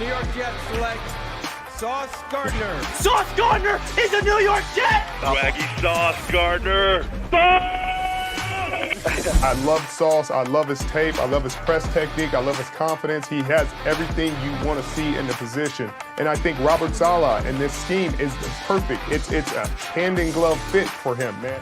New York Jets select Sauce Gardner. Sauce Gardner is a New York Jet! Swaggy Sauce Gardner. I love Sauce. I love his tape. I love his press technique. I love his confidence. He has everything you want to see in the position. And I think Robert Saleh in this scheme is perfect. It's a hand-in-glove fit for him, man.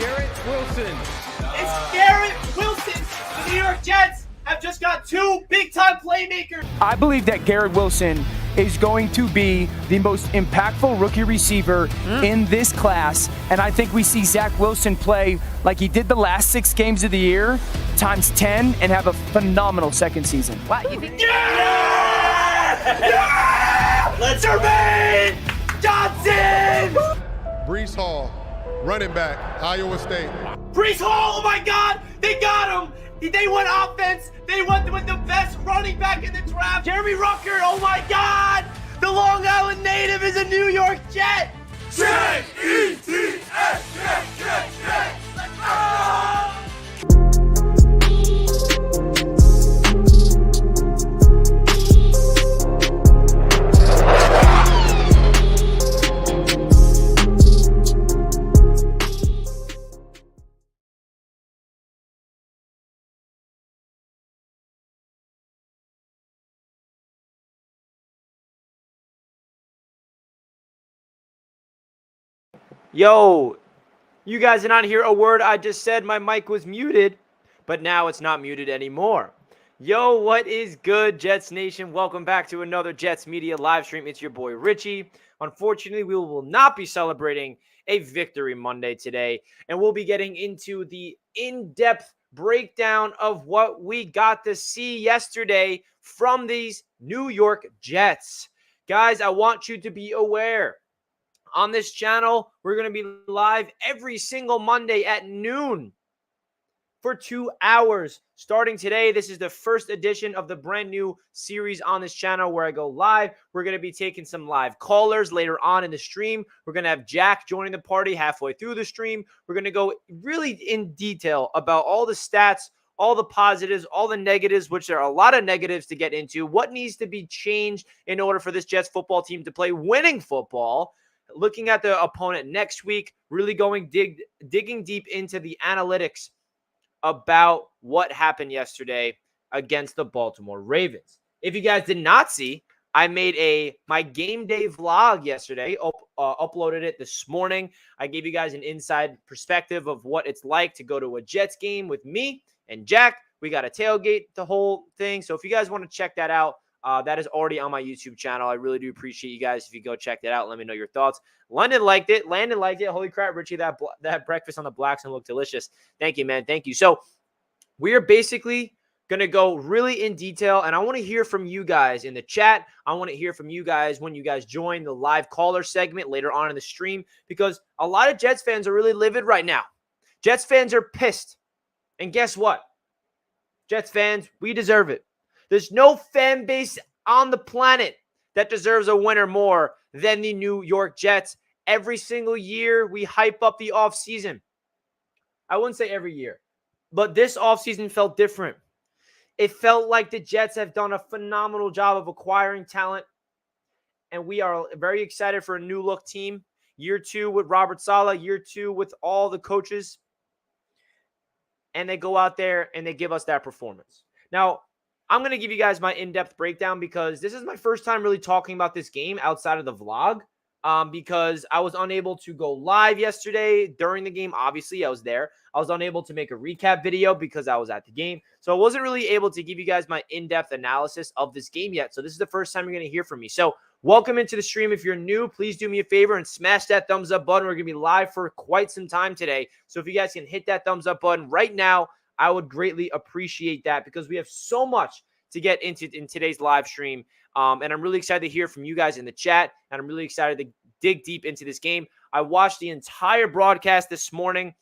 Garrett Wilson. It's Garrett Wilson! The New York Jets have just got two big-time playmakers! I believe that Garrett Wilson is going to be the most impactful rookie receiver in this class. And I think we see Zach Wilson play like he did the last 6 games of the year, times 10, and have a phenomenal second season. Wow, you think? Yeah! Yeah! Let's Jermaine Johnson! Brees Hall, running back, Iowa State. Brees Hall, oh my God, they got him! They went offense. They went with the best running back in the draft. Jeremy Rucker, oh my God! The Long Island native is a New York Jet! J-E-T-S! Jet! Let's go! Yo, you guys did not hear a word I just said. My mic was muted, but now it's not muted anymore. Yo, what is good, Jets Nation? Welcome back to another Jets Media live stream. It's your boy, Richie. Unfortunately, we will not be celebrating a Victory Monday today, and we'll be getting into the in-depth breakdown of what we got to see yesterday from these New York Jets. Guys, I want you to be aware. On this channel, we're going to be live every single Monday at noon for 2 hours. Starting today, this is the first edition of the brand new series on this channel where I go live. We're going to be taking some live callers later on in the stream. We're going to have Jack joining the party halfway through the stream. We're going to go really in detail about all the stats, all the positives, all the negatives, which there are a lot of negatives to get into. What needs to be changed in order for this Jets football team to play winning football? Looking at the opponent next week, really digging deep into the analytics about what happened yesterday against the Baltimore Ravens. If you guys did not see, I made my game day vlog yesterday, uploaded it this morning. I gave you guys an inside perspective of what it's like to go to a Jets game with me and Jack. We got a tailgate, the whole thing. So if you guys want to check that out, that is already on my YouTube channel. I really do appreciate you guys if you go check that out. Let me know your thoughts. Landon liked it. Holy crap, Richie, that breakfast on the Blackstone looked delicious. Thank you, man. Thank you. So we are basically going to go really in detail, and I want to hear from you guys in the chat. I want to hear from you guys when you guys join the live caller segment later on in the stream, because a lot of Jets fans are really livid right now. Jets fans are pissed. And guess what? Jets fans, we deserve it. There's no fan base on the planet that deserves a winner more than the New York Jets. Every single year, we hype up the offseason. I wouldn't say every year, but this offseason felt different. It felt like the Jets have done a phenomenal job of acquiring talent, and we are very excited for a new look team. Year 2 with Robert Saleh, year 2 with all the coaches, and they go out there and they give us that performance. Now, I'm going to give you guys my in-depth breakdown because this is my first time really talking about this game outside of the vlog, because I was unable to go live yesterday during the game. Obviously, I was there. I was unable to make a recap video because I was at the game. So I wasn't really able to give you guys my in-depth analysis of this game yet. So this is the first time you're going to hear from me. So welcome into the stream. If you're new, please do me a favor and smash that thumbs up button. We're going to be live for quite some time today. So if you guys can hit that thumbs up button right now, I would greatly appreciate that because we have so much to get into in today's live stream. And I'm really excited to hear from you guys in the chat. And I'm really excited to dig deep into this game. I watched the entire broadcast this morning,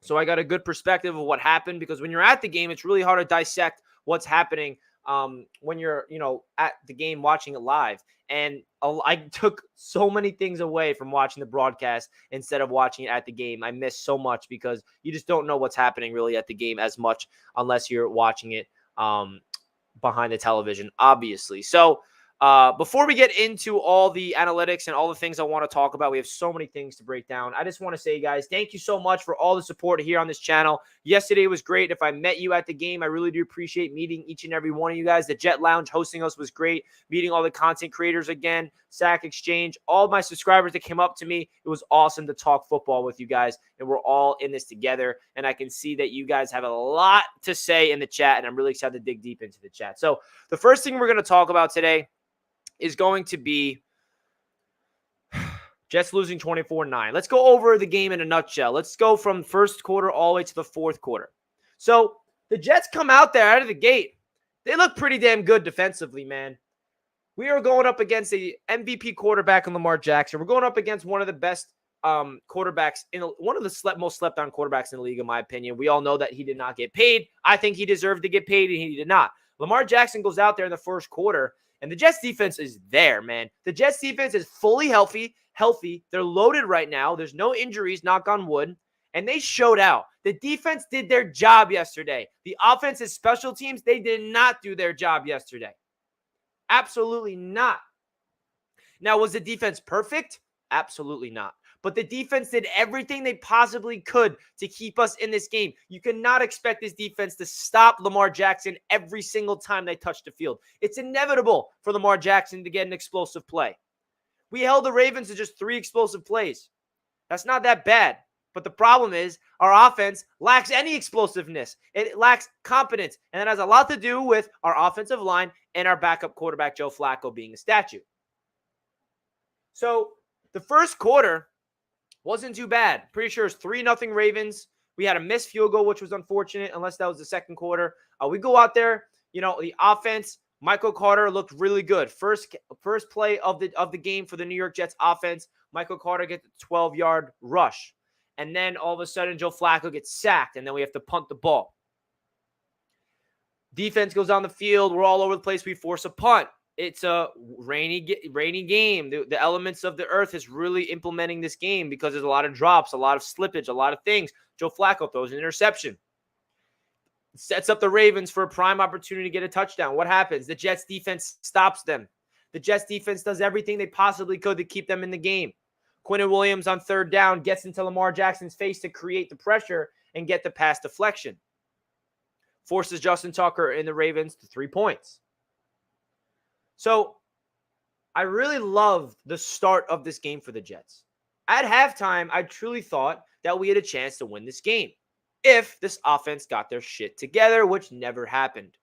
so I got a good perspective of what happened, because when you're at the game, it's really hard to dissect what's happening when you're, at the game watching it live. And I took so many things away from watching the broadcast instead of watching it at the game. I missed so much because you just don't know what's happening really at the game as much unless you're watching it behind the television, obviously. So Before we get into all the analytics and all the things I want to talk about, we have so many things to break down. I just want to say, guys, thank you so much for all the support here on this channel. Yesterday was great. If I met you at the game, I really do appreciate meeting each and every one of you guys. The Jet Lounge hosting us was great. Meeting all the content creators again, Sack Exchange, all my subscribers that came up to me. It was awesome to talk football with you guys, and we're all in this together. And I can see that you guys have a lot to say in the chat, and I'm really excited to dig deep into the chat. So the first thing we're going to talk about today is going to be Jets losing 24-9. Let's go over the game in a nutshell. Let's go from first quarter all the way to the fourth quarter. So the Jets come out there out of the gate. They look pretty damn good defensively, man. We are going up against the MVP quarterback in Lamar Jackson. We're going up against one of the best quarterbacks, one of the most slept-on quarterbacks in the league, in my opinion. We all know that he did not get paid. I think he deserved to get paid, and he did not. Lamar Jackson goes out there in the first quarter, and the Jets defense is there, man. The Jets defense is fully healthy. They're loaded right now. There's no injuries, knock on wood. And they showed out. The defense did their job yesterday. The offensive special teams, they did not do their job yesterday. Absolutely not. Now, was the defense perfect? Absolutely not. But the defense did everything they possibly could to keep us in this game. You cannot expect this defense to stop Lamar Jackson every single time they touch the field. It's inevitable for Lamar Jackson to get an explosive play. We held the Ravens to just 3 explosive plays. That's not that bad. But the problem is our offense lacks any explosiveness. It lacks competence. And that has a lot to do with our offensive line and our backup quarterback, Joe Flacco, being a statue. So the first quarter wasn't too bad. Pretty sure it's 3-0 Ravens. We had a missed field goal, which was unfortunate, unless that was the second quarter. We go out there, the offense, Michael Carter looked really good. First play of the game for the New York Jets offense, Michael Carter gets a 12-yard rush. And then all of a sudden, Joe Flacco gets sacked, and then we have to punt the ball. Defense goes on the field. We're all over the place. We force a punt. It's a rainy game. The elements of the earth is really implementing this game because there's a lot of drops, a lot of slippage, a lot of things. Joe Flacco throws an interception. Sets up the Ravens for a prime opportunity to get a touchdown. What happens? The Jets defense stops them. The Jets defense does everything they possibly could to keep them in the game. Quinnen Williams on third down gets into Lamar Jackson's face to create the pressure and get the pass deflection. Forces Justin Tucker and the Ravens to 3 points. So I really loved the start of this game for the Jets. At halftime, I truly thought that we had a chance to win this game if this offense got their shit together, which never happened.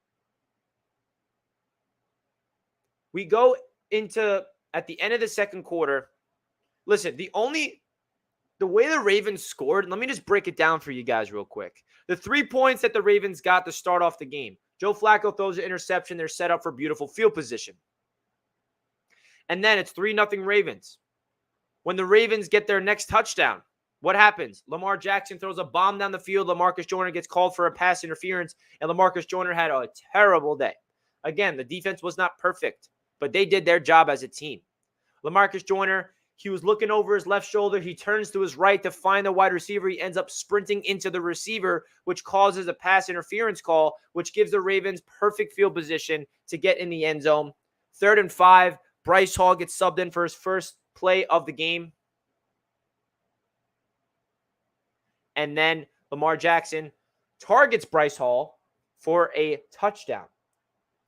We go into, at the end of the second quarter, listen, the way the Ravens scored, let me just break it down for you guys real quick. The 3 points that the Ravens got to start off the game. Joe Flacco throws an interception. They're set up for beautiful field position. And then it's 3-0 Ravens. When the Ravens get their next touchdown, what happens? Lamar Jackson throws a bomb down the field. LaMarcus Joyner gets called for a pass interference, and LaMarcus Joyner had a terrible day. Again, the defense was not perfect, but they did their job as a team. LaMarcus Joyner, he was looking over his left shoulder. He turns to his right to find the wide receiver. He ends up sprinting into the receiver, which causes a pass interference call, which gives the Ravens perfect field position to get in the end zone. 3rd and 5, Bryce Hall gets subbed in for his first play of the game. And then Lamar Jackson targets Bryce Hall for a touchdown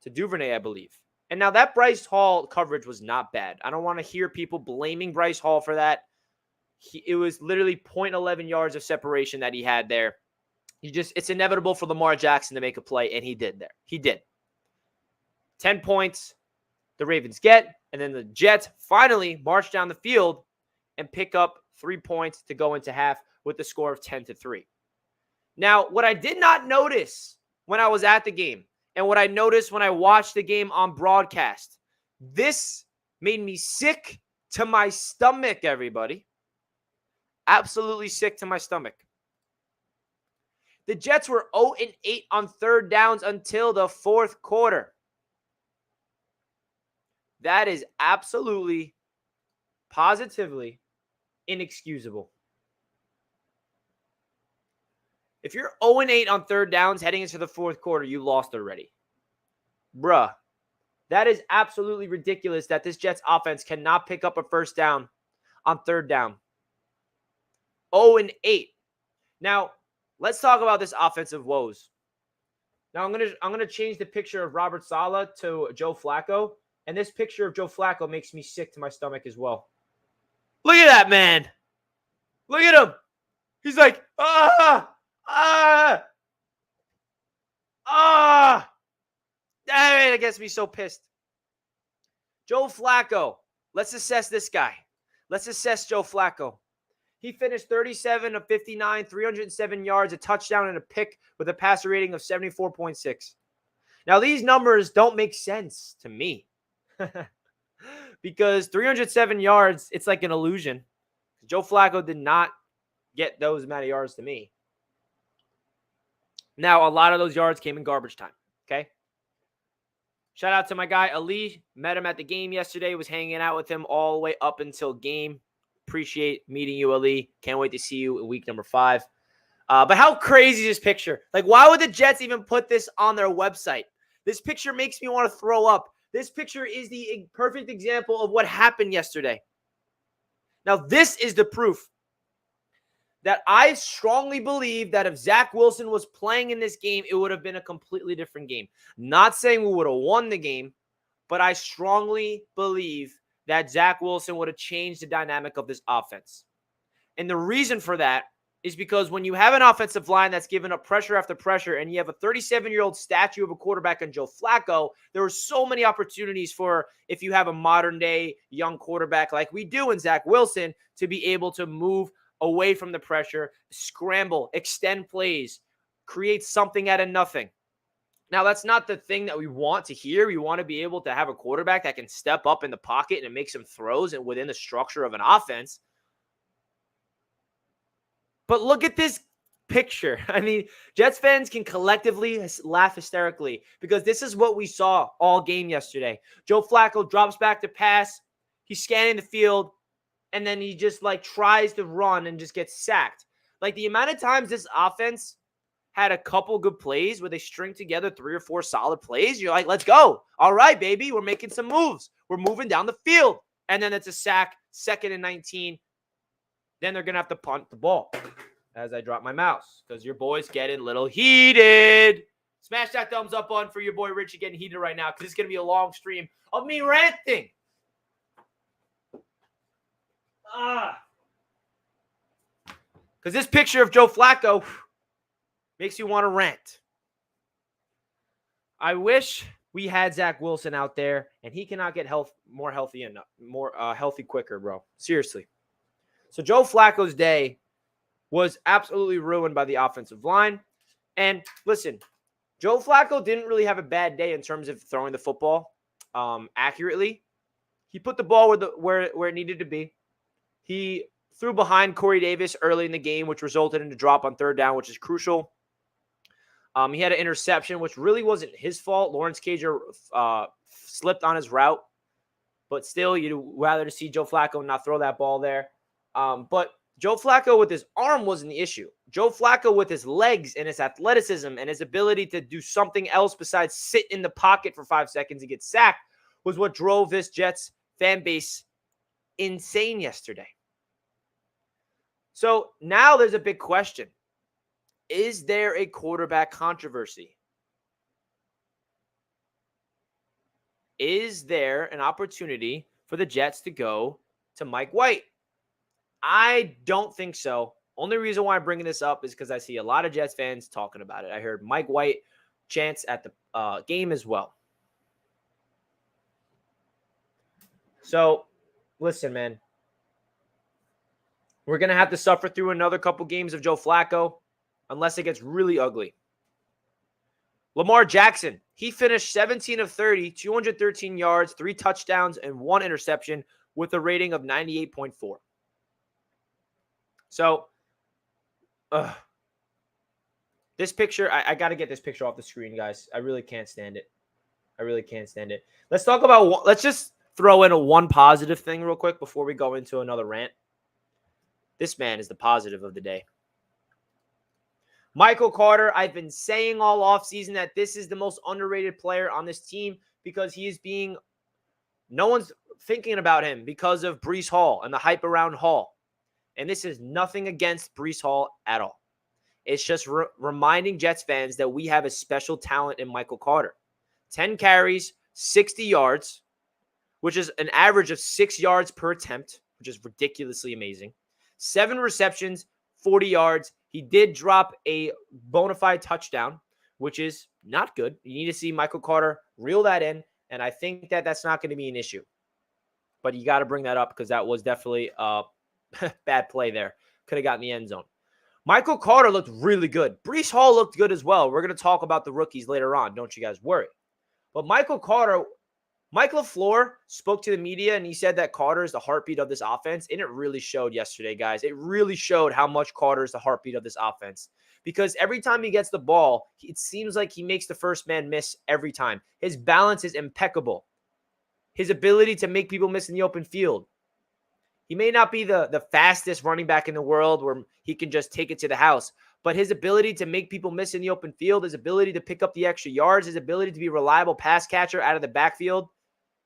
to Duvernay, I believe. And now that Bryce Hall coverage was not bad. I don't want to hear people blaming Bryce Hall for that. It was literally 0.11 yards of separation that he had there. It's inevitable for Lamar Jackson to make a play, and he did there. He did. 10 points the Ravens get, and then the Jets finally march down the field and pick up 3 points to go into half with the score of 10-3. Now, what I did not notice when I was at the game, and what I noticed when I watched the game on broadcast, this made me sick to my stomach, everybody. Absolutely sick to my stomach. The Jets were 0-8 on third downs until the fourth quarter. That is absolutely, positively inexcusable. If you're 0-8 on third downs heading into the fourth quarter, you lost already. Bruh, That is absolutely ridiculous that this Jets offense cannot pick up a first down on third down. 0-8. Now, let's talk about this offensive woes. Now, I'm gonna change the picture of Robert Saleh to Joe Flacco, and this picture of Joe Flacco makes me sick to my stomach as well. Look at that man. Look at him. He's like, That gets me so pissed. Joe Flacco. Let's assess this guy. Let's assess Joe Flacco. He finished 37 of 59, 307 yards, a touchdown, and a pick with a passer rating of 74.6. Now, these numbers don't make sense to me because 307 yards, it's like an illusion. Joe Flacco did not get those amount of yards to me. Now, a lot of those yards came in garbage time, okay? Shout out to my guy, Ali. Met him at the game yesterday. Was hanging out with him all the way up until game. Appreciate meeting you, Ali. Can't wait to see you in week number 5. But how crazy is this picture? Like, why would the Jets even put this on their website? This picture makes me want to throw up. This picture is the perfect example of what happened yesterday. Now, this is the proof that I strongly believe that if Zach Wilson was playing in this game, it would have been a completely different game. Not saying we would have won the game, but I strongly believe that Zach Wilson would have changed the dynamic of this offense. And the reason for that is because when you have an offensive line that's given up pressure after pressure and you have a 37-year-old statue of a quarterback in Joe Flacco, there are so many opportunities for, if you have a modern-day young quarterback like we do in Zach Wilson, to be able to move away from the pressure, scramble, extend plays, create something out of nothing. Now, that's not the thing that we want to hear. We want to be able to have a quarterback that can step up in the pocket and make some throws and within the structure of an offense. But look at this picture. I mean, Jets fans can collectively laugh hysterically because this is what we saw all game yesterday. Joe Flacco drops back to pass. He's scanning the field, and then he just, like, tries to run and just gets sacked. Like, the amount of times this offense had a couple good plays where they string together 3 or 4 solid plays, you're like, let's go. All right, baby, we're making some moves. We're moving down the field. And then it's a sack, 2nd and 19. Then they're going to have to punt the ball as I drop my mouse because your boy's getting a little heated. Smash that thumbs up button for your boy Richie getting heated right now because it's going to be a long stream of me ranting. Because this picture of Joe Flacco makes you want to rant. I wish we had Zach Wilson out there, and he cannot get more healthy quicker, bro. Seriously. So Joe Flacco's day was absolutely ruined by the offensive line. And listen, Joe Flacco didn't really have a bad day in terms of throwing the football accurately. He put the ball where it needed to be. He threw behind Corey Davis early in the game, which resulted in a drop on third down, which is crucial. He had an interception, which really wasn't his fault. Lawrence Cager slipped on his route. But still, you'd rather to see Joe Flacco not throw that ball there. But Joe Flacco with his arm wasn't the issue. Joe Flacco with his legs and his athleticism and his ability to do something else besides sit in the pocket for 5 seconds and get sacked was what drove this Jets fan base insane yesterday. So now there's a big question. Is there a quarterback controversy? Is there an opportunity for the Jets to go to Mike White? I don't think so. Only reason why I'm bringing this up is because I see a lot of Jets fans talking about it. I heard Mike White chants at the game as well. So, listen, man. We're going to have to suffer through another couple games of Joe Flacco unless it gets really ugly. Lamar Jackson, he finished 17 of 30, 213 yards, 3 touchdowns, and 1 interception with a rating of 98.4. So, this picture, I got to get this picture off the screen, guys. I really can't stand it. Let's just throw in one positive thing real quick before we go into another rant. This man is the positive of the day. Michael Carter, I've been saying all offseason that this is the most underrated player on this team because no one's thinking about him because of Breece Hall and the hype around Hall. And this is nothing against Breece Hall at all. It's just reminding Jets fans that we have a special talent in Michael Carter. 10 carries, 60 yards, which is an average of 6 yards per attempt, which is ridiculously amazing. 7 receptions, 40 yards. He did drop a bona fide touchdown, which is not good. You need to see Michael Carter reel that in, and I think that that's not going to be an issue. But you got to bring that up because that was definitely a bad play there. Could have gotten the end zone. Michael Carter looked really good. Breece Hall looked good as well. We're going to talk about the rookies later on. Don't you guys worry. But Mike LaFleur spoke to the media, and he said that Carter is the heartbeat of this offense, and it really showed yesterday, guys. It really showed how much Carter is the heartbeat of this offense because every time he gets the ball, it seems like he makes the first man miss every time. His balance is impeccable. His ability to make people miss in the open field. He may not be the fastest running back in the world where he can just take it to the house, but his ability to make people miss in the open field, his ability to pick up the extra yards, his ability to be a reliable pass catcher out of the backfield,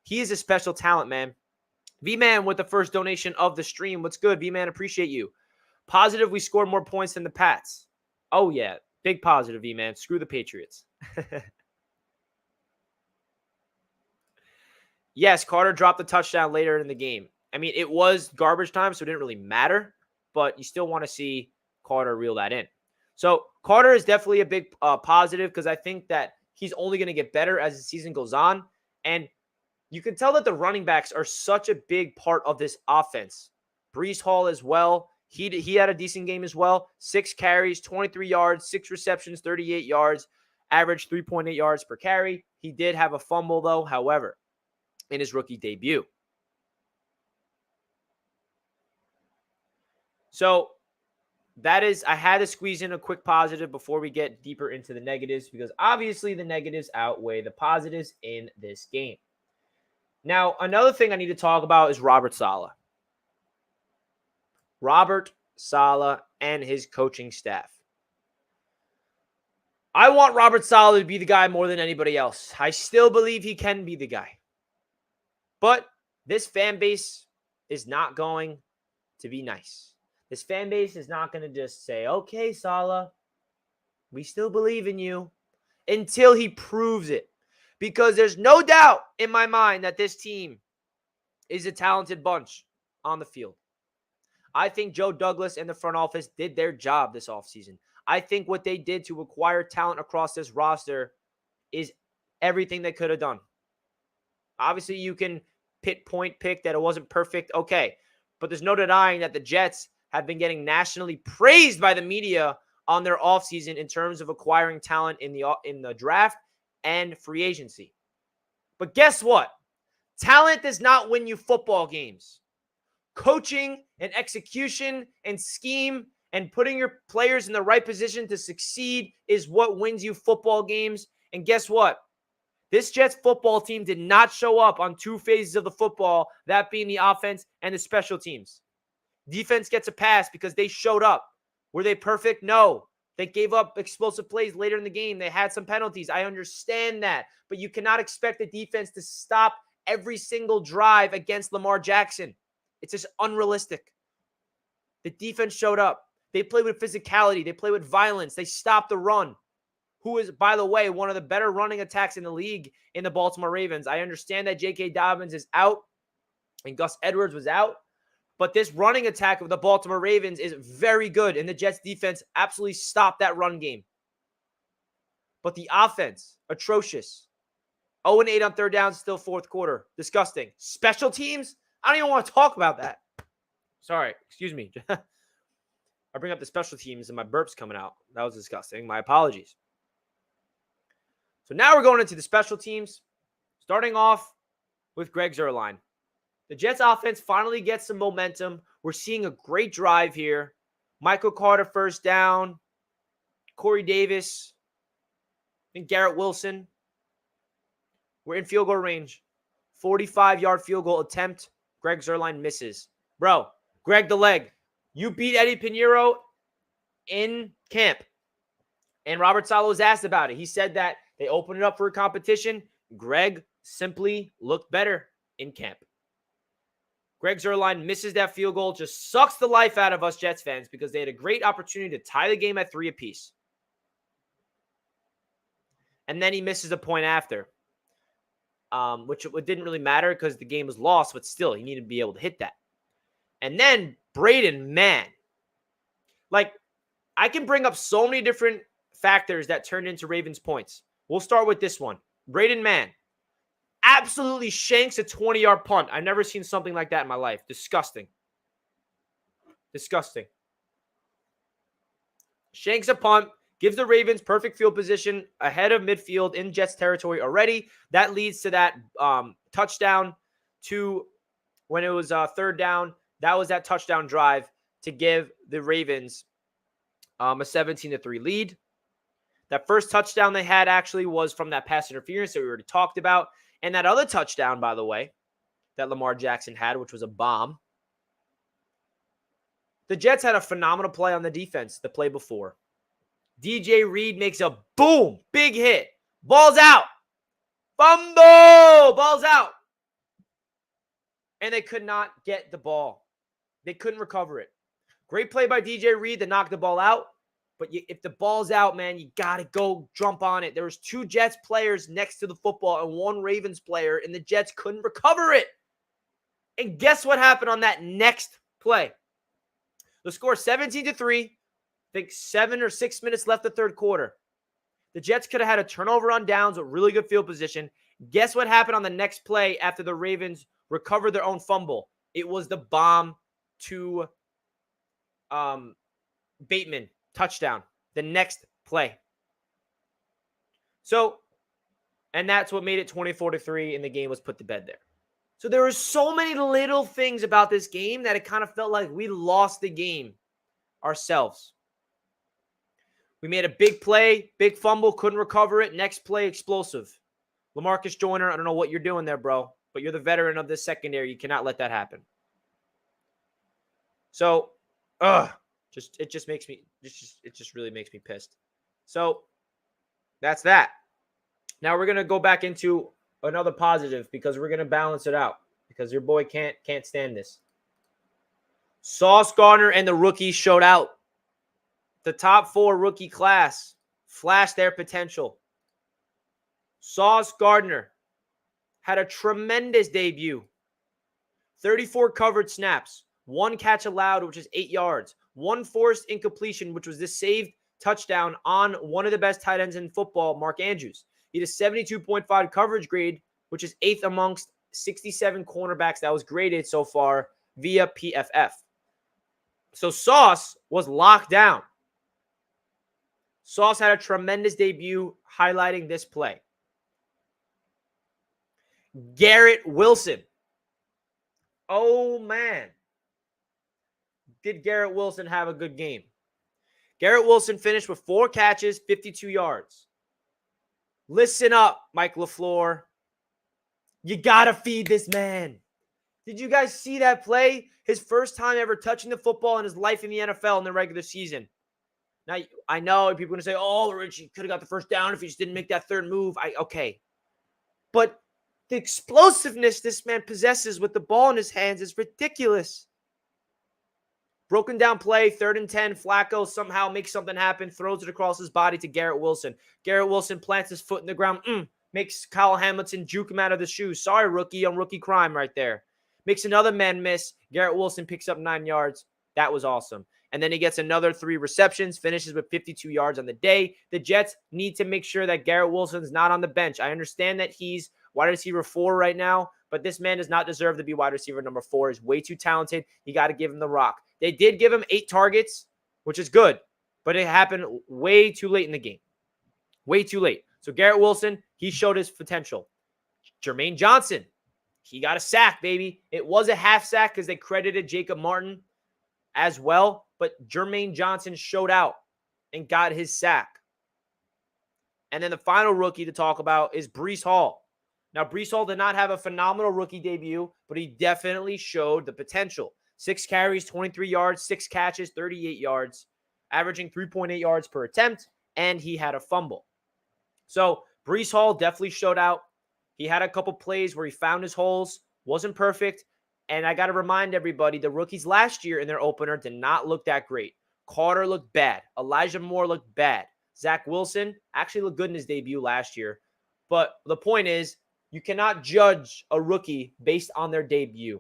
he is a special talent, man. V-Man with the first donation of the stream. What's good, V-Man? Appreciate you. Positive, we scored more points than the Pats. Oh, yeah. Big positive, V-Man. Screw the Patriots. Yes, Carter dropped the touchdown later in the game. I mean, it was garbage time, so it didn't really matter, but you still want to see Carter reel that in. So Carter is definitely a big positive because I think that he's only going to get better as the season goes on. And you can tell that the running backs are such a big part of this offense. Breece Hall as well. He had a decent game as well. 6 carries, 23 yards, 6 receptions, 38 yards, average 3.8 yards per carry. He did have a fumble, though, however, in his rookie debut. So I had to squeeze in a quick positive before we get deeper into the negatives because obviously the negatives outweigh the positives in this game. Now, another thing I need to talk about is Robert Saleh. Robert Saleh and his coaching staff. I want Robert Saleh to be the guy more than anybody else. I still believe he can be the guy. But this fan base is not going to be nice. This fan base is not going to just say, okay, Saleh, we still believe in you until he proves it. Because there's no doubt in my mind that this team is a talented bunch on the field. I think Joe Douglas and the front office did their job this offseason. I think what they did to acquire talent across this roster is everything they could have done. Obviously, you can pick that it wasn't perfect. Okay. But there's no denying that the Jets have been getting nationally praised by the media on their offseason in terms of acquiring talent in the draft and free agency. But guess what? Talent does not win you football games. Coaching and execution and scheme and putting your players in the right position to succeed is what wins you football games. And guess what? This Jets football team did not show up on 2 phases of the football, that being the offense and the special teams. Defense gets a pass because they showed up. Were they perfect? No. They gave up explosive plays later in the game. They had some penalties. I understand that. But you cannot expect the defense to stop every single drive against Lamar Jackson. It's just unrealistic. The defense showed up. They played with physicality. They played with violence. They stopped the run, who is, by the way, one of the better running attacks in the league in the Baltimore Ravens. I understand that J.K. Dobbins is out and Gus Edwards was out. But this running attack of the Baltimore Ravens is very good, and the Jets defense absolutely stopped that run game. But the offense, atrocious. 0-8 on third down, still fourth quarter. Disgusting. Special teams? I don't even want to talk about that. Sorry, excuse me. I bring up the special teams and my burp's coming out. That was disgusting. My apologies. So now we're going into the special teams, starting off with Greg Zuerlein. The Jets offense finally gets some momentum. We're seeing a great drive here. Michael Carter first down. Corey Davis and Garrett Wilson. We're in field goal range. 45-yard field goal attempt. Greg Zuerlein misses. Bro, Greg the leg. You beat Eddie Pinheiro in camp. And Robert Saleh was asked about it. He said that they opened it up for a competition. Greg simply looked better in camp. Greg Zuerlein misses that field goal, just sucks the life out of us Jets fans because they had a great opportunity to tie the game at 3 apiece. And then he misses a point after, which it didn't really matter because the game was lost, but still, he needed to be able to hit that. And then Braden, man, like, I can bring up so many different factors that turned into Ravens points. We'll start with this one. Braden Mann absolutely shanks a 20-yard punt. I've never seen something like that in my life. Disgusting. Disgusting. Shanks a punt, gives the Ravens perfect field position ahead of midfield in Jets territory already. That leads to that touchdown to when it was third down. That was that touchdown drive to give the Ravens a 17-3 lead. That first touchdown they had actually was from that pass interference that we already talked about. And that other touchdown, by the way, that Lamar Jackson had, which was a bomb. The Jets had a phenomenal play on the defense the play before. DJ Reed makes a boom, big hit. Ball's out. Fumble! Ball's out. And they could not get the ball. They couldn't recover it. Great play by DJ Reed to knock the ball out. But if the ball's out, man, you got to go jump on it. There was 2 Jets players next to the football and 1 Ravens player, and the Jets couldn't recover it. And guess what happened on that next play? The score 17-3. I think 7 or 6 minutes left the third quarter. The Jets could have had a turnover on downs with really good field position. Guess what happened on the next play after the Ravens recovered their own fumble? It was the bomb to Bateman. Touchdown. The next play. So, and that's what made it 24-3, and the game was put to bed there. So there were so many little things about this game that it kind of felt like we lost the game ourselves. We made a big play, big fumble, couldn't recover it. Next play, explosive. LaMarcus Joyner, I don't know what you're doing there, bro, but you're the veteran of this secondary. You cannot let that happen. So, it just really makes me pissed. So that's that. Now we're gonna go back into another positive because we're gonna balance it out because your boy can't stand this. Sauce Gardner and the rookies showed out. The top 4 rookie class flashed their potential. Sauce Gardner had a tremendous debut. 34 covered snaps, 1 catch allowed, which is 8 yards. 1 forced incompletion, which was this saved touchdown on one of the best tight ends in football, Mark Andrews. He had a 72.5 coverage grade, which is 8th amongst 67 cornerbacks that was graded so far via PFF. So Sauce was locked down. Sauce had a tremendous debut highlighting this play. Garrett Wilson. Oh, man. Did Garrett Wilson have a good game? Garrett Wilson finished with 4 catches, 52 yards. Listen up, Mike LaFleur. You got to feed this man. Did you guys see that play? His first time ever touching the football in his life in the NFL in the regular season. Now, I know people are going to say, oh, Richie could have got the first down if he just didn't make that third move. Okay. But the explosiveness this man possesses with the ball in his hands is ridiculous. Broken down play, 3rd and 10. Flacco somehow makes something happen, throws it across his body to Garrett Wilson. Garrett Wilson plants his foot in the ground, makes Kyle Hamilton juke him out of the shoes. Sorry, rookie, on rookie crime right there. Makes another man miss. Garrett Wilson picks up 9 yards. That was awesome. And then he gets another 3 receptions, finishes with 52 yards on the day. The Jets need to make sure that Garrett Wilson's not on the bench. I understand that he's wide receiver 4 right now, but this man does not deserve to be wide receiver number 4. He's way too talented. You got to give him the rock. They did give him 8 targets, which is good, but it happened way too late in the game. Way too late. So Garrett Wilson, he showed his potential. Jermaine Johnson, he got a sack, baby. It was a half sack because they credited Jacob Martin as well, but Jermaine Johnson showed out and got his sack. And then the final rookie to talk about is Breece Hall. Now, Breece Hall did not have a phenomenal rookie debut, but he definitely showed the potential. 6 carries, 23 yards, 6 catches, 38 yards, averaging 3.8 yards per attempt, and he had a fumble. So Breece Hall definitely showed out. He had a couple plays where he found his holes, wasn't perfect. And I got to remind everybody, the rookies last year in their opener did not look that great. Carter looked bad. Elijah Moore looked bad. Zach Wilson actually looked good in his debut last year. But the point is, you cannot judge a rookie based on their debut.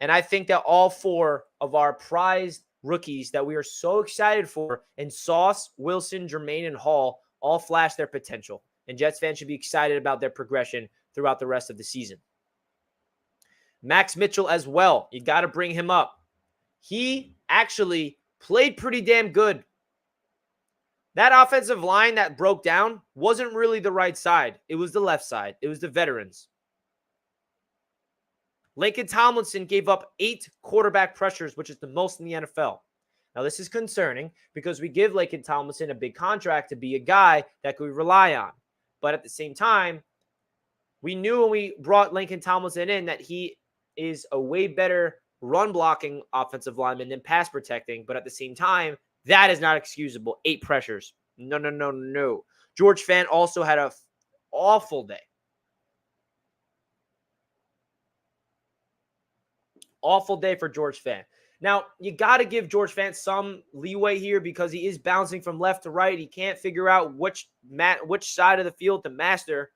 And I think that all 4 of our prized rookies that we are so excited for in Sauce, Wilson, Jermaine, and Hall all flash their potential. And Jets fans should be excited about their progression throughout the rest of the season. Max Mitchell as well. You got to bring him up. He actually played pretty damn good. That offensive line that broke down wasn't really the right side. It was the left side. It was the veterans. Laken Tomlinson gave up 8 quarterback pressures, which is the most in the NFL. Now, this is concerning because we give Laken Tomlinson a big contract to be a guy that we rely on. But at the same time, we knew when we brought Laken Tomlinson in that he is a way better run-blocking offensive lineman than pass protecting. But at the same time, that is not excusable. 8 pressures. No. George Fant also had an awful day. Awful day for George Fant. Now, you got to give George Fant some leeway here because he is bouncing from left to right. He can't figure out which side of the field to master.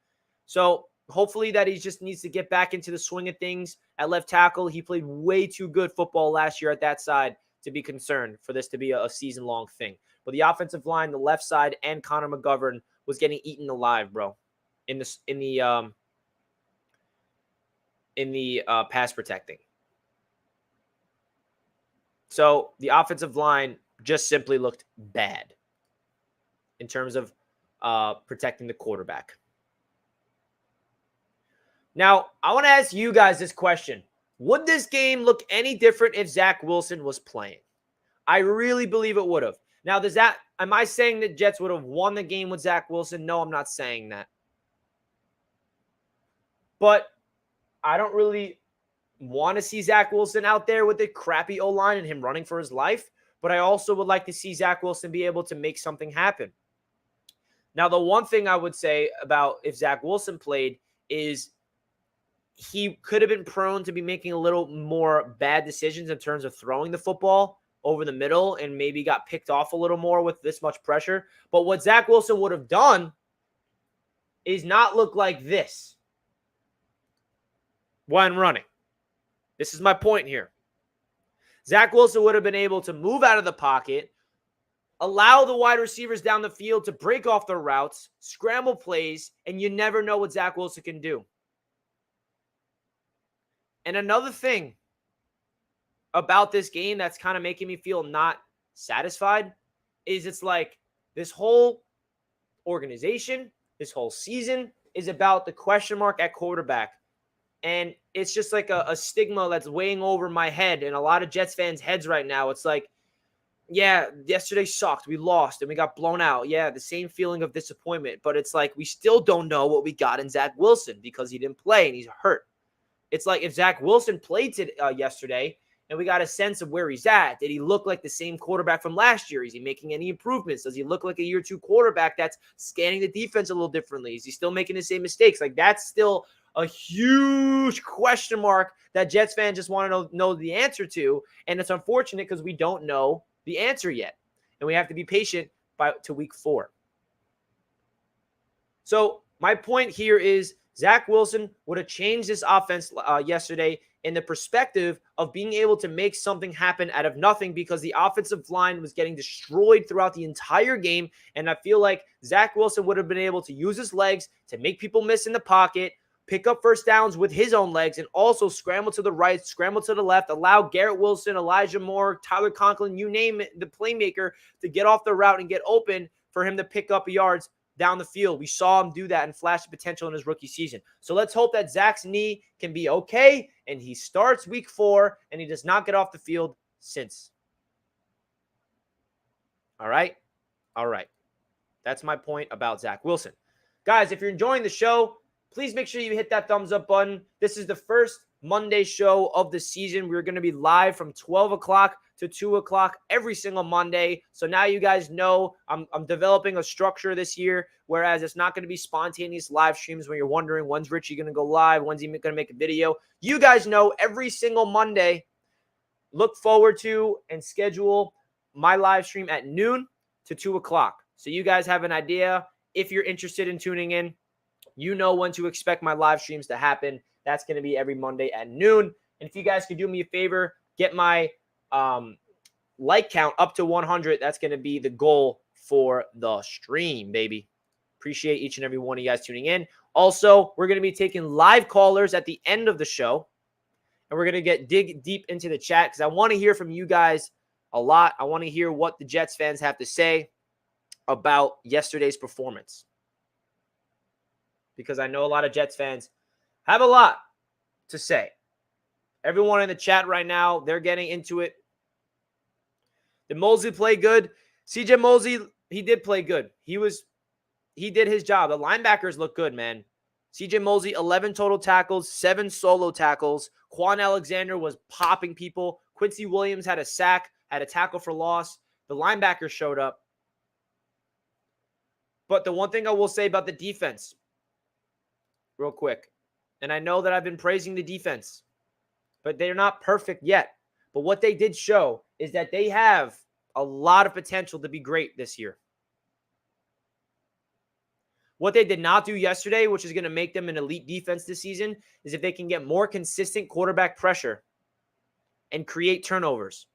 So hopefully that he just needs to get back into the swing of things at left tackle. He played way too good football last year at that side to be concerned for this to be a season-long thing. But the offensive line, the left side, and Connor McGovern was getting eaten alive, bro, in the pass protecting. So the offensive line just simply looked bad in terms of protecting the quarterback. Now, I want to ask you guys this question. Would this game look any different if Zach Wilson was playing? I really believe it would have. Now, am I saying that Jets would have won the game with Zach Wilson? No, I'm not saying that. But I don't really want to see Zach Wilson out there with a crappy O-line and him running for his life. But I also would like to see Zach Wilson be able to make something happen. Now, the one thing I would say about if Zach Wilson played is he could have been prone to be making a little more bad decisions in terms of throwing the football over the middle and maybe got picked off a little more with this much pressure. But what Zach Wilson would have done is not look like this when running. This is my point here. Zach Wilson would have been able to move out of the pocket, allow the wide receivers down the field to break off their routes, scramble plays, and you never know what Zach Wilson can do. And another thing about this game that's kind of making me feel not satisfied is it's like this whole organization, this whole season is about the question mark at quarterback. And it's just like a stigma that's weighing over my head and a lot of Jets fans' heads right now. It's like, yeah, yesterday sucked. We lost and we got blown out. Yeah, the same feeling of disappointment. But it's like we still don't know what we got in Zach Wilson because he didn't play and he's hurt. It's like if Zach Wilson played yesterday and we got a sense of where he's at, did he look like the same quarterback from last year? Is he making any improvements? Does he look like a year 2 quarterback that's scanning the defense a little differently? Is he still making the same mistakes? Like that's still a huge question mark that Jets fans just want to know the answer to. And it's unfortunate because we don't know the answer yet. And we have to be patient to week 4. So my point here is Zach Wilson would have changed this offense yesterday in the perspective of being able to make something happen out of nothing because the offensive line was getting destroyed throughout the entire game. And I feel like Zach Wilson would have been able to use his legs to make people miss in the pocket, pick up first downs with his own legs, and also scramble to the right, scramble to the left, allow Garrett Wilson, Elijah Moore, Tyler Conklin, you name it, the playmaker, to get off the route and get open for him to pick up yards down the field. We saw him do that and flash the potential in his rookie season. So let's hope that Zach's knee can be okay and he starts week 4 and he does not get off the field since. All right? All right. That's my point about Zach Wilson. Guys, if you're enjoying the show, please make sure you hit that thumbs up button. This is the first Monday show of the season. We're going to be live from 12 o'clock to 2 o'clock every single Monday. So now you guys know I'm developing a structure this year, whereas it's not going to be spontaneous live streams when you're wondering when's Richie going to go live, when's he going to make a video. You guys know every single Monday, look forward to and schedule my live stream at noon to 2 o'clock. So you guys have an idea. If you're interested in tuning in, you know when to expect my live streams to happen. That's going to be every Monday at noon. And if you guys could do me a favor, get my like count up to 100. That's going to be the goal for the stream, baby. Appreciate each and every one of you guys tuning in. Also, we're going to be taking live callers at the end of the show. And we're going to dig deep into the chat because I want to hear from you guys a lot. I want to hear what the Jets fans have to say about yesterday's performance. Because I know a lot of Jets fans have a lot to say. Everyone in the chat right now, they're getting into it. Did Mosley play good? CJ Mosley, he did play good. He did his job. The linebackers look good, man. CJ Mosley, 11 total tackles, 7 solo tackles. Quan Alexander was popping people. Quincy Williams had a sack, had a tackle for loss. The linebackers showed up. But the one thing I will say about the defense, real quick, and I know that I've been praising the defense, but they're not perfect yet. But what they did show is that they have a lot of potential to be great this year. What they did not do yesterday, which is going to make them an elite defense this season, is if they can get more consistent quarterback pressure and create turnovers.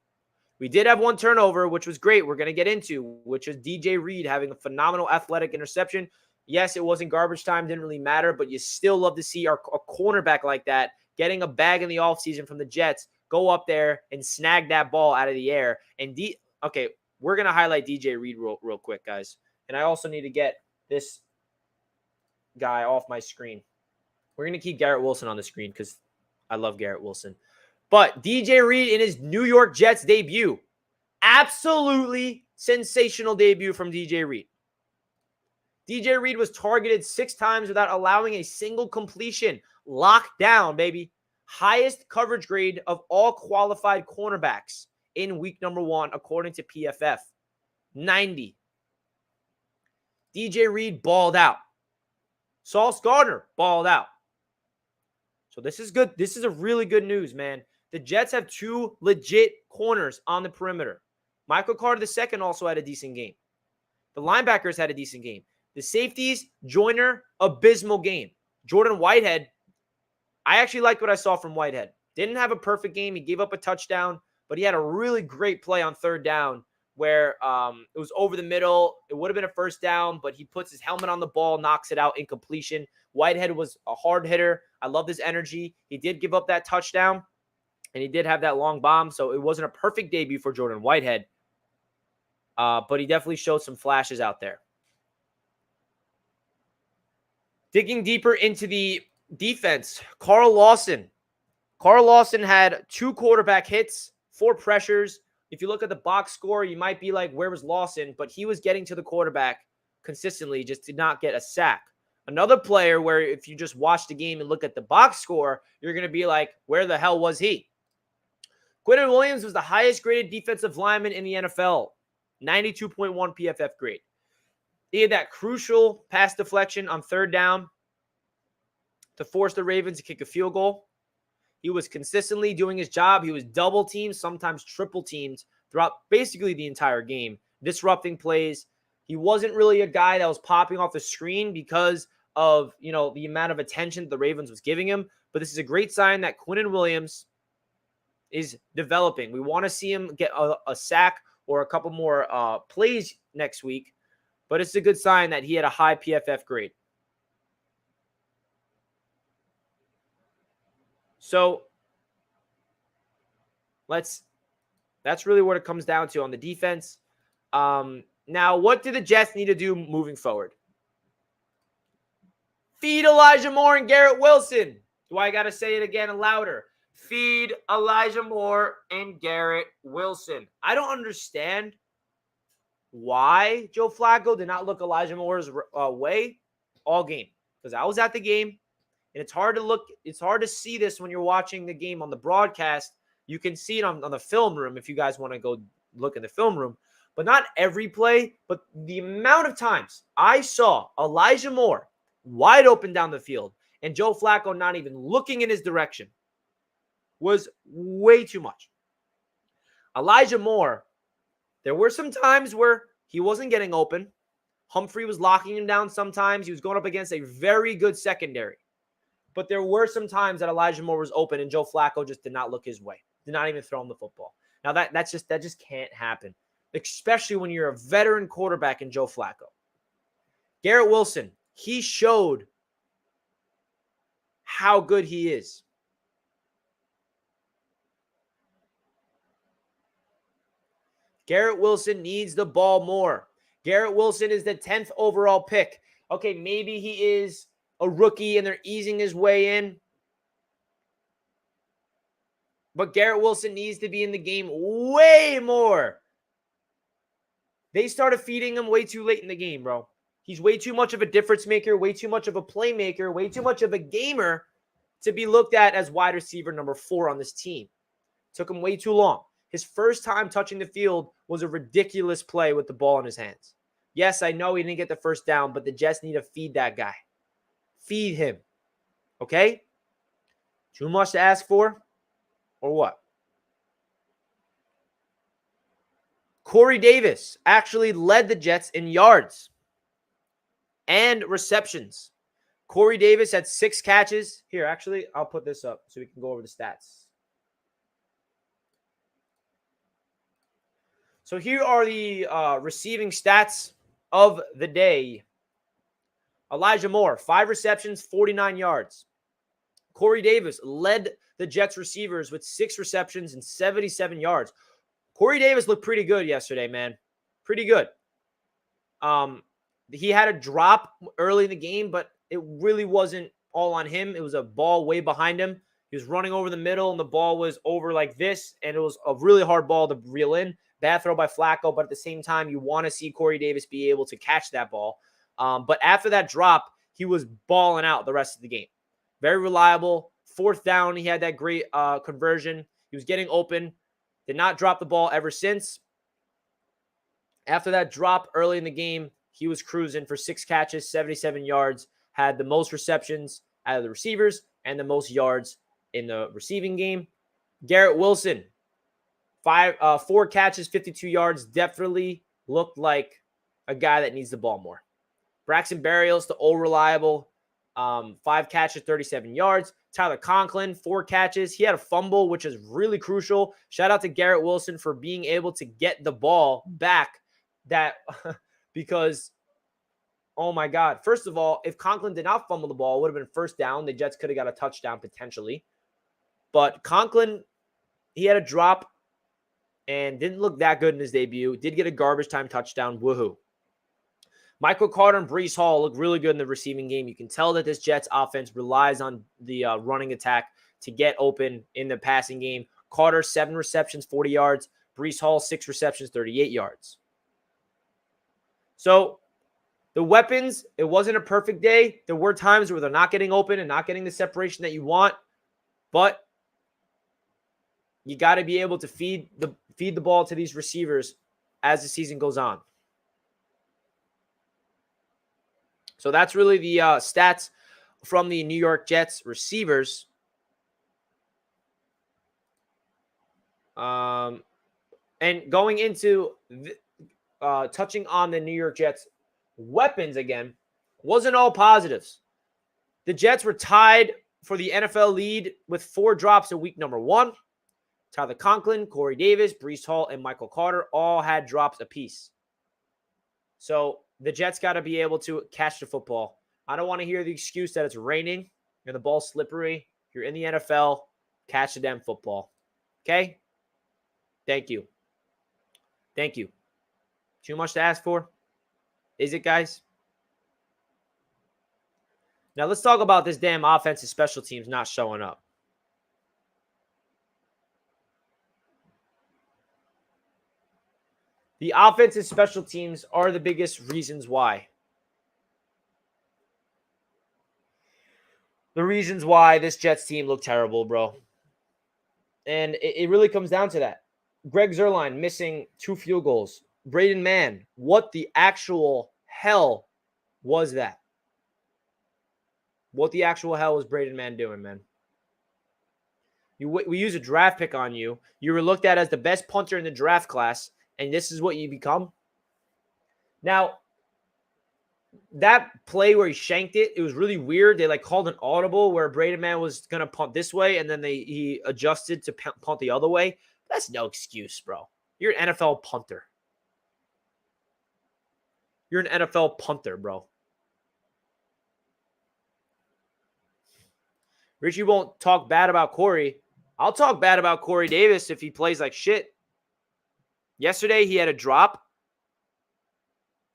We did have one turnover, which was great. We're going to get into, which is DJ Reed having a phenomenal athletic interception. Yes, it wasn't garbage time, didn't really matter, but you still love to see a cornerback like that getting a bag in the offseason from the Jets, go up there and snag that ball out of the air. And okay, we're going to highlight DJ Reed real quick, guys. And I also need to get this guy off my screen. We're going to keep Garrett Wilson on the screen because I love Garrett Wilson. But DJ Reed in his New York Jets debut. Absolutely sensational debut from DJ Reed. DJ Reed was targeted 6 times without allowing a single completion. Locked down, baby. Highest coverage grade of all qualified cornerbacks in week number 1, according to PFF. 90. DJ Reed balled out. Sauce Gardner balled out. So this is good. This is a really good news, man. The Jets have 2 legit corners on the perimeter. Michael Carter II also had a decent game. The linebackers had a decent game. The safeties, Joyner, abysmal game. Jordan Whitehead, I actually liked what I saw from Whitehead. Didn't have a perfect game. He gave up a touchdown, but he had a really great play on 3rd down where it was over the middle. It would have been a 1st down, but he puts his helmet on the ball, knocks it out, incompletion. Whitehead was a hard hitter. I love his energy. He did give up that touchdown, and he did have that long bomb, so it wasn't a perfect debut for Jordan Whitehead, but he definitely showed some flashes out there. Digging deeper into the defense, Carl Lawson. Carl Lawson had 2 quarterback hits, 4 pressures. If you look at the box score, you might be like, where was Lawson? But he was getting to the quarterback consistently, just did not get a sack. Another player where if you just watch the game and look at the box score, you're going to be like, where the hell was he? Quinnen Williams was the highest graded defensive lineman in the NFL, 92.1 PFF grade. He had that crucial pass deflection on 3rd down to force the Ravens to kick a field goal. He was consistently doing his job. He was double teamed, sometimes triple teamed throughout basically the entire game, disrupting plays. He wasn't really a guy that was popping off the screen because of, the amount of attention that the Ravens was giving him. But this is a great sign that Quinnen Williams is developing. We want to see him get a sack or a couple more plays next week. But it's a good sign that he had a high PFF grade. So that's really what it comes down to on the defense. Now, what do the Jets need to do moving forward? Feed Elijah Moore and Garrett Wilson. Do I got to say it again and louder? Feed Elijah Moore and Garrett Wilson. I don't understand why Joe Flacco did not look Elijah Moore's way all game, because I was at the game, and it's hard to see this when you're watching the game on the broadcast You can see it on the film room if you guys want to go look in the film room. But not every play, but the amount of times I saw Elijah Moore wide open down the field and Joe Flacco not even looking in his direction was way too much. Elijah Moore, there were some times where he wasn't getting open. Humphrey was locking him down sometimes. He was going up against a very good secondary. But there were some times that Elijah Moore was open and Joe Flacco just did not look his way. Did not even throw him the football. Now that just can't happen, especially when you're a veteran quarterback in Joe Flacco. Garrett Wilson, he showed how good he is. Garrett Wilson needs the ball more. Garrett Wilson is the 10th overall pick. Okay, maybe he is a rookie and they're easing his way in. But Garrett Wilson needs to be in the game way more. They started feeding him way too late in the game, bro. He's way too much of a difference maker, way too much of a playmaker, way too much of a gamer to be looked at as wide receiver number 4 on this team. Took him way too long. His first time touching the field was a ridiculous play with the ball in his hands. Yes, I know he didn't get the first down, but the Jets need to feed that guy. Feed him. Okay? Too much to ask for? Or what? Corey Davis actually led the Jets in yards and receptions. Corey Davis had 6 catches. Here, actually, I'll put this up so we can go over the stats. So here are the receiving stats of the day. Elijah Moore, 5 receptions, 49 yards. Corey Davis led the Jets receivers with 6 receptions and 77 yards. Corey Davis looked pretty good yesterday, man. Pretty good. He had a drop early in the game, but it really wasn't all on him. It was a ball way behind him. He was running over the middle, and the ball was over like this, and it was a really hard ball to reel in. Bad throw by Flacco, but at the same time, you want to see Corey Davis be able to catch that ball. But after that drop, he was balling out the rest of the game. Very reliable. 4th down, he had that great conversion. He was getting open. Did not drop the ball ever since. After that drop early in the game, he was cruising for 6 catches, 77 yards, had the most receptions out of the receivers and the most yards in the receiving game. Garrett Wilson, 4 catches, 52 yards, definitely looked like a guy that needs the ball more. Braxton Berrios, the old reliable, 5 catches, 37 yards. Tyler Conklin, 4 catches. He had a fumble, which is really crucial. Shout out to Garrett Wilson for being able to get the ball back because, oh my God. First of all, if Conklin did not fumble the ball, it would have been 1st down. The Jets could have got a touchdown potentially. But Conklin, he had a drop and didn't look that good in his debut. Did get a garbage time touchdown. Woohoo. Michael Carter and Breece Hall look really good in the receiving game. You can tell that this Jets offense relies on the running attack to get open in the passing game. Carter, 7 receptions, 40 yards. Breece Hall, 6 receptions, 38 yards. So the weapons, it wasn't a perfect day. There were times where they're not getting open and not getting the separation that you want. But you got to be able to feed the ball to these receivers as the season goes on. So that's really the stats from the New York Jets receivers. And going into touching on the New York Jets weapons again, wasn't all positives. The Jets were tied for the NFL lead with 4 drops in week number 1. Tyler Conklin, Corey Davis, Breece Hall, and Michael Carter all had drops apiece. So the Jets got to be able to catch the football. I don't want to hear the excuse that it's raining and the ball's slippery. You're in the NFL. Catch the damn football. Okay? Thank you. Thank you. Too much to ask for? Is it, guys? Now let's talk about this damn offensive special teams not showing up. The offensive special teams are the biggest reasons why. The reasons why this Jets team looked terrible, bro. And it really comes down to that. Greg Zuerlein missing 2 field goals. Braden Mann, what the actual hell was that? What the actual hell was Braden Mann doing, man? We use a draft pick on you. You were looked at as the best punter in the draft class, and this is what you become? Now, that play where he shanked it, it was really weird. They called an audible where Braden Mann was going to punt this way, and then he adjusted to punt the other way. That's no excuse, bro. You're an NFL punter. You're an NFL punter, bro. Richie won't talk bad about Corey. I'll talk bad about Corey Davis if he plays like shit. Yesterday, he had a drop,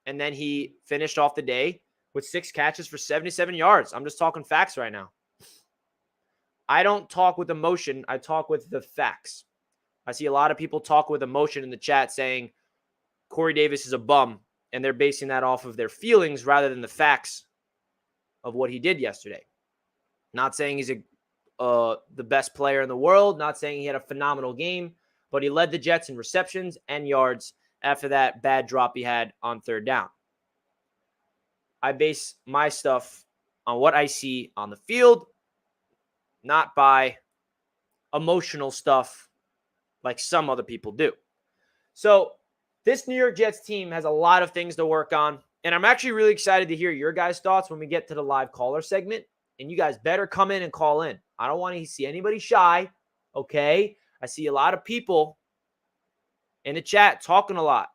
and then he finished off the day with 6 catches for 77 yards. I'm just talking facts right now. I don't talk with emotion. I talk with the facts. I see a lot of people talk with emotion in the chat saying Corey Davis is a bum, and they're basing that off of their feelings rather than the facts of what he did yesterday. Not saying he's the best player in the world, not saying he had a phenomenal game, but he led the Jets in receptions and yards after that bad drop he had on 3rd down. I base my stuff on what I see on the field, not by emotional stuff like some other people do. So this New York Jets team has a lot of things to work on, and I'm actually really excited to hear your guys' thoughts when we get to the live caller segment, and you guys better come in and call in. I don't want to see anybody shy, okay? I see a lot of people in the chat talking a lot.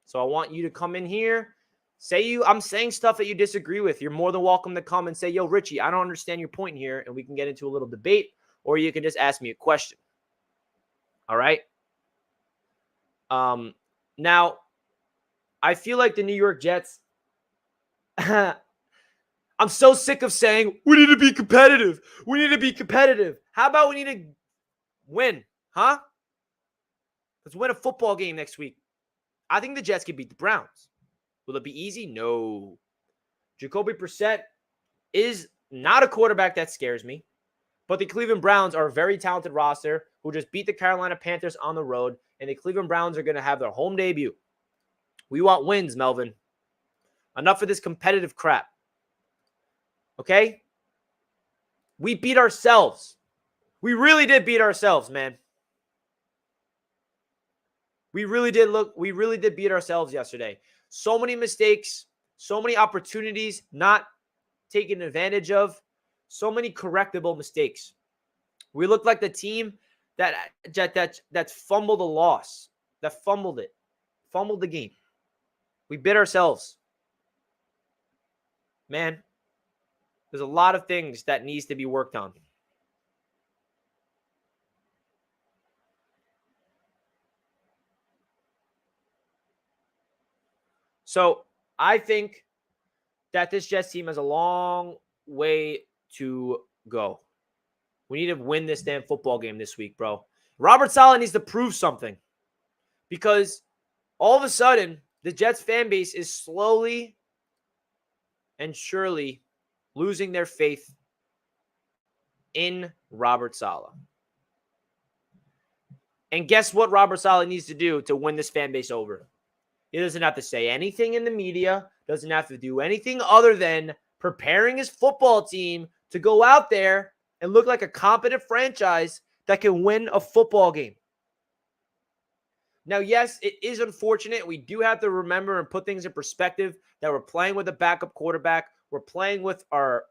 So I want you to come in here. I'm saying stuff that you disagree with. You're more than welcome to come and say, yo, Richie, I don't understand your point here, and we can get into a little debate, or you can just ask me a question. All right? Now, I feel like the New York Jets, I'm so sick of saying, we need to be competitive. We need to be competitive. How about we need to win, huh? Let's win a football game next week. I think the Jets can beat the Browns. Will it be easy? No. Jacoby Brissett is not a quarterback that scares me, but the Cleveland Browns are a very talented roster who just beat the Carolina Panthers on the road, and the Cleveland Browns are going to have their home debut. We want wins, Melvin. Enough of this competitive crap. Okay? We beat ourselves. We really did beat ourselves, man. We really did beat ourselves yesterday. So many mistakes, so many opportunities not taken advantage of, so many correctable mistakes. We looked like the team that fumbled a loss, that fumbled the game. We bit ourselves. Man, there's a lot of things that needs to be worked on. So I think that this Jets team has a long way to go. We need to win this damn football game this week, bro. Robert Saleh needs to prove something, because all of a sudden, the Jets fan base is slowly and surely losing their faith in Robert Saleh. And guess what Robert Saleh needs to do to win this fan base over? He doesn't have to say anything in the media, doesn't have to do anything other than preparing his football team to go out there and look like a competent franchise that can win a football game. Now, yes, it is unfortunate. We do have to remember and put things in perspective that we're playing with a backup quarterback. We're playing with our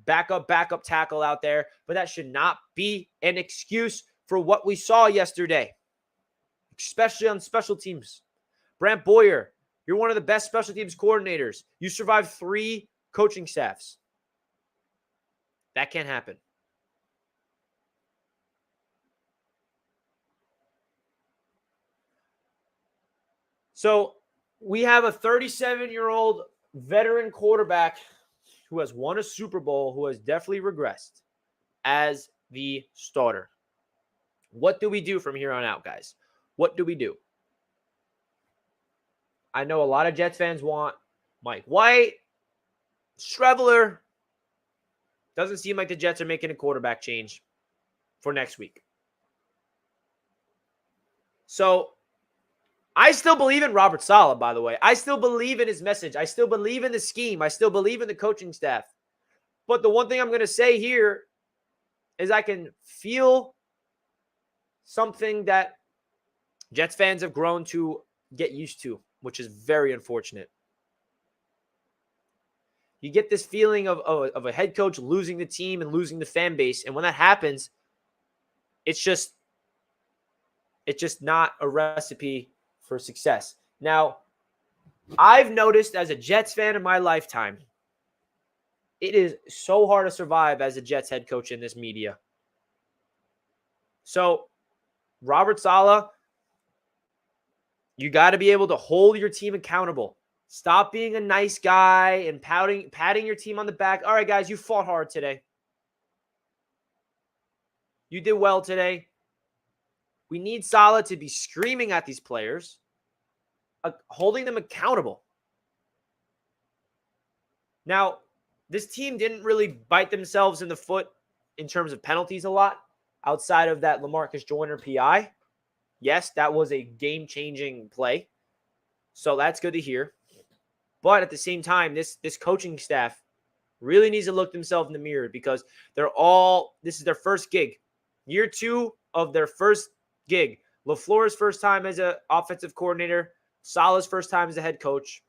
backup tackle out there, but that should not be an excuse for what we saw yesterday, especially on special teams. Brant Boyer, you're one of the best special teams coordinators. You survived 3 coaching staffs. That can't happen. So we have a 37-year-old veteran quarterback who has won a Super Bowl, who has definitely regressed as the starter. What do we do from here on out, guys? What do we do? I know a lot of Jets fans want Mike White, Streveler. Doesn't seem like the Jets are making a quarterback change. for next week. So I still believe in Robert Saleh, by the way. I still believe in his message. I still believe in the scheme. I still believe in the coaching staff. But the one thing I'm going to say here is I can feel something that Jets fans have grown to get used to, which is very unfortunate. You get this feeling of a head coach losing the team and losing the fan base. And when that happens, it's just not a recipe for success. Now, I've noticed as a Jets fan in my lifetime, it is so hard to survive as a Jets head coach in this media. So, Robert Saleh, you got to be able to hold your team accountable. Stop being a nice guy and patting your team on the back. All right, guys, you fought hard today. You did well today. We need Saleh to be screaming at these players, holding them accountable. Now, this team didn't really bite themselves in the foot in terms of penalties a lot outside of that LaMarcus Joyner PI. Yes, that was a game-changing play. So that's good to hear. But at the same time, this coaching staff really needs to look themselves in the mirror because this is their first gig. Year 2 of their first gig. LaFleur's first time as an offensive coordinator. Saleh's first time as a head coach.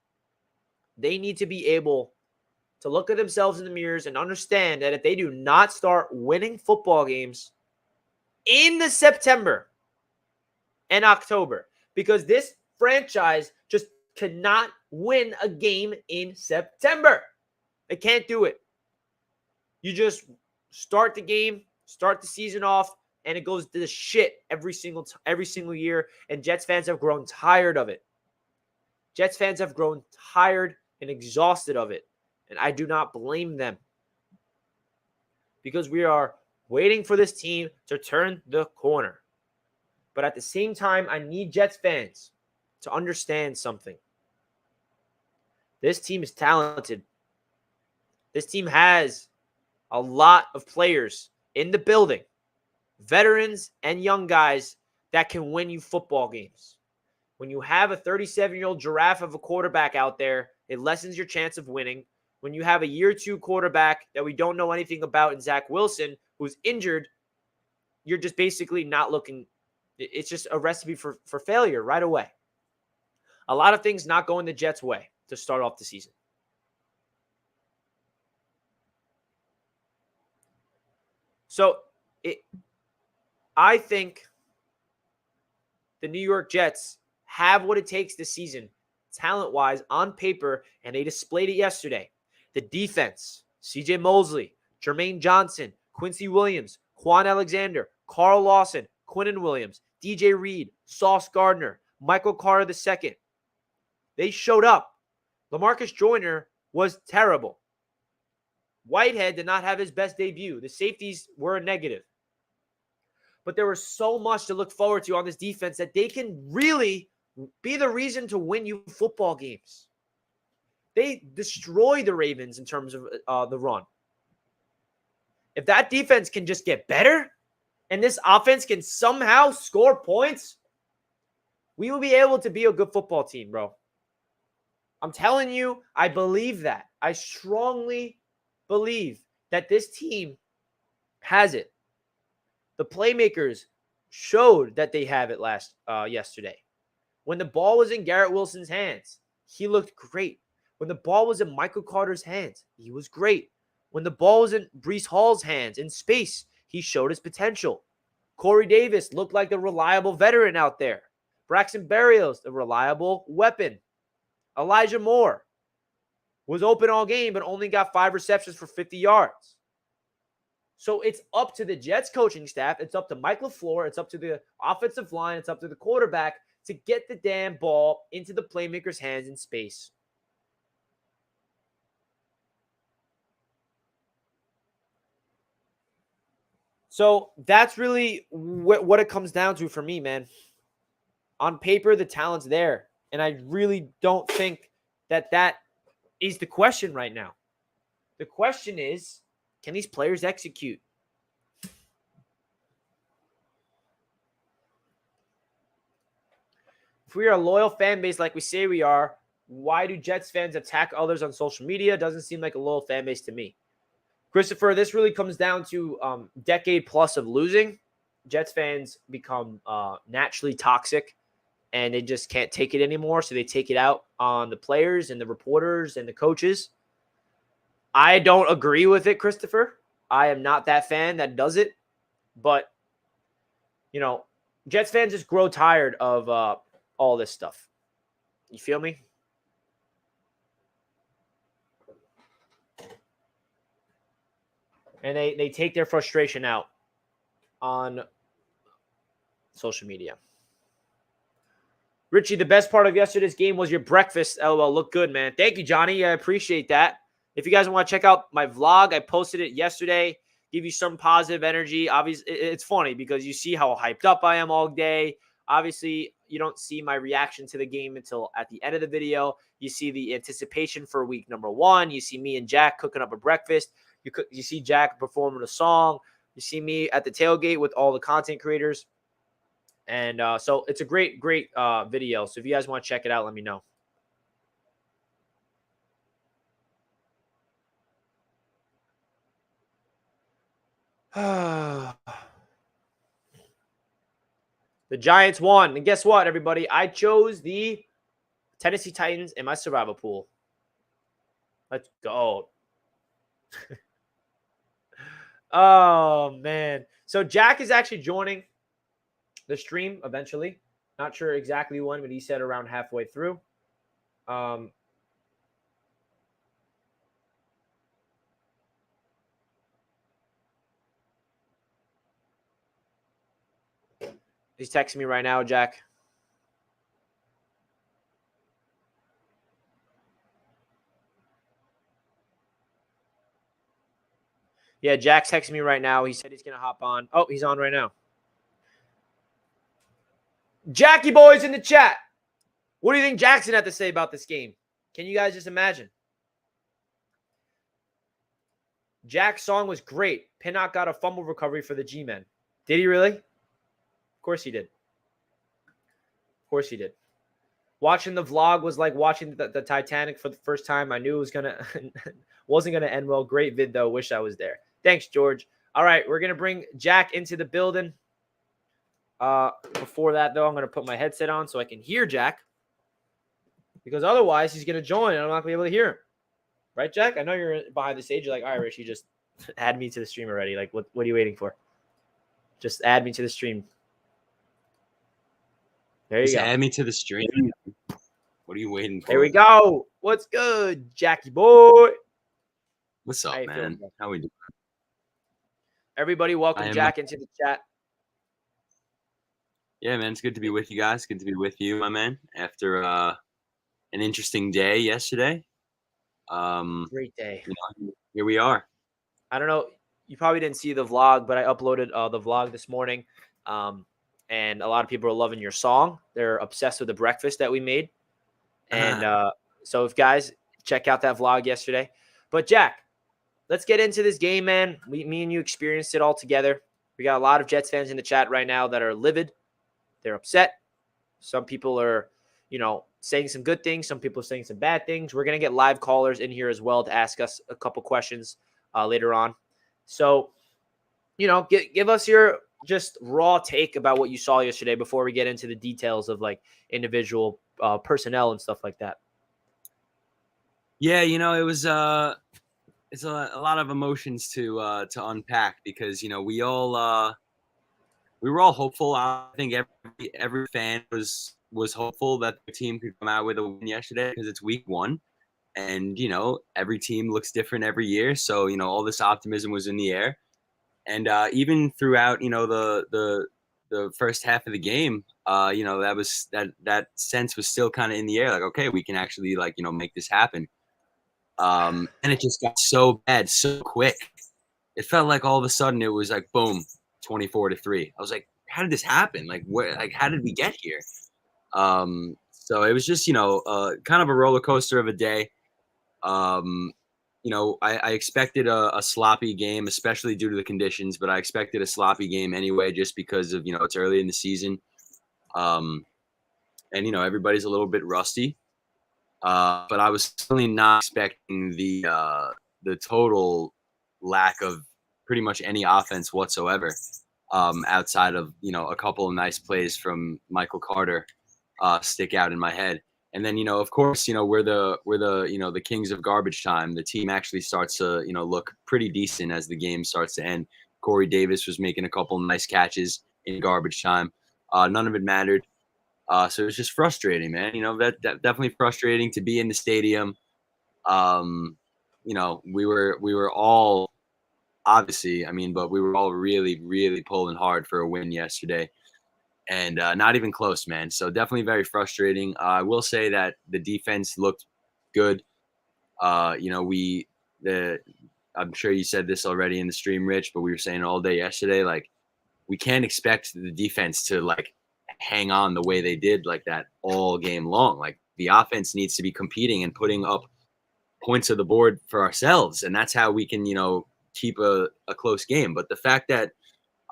They need to be able to look at themselves in the mirrors and understand that if they do not start winning football games in the September and October, because this franchise just cannot win a game in September. They can't do it. You just start the game, start the season off, and it goes to the shit every single year, and Jets fans have grown tired of it. Jets fans have grown tired and exhausted of it, and I do not blame them because we are waiting for this team to turn the corner. But at the same time, I need Jets fans to understand something. This team is talented. This team has a lot of players in the building, veterans and young guys that can win you football games. When you have a 37-year-old giraffe of a quarterback out there, it lessens your chance of winning. When you have a year 2 quarterback that we don't know anything about in Zach Wilson, who's injured, you're just basically not looking. It's just a recipe for failure right away. A lot of things not going the Jets' way to start off the season. So I think the New York Jets have what it takes this season, talent-wise, on paper, and they displayed it yesterday. The defense, C.J. Mosley, Jermaine Johnson, Quincy Williams, Quan Alexander, Carl Lawson, Quinnen Williams, DJ Reed, Sauce Gardner, Michael Carter II. They showed up. LaMarcus Joyner was terrible. Whitehead did not have his best debut. The safeties were a negative. But there was so much to look forward to on this defense that they can really be the reason to win you football games. They destroy the Ravens in terms of the run. If that defense can just get better and this offense can somehow score points, we will be able to be a good football team, bro. I'm telling you, I believe that. I strongly believe that this team has it. The playmakers showed that they have it yesterday. When the ball was in Garrett Wilson's hands, he looked great. When the ball was in Michael Carter's hands, he was great. When the ball was in Breece Hall's hands in space, he showed his potential. Corey Davis looked like the reliable veteran out there. Braxton Berrios, the reliable weapon. Elijah Moore was open all game, but only got 5 receptions for 50 yards. So it's up to the Jets coaching staff. It's up to Mike LaFleur. It's up to the offensive line. It's up to the quarterback to get the damn ball into the playmaker's hands in space. So that's really what it comes down to for me, man. On paper, the talent's there. And I really don't think that is the question right now. The question is, can these players execute? if we are a loyal fan base like we say we are, why do Jets fans attack others on social media? Doesn't seem like a loyal fan base to me. Christopher, this really comes down to decade plus of losing. Jets fans become naturally toxic, and they just can't take it anymore, so they take it out on the players and the reporters and the coaches. I don't agree with it, Christopher. I am not that fan that does it, but, Jets fans just grow tired of all this stuff. You feel me? And they take their frustration out on social media. Richie, the best part of yesterday's game was your breakfast. LOL, look good, man. Thank you, Johnny. I appreciate that. If you guys want to check out my vlog, I posted it yesterday. Give you some positive energy. Obviously, it's funny because you see how hyped up I am all day. Obviously, you don't see my reaction to the game until at the end of the video. You see the anticipation for week number 1. You see me and Jack cooking up a breakfast. You see Jack performing a song. You see me at the tailgate with all the content creators. And so it's a great video. So if you guys want to check it out, let me know. The Giants won. And guess what, everybody? I chose the Tennessee Titans in my survival pool. Let's go. Oh, man. So Jack is actually joining the stream eventually. Not sure exactly when, but he said around halfway through. He's texting me right now, Jack. Yeah, Jack's texting me right now. He said he's going to hop on. Oh, he's on right now. Jackie boys in the chat. What do you think Jackson had to say about this game? Can you guys just imagine? Jack's song was great. Pinnock got a fumble recovery for the G-Men. Did he really? Of course he did. Of course he did. Watching the vlog was like watching the Titanic for the first time. I knew it was wasn't gonna end well. Great vid though. Wish I was there. Thanks, George. All right, we're gonna bring Jack into the building. Before that though, I'm gonna put my headset on so I can hear Jack, because otherwise he's gonna join and I'm not gonna be able to hear him. Right, Jack? I know you're behind the stage. You're like, all right, Rich, you just add me to the stream already. Like, what are you waiting for? Just add me to the stream. There you Just go. add me to the stream. What are you waiting for? Here we go. What's good, Jackie boy? What's up, man? How we doing? Everybody, welcome Jack into the chat. Yeah, man, it's good to be with you guys. Good to be with you, my man. After an interesting day yesterday. Great day. Here we are. I don't know. You probably didn't see the vlog, but I uploaded the vlog this morning. And a lot of people are loving your song. They're obsessed with the breakfast that we made. And so if guys, check out that vlog yesterday. But Jack, let's get into this game, man. Me and you experienced it all together. We got a lot of Jets fans in the chat right now that are livid. They're upset. Some people are, saying some good things. Some people are saying some bad things. We're going to get live callers in here as well to ask us a couple questions later on. So, give us your just raw take about what you saw yesterday before we get into the details of like individual personnel and stuff like that. Yeah, it was it's a lot of emotions to unpack because we all we were all hopeful. I think every fan was hopeful that the team could come out with a win yesterday because it's week 1, and every team looks different every year, so all this optimism was in the air. And even throughout, the first half of the game, that sense was still kind of in the air. Like, okay, we can actually make this happen. And it just got so bad so quick. It felt like all of a sudden it was like boom, 24-3. I was like, how did this happen? Like, how did we get here? So it was just kind of a roller coaster of a day. I expected a sloppy game, especially due to the conditions, but I expected a sloppy game anyway, just because of, it's early in the season. and everybody's a little bit rusty. But I was certainly not expecting the total lack of pretty much any offense whatsoever, outside of a couple of nice plays from Michael Carter stick out in my head. And then of course we're the kings of garbage time. The team actually starts to look pretty decent as the game starts to end. Corey Davis was making a couple of nice catches in garbage time. None of it mattered. So it was just frustrating, man. That definitely frustrating to be in the stadium. We were all obviously, but we were all really, really pulling hard for a win yesterday, and not even close, man. So definitely very frustrating. I will say that the defense looked good. I'm sure you said this already in the stream, Rich, but we were saying all day yesterday, like we can't expect the defense to like hang on the way they did like that all game long. Like the offense needs to be competing and putting up points of the board for ourselves, and that's how we can keep a close game. But the fact that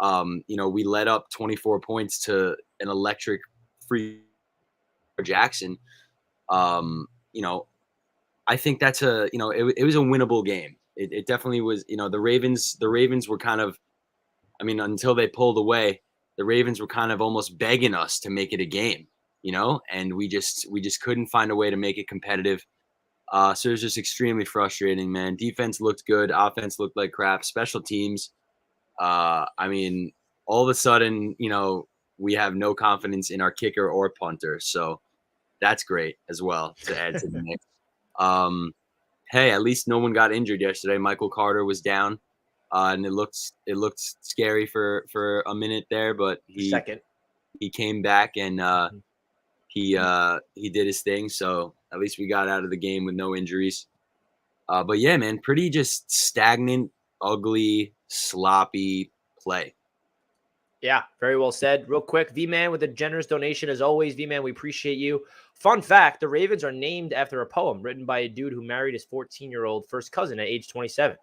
we let up 24 points to an electric free Jackson, I think that's it was a winnable game. It definitely was. The Ravens were kind of, until they pulled away, the Ravens were kind of almost begging us to make it a game, and we just couldn't find a way to make it competitive. So it was just extremely frustrating, man. Defense looked good. Offense looked like crap. Special teams. All of a sudden, we have no confidence in our kicker or punter. So that's great as well to add to the mix. Hey, at least no one got injured yesterday. Michael Carter was down, and it looked scary for a minute there, but he came back and he did his thing. So at least we got out of the game with no injuries. But yeah, man, pretty just stagnant, ugly, sloppy play. Yeah, very well said. Real quick, V-Man with a generous donation. As always, V-Man, we appreciate you. Fun fact, the Ravens are named after a poem written by a dude who married his 14-year-old first cousin at age 27.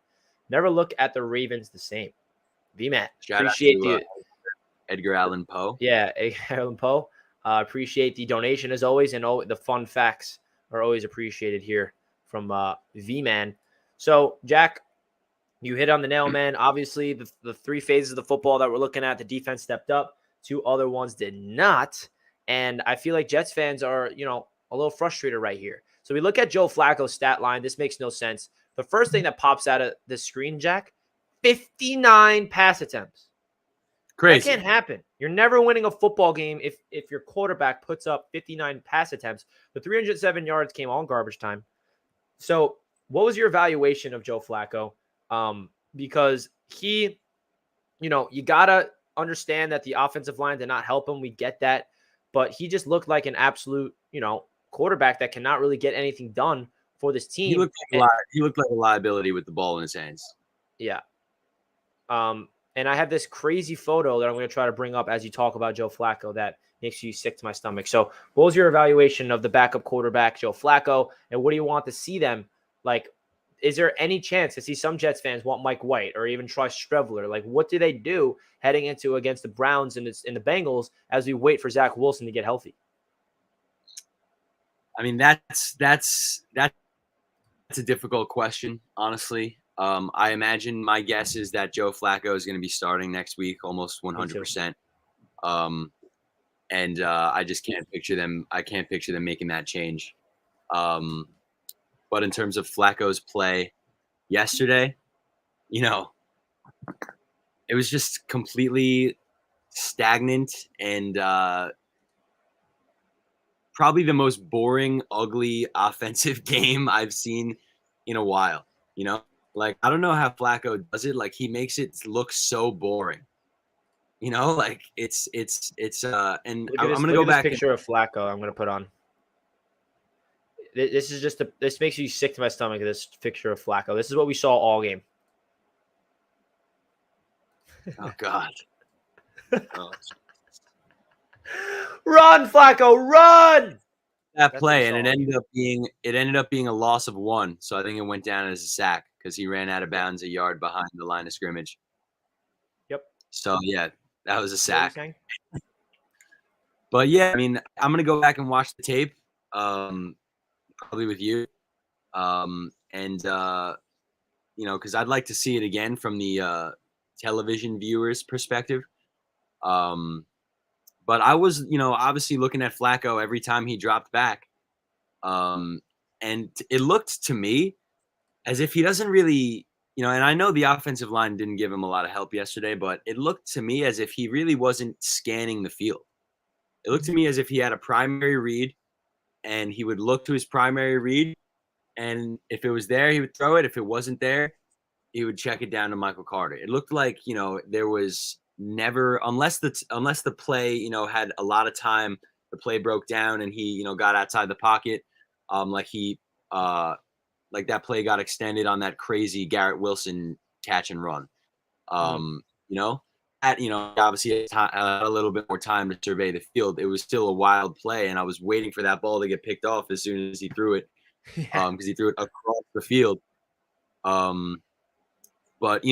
Never look at the Ravens the same. V-Man, appreciate you. Edgar Allan Poe. Yeah, Edgar Allan Poe. Appreciate the donation as always, and the fun facts are always appreciated here from V-Man. So, Jack, you hit on the nail, man. Obviously, the three phases of the football that we're looking at, the defense stepped up. Two other ones did not. And I feel like Jets fans are, a little frustrated right here. So we look at Joe Flacco's stat line. This makes no sense. The first thing that pops out of the screen, Jack, 59 pass attempts. Crazy. That can't happen. You're never winning a football game if your quarterback puts up 59 pass attempts. The 307 yards came all in garbage time. So what was your evaluation of Joe Flacco? Because he, you got to understand that the offensive line did not help him. We get that. But he just looked like an absolute, quarterback that cannot really get anything done for this team. He looked like a liability with the ball in his hands. Yeah. And I have this crazy photo that I'm going to try to bring up as you talk about Joe Flacco that makes you sick to my stomach. So what was your evaluation of the backup quarterback, Joe Flacco, and what do you want to see them? Like, is there any chance to see some Jets fans want Mike White or even try Strevler? Like, what do they do heading into against the Browns and the Bengals as we wait for Zach Wilson to get healthy? That's a difficult question, honestly. I imagine my guess is that Joe Flacco is going to be starting next week, almost 100%. And I just can't picture them. I can't picture them making that change. But in terms of Flacco's play yesterday, it was just completely stagnant and probably the most boring, ugly offensive game I've seen in a while. Like, I don't know how Flacco does it. Like, he makes it look so boring. Like it's and I'm going to go back. This picture of Flacco I'm going to put on. This is this makes you sick to my stomach, this picture of Flacco. This is what we saw all game. Oh, God. Run, Flacco, run! That play, and it ended up being a loss of 1. So I think it went down as a sack because he ran out of bounds a yard behind the line of scrimmage. Yep. So, yeah, that was a sack. But yeah, I mean, I'm gonna go back and watch the tape, probably with you, and because I'd like to see it again from the television viewers' perspective. Um, but I was, obviously looking at Flacco every time he dropped back, and it looked to me as if he doesn't really, and I know the offensive line didn't give him a lot of help yesterday, but it looked to me as if he really wasn't scanning the field. It looked to me as if he had a primary read, and he would look to his primary read, and if it was there, he would throw it. If it wasn't there, he would check it down to Michael Carter. It looked like, there was never, unless the play, had a lot of time, the play broke down and he, got outside the pocket, like that play got extended on that crazy Garrett Wilson catch and run. You know, obviously had a little bit more time to survey the field. It was still a wild play, and I was waiting for that ball to get picked off as soon as he threw it, because he threw it across the field. But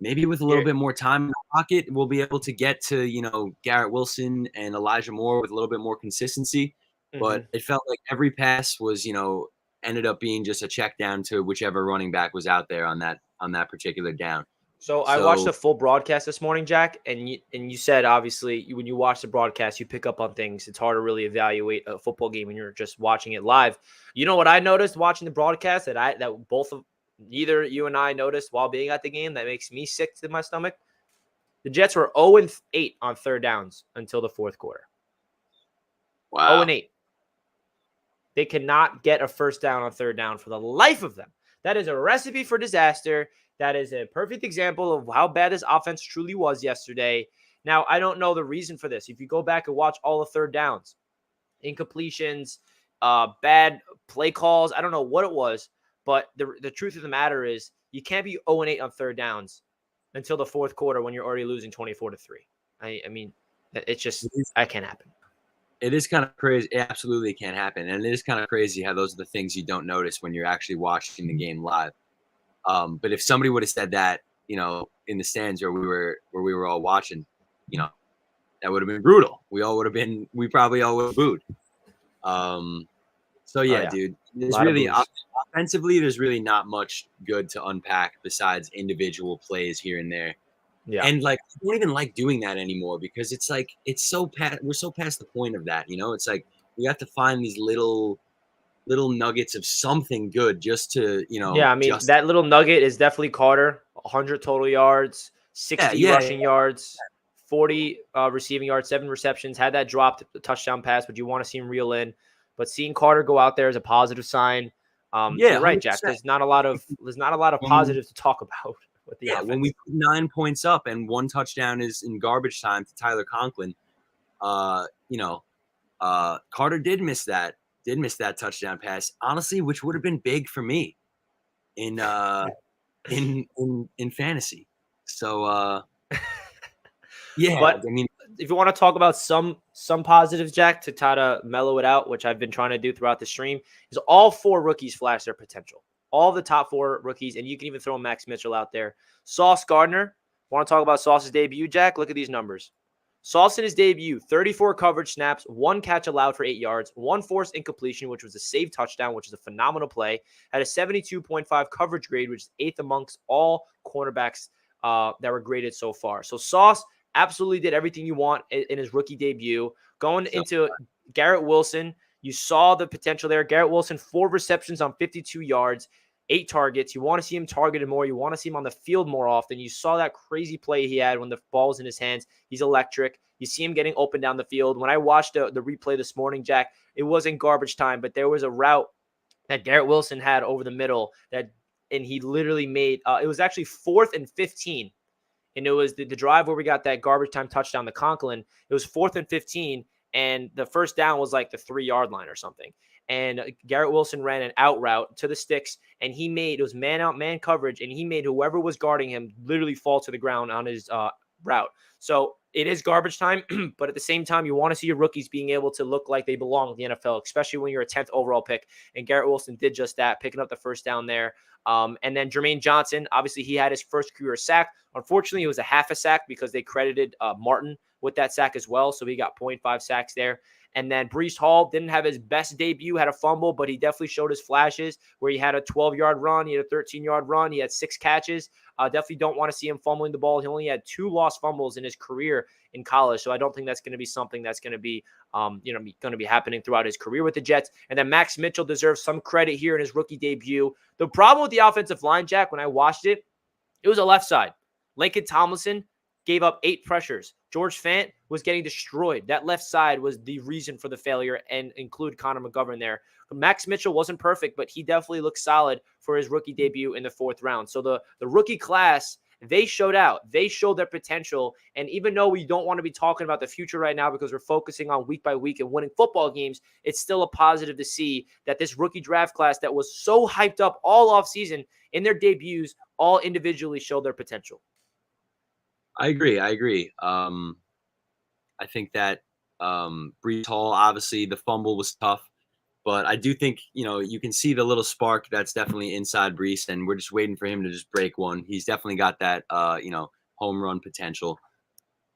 maybe with a little bit more time in the pocket, we'll be able to get to Garrett Wilson and Elijah Moore with a little bit more consistency. But it felt like every pass was ended up being just a check down to whichever running back was out there on that particular down. So I watched the full broadcast this morning, Jack, and you said obviously when you watch the broadcast, you pick up on things. It's hard to really evaluate a football game when you're just watching it live. You know what I noticed watching the broadcast that neither you and I noticed while being at the game that makes me sick to my stomach? The Jets were 0-8 on third downs until the fourth quarter. Wow. 0-8. They cannot get a first down on third down for the life of them. That is a recipe for disaster. That is a perfect example of how bad this offense truly was yesterday. Now, I don't know the reason for this. If you go back and watch all the third downs, incompletions, bad play calls, I don't know what it was, but the truth of the matter is you can't be 0-8 on third downs until the fourth quarter when you're already losing 24-3. I mean, it's just that can't happen. It is kind of crazy. It absolutely can't happen. And it is kind of crazy how those are the things you don't notice when you're actually watching the game live. But if somebody would have said that, in the stands where we were all watching, that would have been brutal. We probably all would have booed. So yeah, dude, there's really offensively, there's really not much good to unpack besides individual plays here and there. Yeah. And I don't even like doing that anymore because it's like, we're so past the point of that, It's like, we have to find these little nuggets of something good just to, Yeah, I mean, that little nugget is definitely Carter. 100 total yards, 60 rushing yards, 40 receiving yards, 7 receptions. Had that dropped touchdown pass, but you want to see him reel in. But seeing Carter go out there is a positive sign. You're right, Jack. 100%. There's not a lot of positives to talk about with the offense. When we put 9 points up and 1 touchdown is in garbage time to Tyler Conklin, Carter did miss that touchdown pass, honestly, which would have been big for me in fantasy. So yeah, but I mean, if you want to talk about some positives, Jack, to try to mellow it out, which I've been trying to do throughout the stream, is all 4 rookies flash their potential. All the top 4 rookies, and you can even throw Max Mitchell out there. Sauce Gardner, want to talk about Sauce's debut, Jack? Look at these numbers. Sauce in his debut, 34 coverage snaps, 1 catch allowed for 8 yards, 1 forced incompletion, which was a saved touchdown, which is a phenomenal play. Had a 72.5 coverage grade, which is 8th amongst all cornerbacks that were graded so far. So Sauce absolutely did everything you want in his rookie debut. Going into Garrett Wilson, you saw the potential there. Garrett Wilson, 4 receptions on 52 yards, 8 targets. You want to see him targeted more. You want to see him on the field more often. You saw that crazy play he had when the ball was in his hands. He's electric. You see him getting open down the field. When I watched the replay this morning, Jack, it wasn't garbage time, but there was a route that Garrett Wilson had over the middle and he literally made it was actually 4th and 15. And it was the drive where we got that garbage time touchdown to Conklin. It was 4th and 15, and the first down was like the 3-yard line or something. And Garrett Wilson ran an out route to the sticks, and it was man out, man coverage, and he made whoever was guarding him literally fall to the ground on his route. So it is garbage time, but at the same time, you want to see your rookies being able to look like they belong in the NFL, especially when you're a 10th overall pick. And Garrett Wilson did just that, picking up the first down there. And then Jermaine Johnson, obviously he had his first career sack. Unfortunately, it was a half a sack because they credited Martin with that sack as well. So he got 0.5 sacks there. And then Breece Hall didn't have his best debut, had a fumble, but he definitely showed his flashes where he had a 12-yard run. He had a 13-yard run. He had 6 catches. Definitely don't want to see him fumbling the ball. He only had 2 lost fumbles in his career in college. So I don't think that's going to be something that's going to be, going to be happening throughout his career with the Jets. And then Max Mitchell deserves some credit here in his rookie debut. The problem with the offensive line, Jack, when I watched it, it was a left side. Lincoln Tomlinson gave up 8 pressures. George Fant was getting destroyed. That left side was the reason for the failure, and include Connor McGovern there. Max Mitchell wasn't perfect, but he definitely looked solid for his rookie debut in the 4th round. So the rookie class, they showed out. They showed their potential. And even though we don't want to be talking about the future right now because we're focusing on week by week and winning football games, it's still a positive to see that this rookie draft class that was so hyped up all offseason in their debuts all individually showed their potential. I agree. I think that Breece Hall, obviously the fumble was tough, but I do think, you can see the little spark that's definitely inside Breece, and we're just waiting for him to just break one. He's definitely got that, home run potential.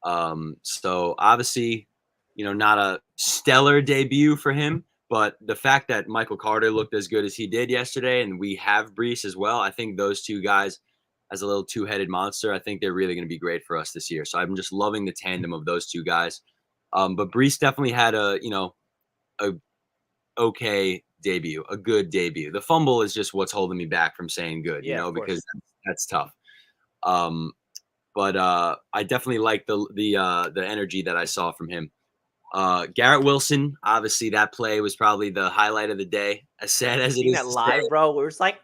So obviously, not a stellar debut for him, but the fact that Michael Carter looked as good as he did yesterday, and we have Breece as well, I think those two guys, as a little 2-headed monster, I think they're really going to be great for us this year. So I'm just loving the tandem of those two guys. But Breece definitely had a okay debut, a good debut. The fumble is just what's holding me back from saying good, because that's tough. But I definitely like the energy that I saw from him. Garrett Wilson, obviously that play was probably the highlight of the day. As sad as it is that to live, say, bro, where it's like,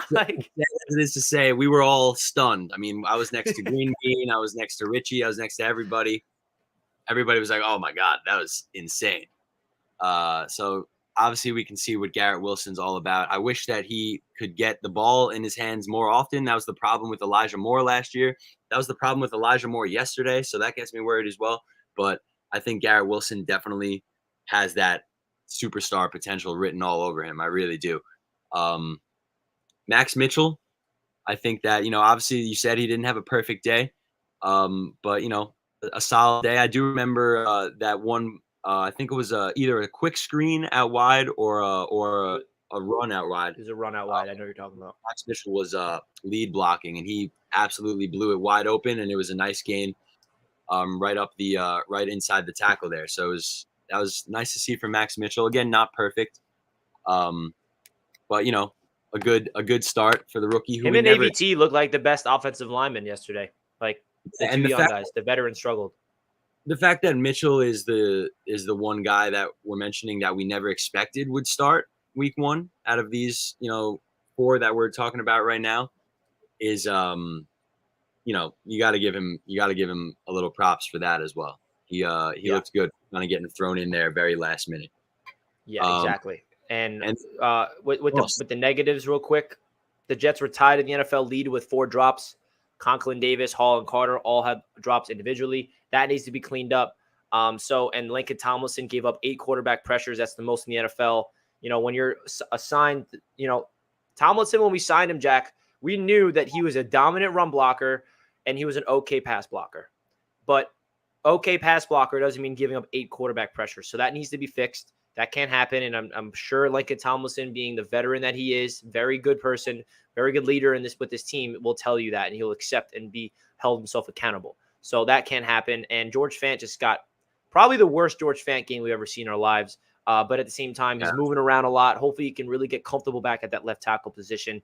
as it is to say, we were all stunned. I mean, I was next to Green Bean, I was next to Richie, I was next to everybody. Everybody was like, "Oh my God, that was insane." So obviously we can see what Garrett Wilson's all about. I wish that he could get the ball in his hands more often. That was the problem with Elijah Moore last year. That was the problem with Elijah Moore yesterday. So that gets me worried as well. But I think Garrett Wilson definitely has that superstar potential written all over him. I really do. Max Mitchell, I think that, obviously you said he didn't have a perfect day, but, a solid day. I do remember that one, I think it was either a quick screen out wide or a run out wide. There's a run out wide. I know what you're talking about. Max Mitchell was lead blocking, and he absolutely blew it wide open, and it was a nice gain right up the right inside the tackle there. So that was nice to see from Max Mitchell. Again, not perfect, but a good start for the rookie. Him and AVT looked like the best offensive lineman yesterday. Like the two young guys, the veterans struggled. The fact that Mitchell is the one guy that we're mentioning that we never expected would start week 1 out of these 4 that we're talking about right now is you got to give him a little props for that as well. He looks good, kind of getting thrown in there very last minute. Yeah, exactly. And with the negatives, real quick, the Jets were tied in the NFL lead with 4 drops. Conklin, Davis, Hall, and Carter all had drops individually. That needs to be cleaned up. And Lincoln Tomlinson gave up 8 quarterback pressures. That's the most in the NFL. When you're assigned, Tomlinson, when we signed him, Jack, we knew that he was a dominant run blocker and he was an okay pass blocker. But okay pass blocker doesn't mean giving up 8 quarterback pressures. So that needs to be fixed. That can't happen. And I'm sure Lincoln Tomlinson, being the veteran that he is, very good person, very good leader with this team, will tell you that, and he'll accept and be held himself accountable. So that can't happen. And George Fant just got probably the worst George Fant game we've ever seen in our lives. But at the same time, he's moving around a lot. Hopefully he can really get comfortable back at that left tackle position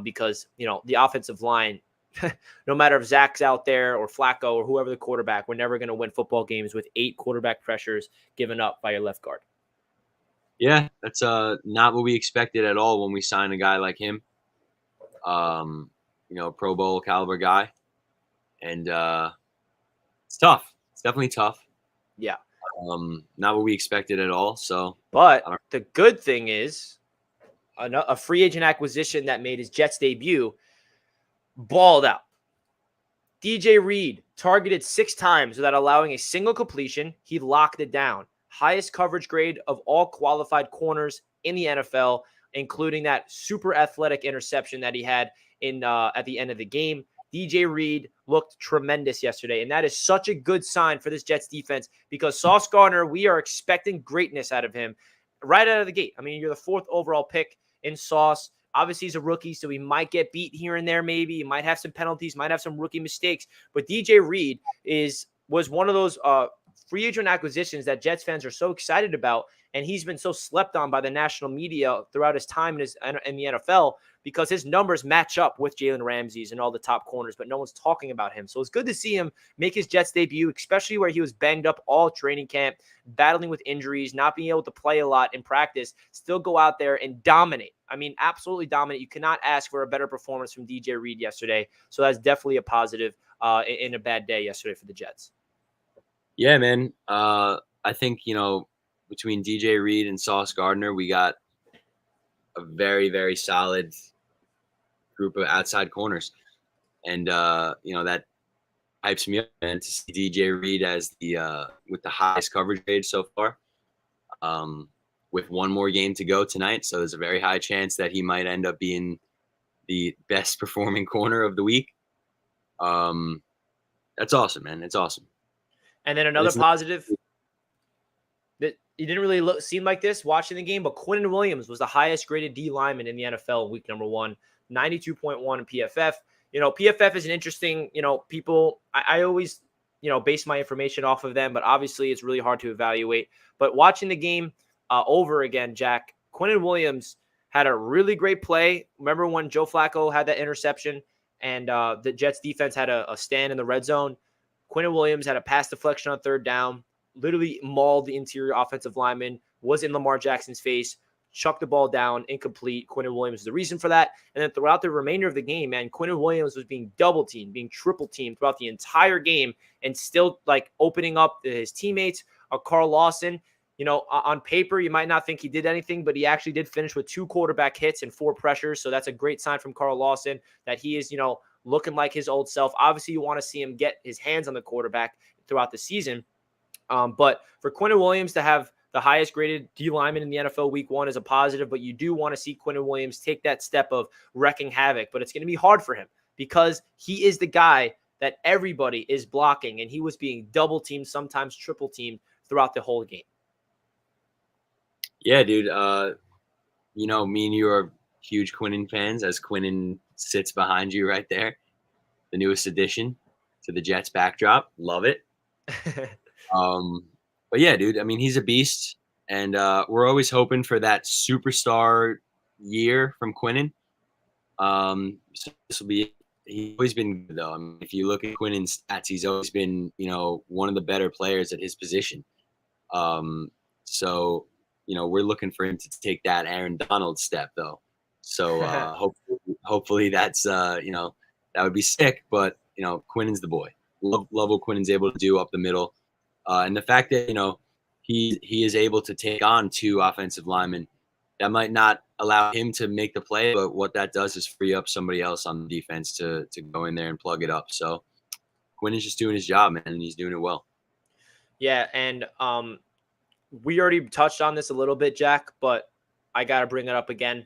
because, the offensive line, no matter if Zach's out there or Flacco or whoever the quarterback, we're never going to win football games with 8 quarterback pressures given up by your left guard. Yeah, that's not what we expected at all when we signed a guy like him. Pro Bowl caliber guy. And it's tough. It's definitely tough. Yeah. Not what we expected at all. So, but the good thing is a free agent acquisition that made his Jets debut balled out. DJ Reed targeted 6 times without allowing a single completion. He locked it down. Highest coverage grade of all qualified corners in the NFL, including that super athletic interception that he had at the end of the game. DJ Reed looked tremendous yesterday, and that is such a good sign for this Jets defense because Sauce Gardner, we are expecting greatness out of him right out of the gate. I mean, you're the 4th overall pick in Sauce. Obviously, he's a rookie, so he might get beat here and there maybe. He might have some penalties, might have some rookie mistakes. But DJ Reed was one of those free agent acquisitions that Jets fans are so excited about, and he's been so slept on by the national media throughout his time in the NFL because his numbers match up with Jalen Ramsey's and all the top corners, but no one's talking about him. So it's good to see him make his Jets debut, especially where he was banged up all training camp, battling with injuries, not being able to play a lot in practice, still go out there and dominate. I mean, absolutely dominate. You cannot ask for a better performance from DJ Reed yesterday. So that's definitely a positive in a bad day yesterday for the Jets. Yeah, man. I think, between DJ Reed and Sauce Gardner, we got a very, very solid group of outside corners. And, that hypes me up, man, to see DJ Reed as with the highest coverage grade so far. With one more game to go tonight. So there's a very high chance that he might end up being the best performing corner of the week. That's awesome, man. It's awesome. And then another positive that you didn't really seem like this watching the game, but Quinnen Williams was the highest graded D lineman in the NFL in week number 1, 92.1 in PFF. PFF is an interesting, people, I always, base my information off of them, but obviously it's really hard to evaluate. But watching the game over again, Jack, Quinnen Williams had a really great play. Remember when Joe Flacco had that interception and the Jets defense had a stand in the red zone? Quinnen Williams had a pass deflection on 3rd down, literally mauled the interior offensive lineman, was in Lamar Jackson's face, chucked the ball down, incomplete. Quinnen Williams is the reason for that. And then throughout the remainder of the game, man, Quinnen Williams was being double-teamed, being triple-teamed throughout the entire game and still, opening up his teammates. Carl Lawson, on paper, you might not think he did anything, but he actually did finish with 2 quarterback hits and 4 pressures. So that's a great sign from Carl Lawson that he is, looking like his old self. Obviously, you want to see him get his hands on the quarterback throughout the season. But for Quinnen Williams to have the highest graded D lineman in the NFL week 1 is a positive, but you do want to see Quinnen Williams take that step of wrecking havoc. But it's going to be hard for him because he is the guy that everybody is blocking, and he was being double teamed, sometimes triple teamed throughout the whole game. Yeah, dude. Me and you are huge Quinnen fans, as Quinnen sits behind you right there. The newest addition to the Jets backdrop. Love it. But yeah, dude, I mean, he's a beast, and we're always hoping for that superstar year from Quinnen. So this will be. He's always been good, though. I mean, if you look at Quinnen's stats, he's always been, one of the better players at his position. So, we're looking for him to take that Aaron Donald step, though. So hopefully that's, that would be sick. But, Quinnen's the boy. Love what Quinnen's able to do up the middle. And the fact that, he is able to take on 2 offensive linemen, that might not allow him to make the play, but what that does is free up somebody else on the defense to go in there and plug it up. So Quinnen's just doing his job, man, and he's doing it well. Yeah, and we already touched on this a little bit, Jack, but I got to bring it up again.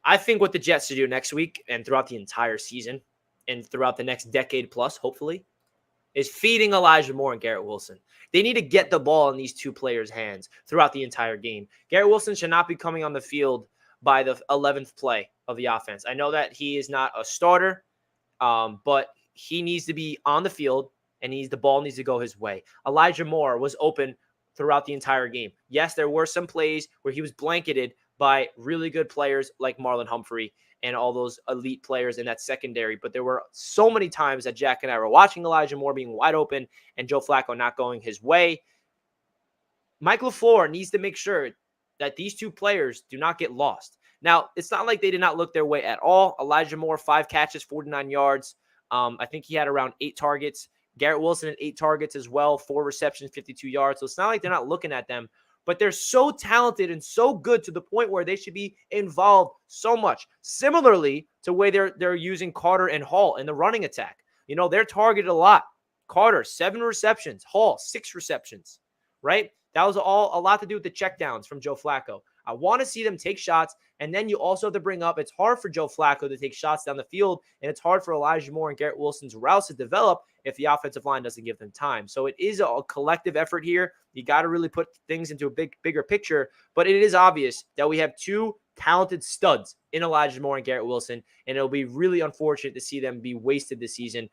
I think what the Jets should do next week and throughout the entire season and throughout the next decade plus, hopefully, is feeding Elijah Moore and Garrett Wilson. They need to get the ball in these 2 players' hands throughout the entire game. Garrett Wilson should not be coming on the field by the 11th play of the offense. I know that he is not a starter, but he needs to be on the field, and the ball needs to go his way. Elijah Moore was open throughout the entire game. Yes, there were some plays where he was blanketed by really good players like Marlon Humphrey and all those elite players in that secondary. But there were so many times that Jack and I were watching Elijah Moore being wide open and Joe Flacco not going his way. Mike LaFleur needs to make sure that these 2 players do not get lost. Now, it's not like they did not look their way at all. Elijah Moore, 5 catches, 49 yards. I think he had around 8 targets. Garrett Wilson had 8 targets as well, 4 receptions, 52 yards. So it's not like they're not looking at them. But they're so talented and so good to the point where they should be involved so much. Similarly to where they're using Carter and Hall in the running attack. They're targeted a lot. Carter, 7 receptions. Hall, 6 receptions, right? That was a lot to do with the checkdowns from Joe Flacco. I want to see them take shots. And then you also have to bring up, it's hard for Joe Flacco to take shots down the field, and it's hard for Elijah Moore and Garrett Wilson's routes to develop if the offensive line doesn't give them time. So it is a collective effort here. You got to really put things into a bigger picture. But it is obvious that we have two talented studs in Elijah Moore and Garrett Wilson, and it'll be really unfortunate to see them be wasted this season.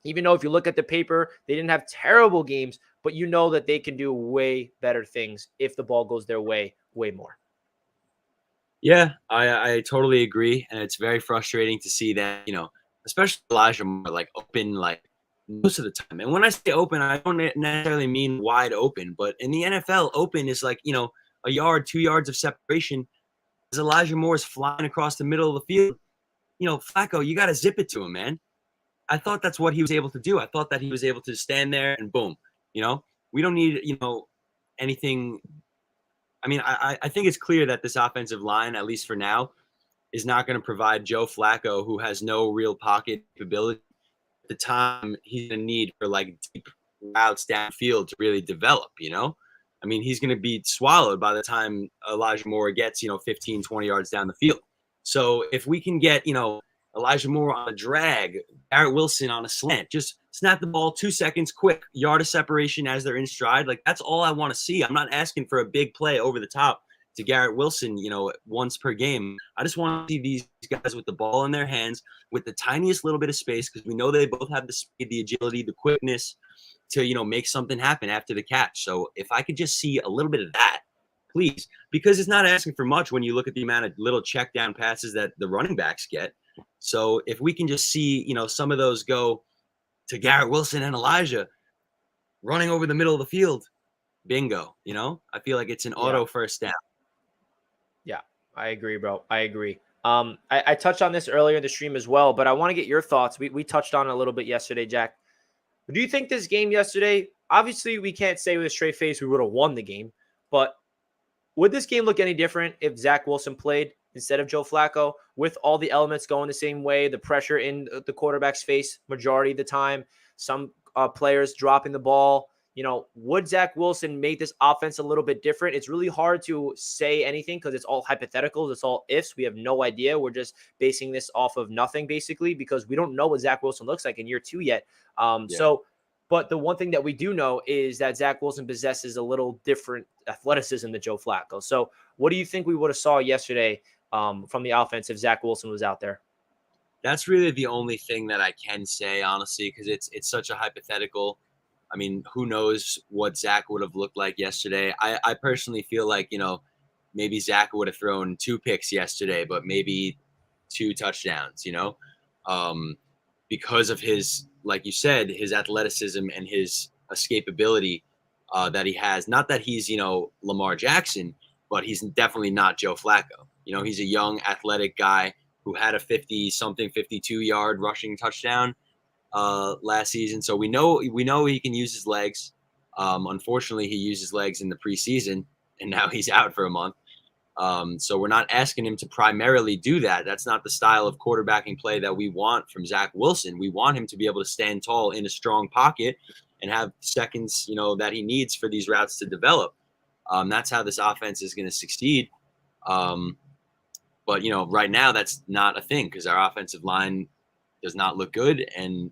Even though if you look at the paper, they didn't have terrible games, but you know that they can do way better things if the ball goes their way more. Yeah, I totally agree. And it's very frustrating to see that, especially Elijah Moore, like open, like most of the time. And when I say open, I don't necessarily mean wide open, but in the NFL, open is like, a yard, 2 yards of separation. As Elijah Moore is flying across the middle of the field, Flacco, you got to zip it to him, man. I thought that's what he was able to do. I thought that he was able to stand there and boom, we don't need, anything. I mean, I think it's clear that this offensive line, at least for now, is not going to provide Joe Flacco, who has no real pocket capability, the time he's going to need for like deep routes downfield to really develop, I mean, he's going to be swallowed by the time Elijah Moore gets, 15, 20 yards down the field. So if we can get, Elijah Moore on a drag, Garrett Wilson on a slant, just snap the ball 2 seconds quick, yard of separation as they're in stride. Like, that's all I want to see. I'm not asking for a big play over the top to Garrett Wilson, once per game. I just want to see these guys with the ball in their hands with the tiniest little bit of space, because we know they both have the speed, the agility, the quickness to, make something happen after the catch. So if I could just see a little bit of that, please, because it's not asking for much when you look at the amount of little check down passes that the running backs get. So if we can just see, some of those go to Garrett Wilson and Elijah running over the middle of the field, bingo, I feel like it's an auto first down. Yeah, I agree, bro. I agree. I touched on this earlier in the stream as well, but I want to get your thoughts. We touched on it a little bit yesterday, Jack. Do you think this game yesterday, obviously we can't say with a straight face we would have won the game, but would this game look any different if Zach Wilson played instead of Joe Flacco, with all the elements going the same way, the pressure in the quarterback's face majority of the time, some players dropping the ball? Would Zach Wilson make this offense a little bit different? It's really hard to say anything because it's all hypotheticals. It's all ifs. We have no idea. We're just basing this off of nothing, basically, because we don't know what Zach Wilson looks like in year 2 yet. But the one thing that we do know is that Zach Wilson possesses a little different athleticism than Joe Flacco. So what do you think we would have saw yesterday from the offense if Zach Wilson was out there? That's really the only thing that I can say, honestly, because it's such a hypothetical. I mean, who knows what Zach would have looked like yesterday. I personally feel like, maybe Zach would have thrown 2 picks yesterday, but maybe 2 touchdowns, because of his, like you said, his athleticism and his escapability that he has. Not that he's, Lamar Jackson, but he's definitely not Joe Flacco. He's a young athletic guy who had a 52-yard rushing touchdown last season. So we know he can use his legs. Unfortunately, he used his legs in the preseason, and now he's out for a month. So we're not asking him to primarily do that. That's not the style of quarterbacking play that we want from Zach Wilson. We want him to be able to stand tall in a strong pocket and have seconds, that he needs for these routes to develop. That's how this offense is going to succeed. But, right now that's not a thing because our offensive line does not look good, and